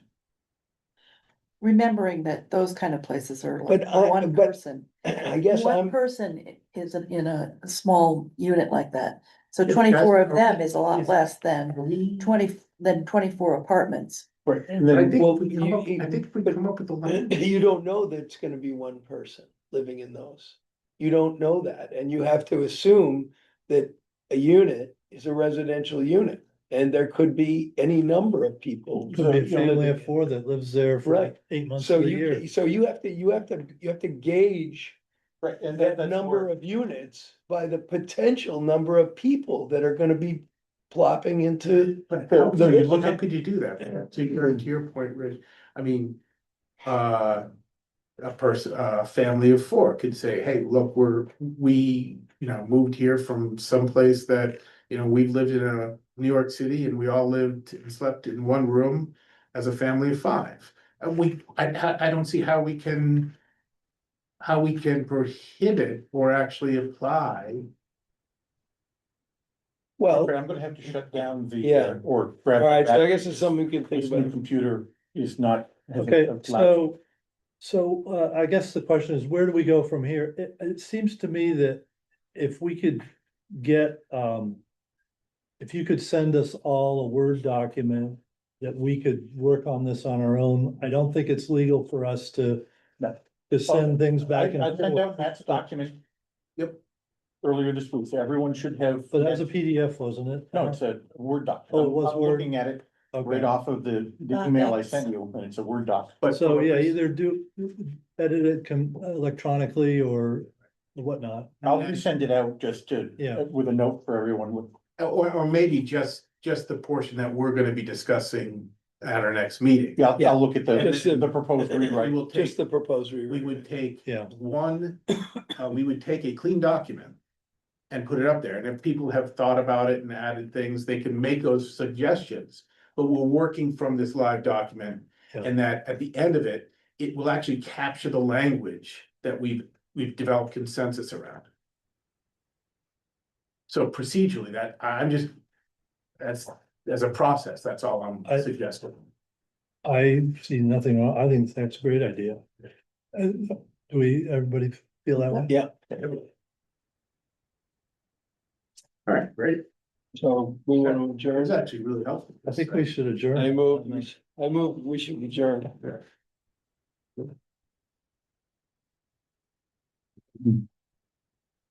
Remembering that those kind of places are like But one person. I guess One person is in a small unit like that. So Yes, 24 of that's- them is a lot less than Are we? 24 apartments. Right. And But I then, think Well, if we come up, I think if we but- come up with the language. you don't know that it's gonna be one person living in those. You don't know that, and you have to assume that a unit is a residential unit, and there could be any number of people. Could be a you know, family of living in four it. that lives there for Right. 8 months So of the year. you have to gauge right, and that that's number where, of units by the potential number of people that are gonna be plopping into. But So how you look how at- could you do that? To your point, Rich, I mean, a person, a family of four could say, hey, look, we moved here from someplace that, we've lived in a New York City and we all lived and slept in one room as a family of five. And I don't see how we can prohibit or actually apply. Well, okay, I'm gonna have to shut down the, Yeah. or grab. alright, so I grab- guess it's something we can think This new about. computer is not. hasn't Okay, allowed- so I guess the question is, where do we go from here? It seems to me that if we could get, if you could send us all a Word document that we could work on this on our own, I don't think it's legal for us to No. send things back I and sent forth. out Matt's document. Yep. Earlier this week, so everyone should have. But that was a PDF, wasn't it? No, it's a Word doc. Oh, it was I'm Word? looking at it right Okay, off of the Ah, email I thanks. sent you, and it's a Word doc. But so yeah, either edit it electronically or whatnot. I'll resend it out just to, Yeah. with a note for everyone. Or maybe just the portion that we're gonna be discussing at our next meeting. Yeah, Yeah. I'll look at Just the proposed We rewrite. will Just take, the proposed we rewrite. would take Yeah. we would take a clean document. And put it up there, and if people have thought about it and added things, they can make those suggestions. But we're working from this live document, Yeah. and that at the end of it, it will actually capture the language that we've developed consensus around. So procedurally, that I'm just, as a process, that's all I'm suggesting. I see nothing wrong. I think that's a great idea. Do everybody feel that way? Yeah, All right, great. so we want to It's adjourn. actually really helpful. I think we should adjourn. I move, we should adjourn.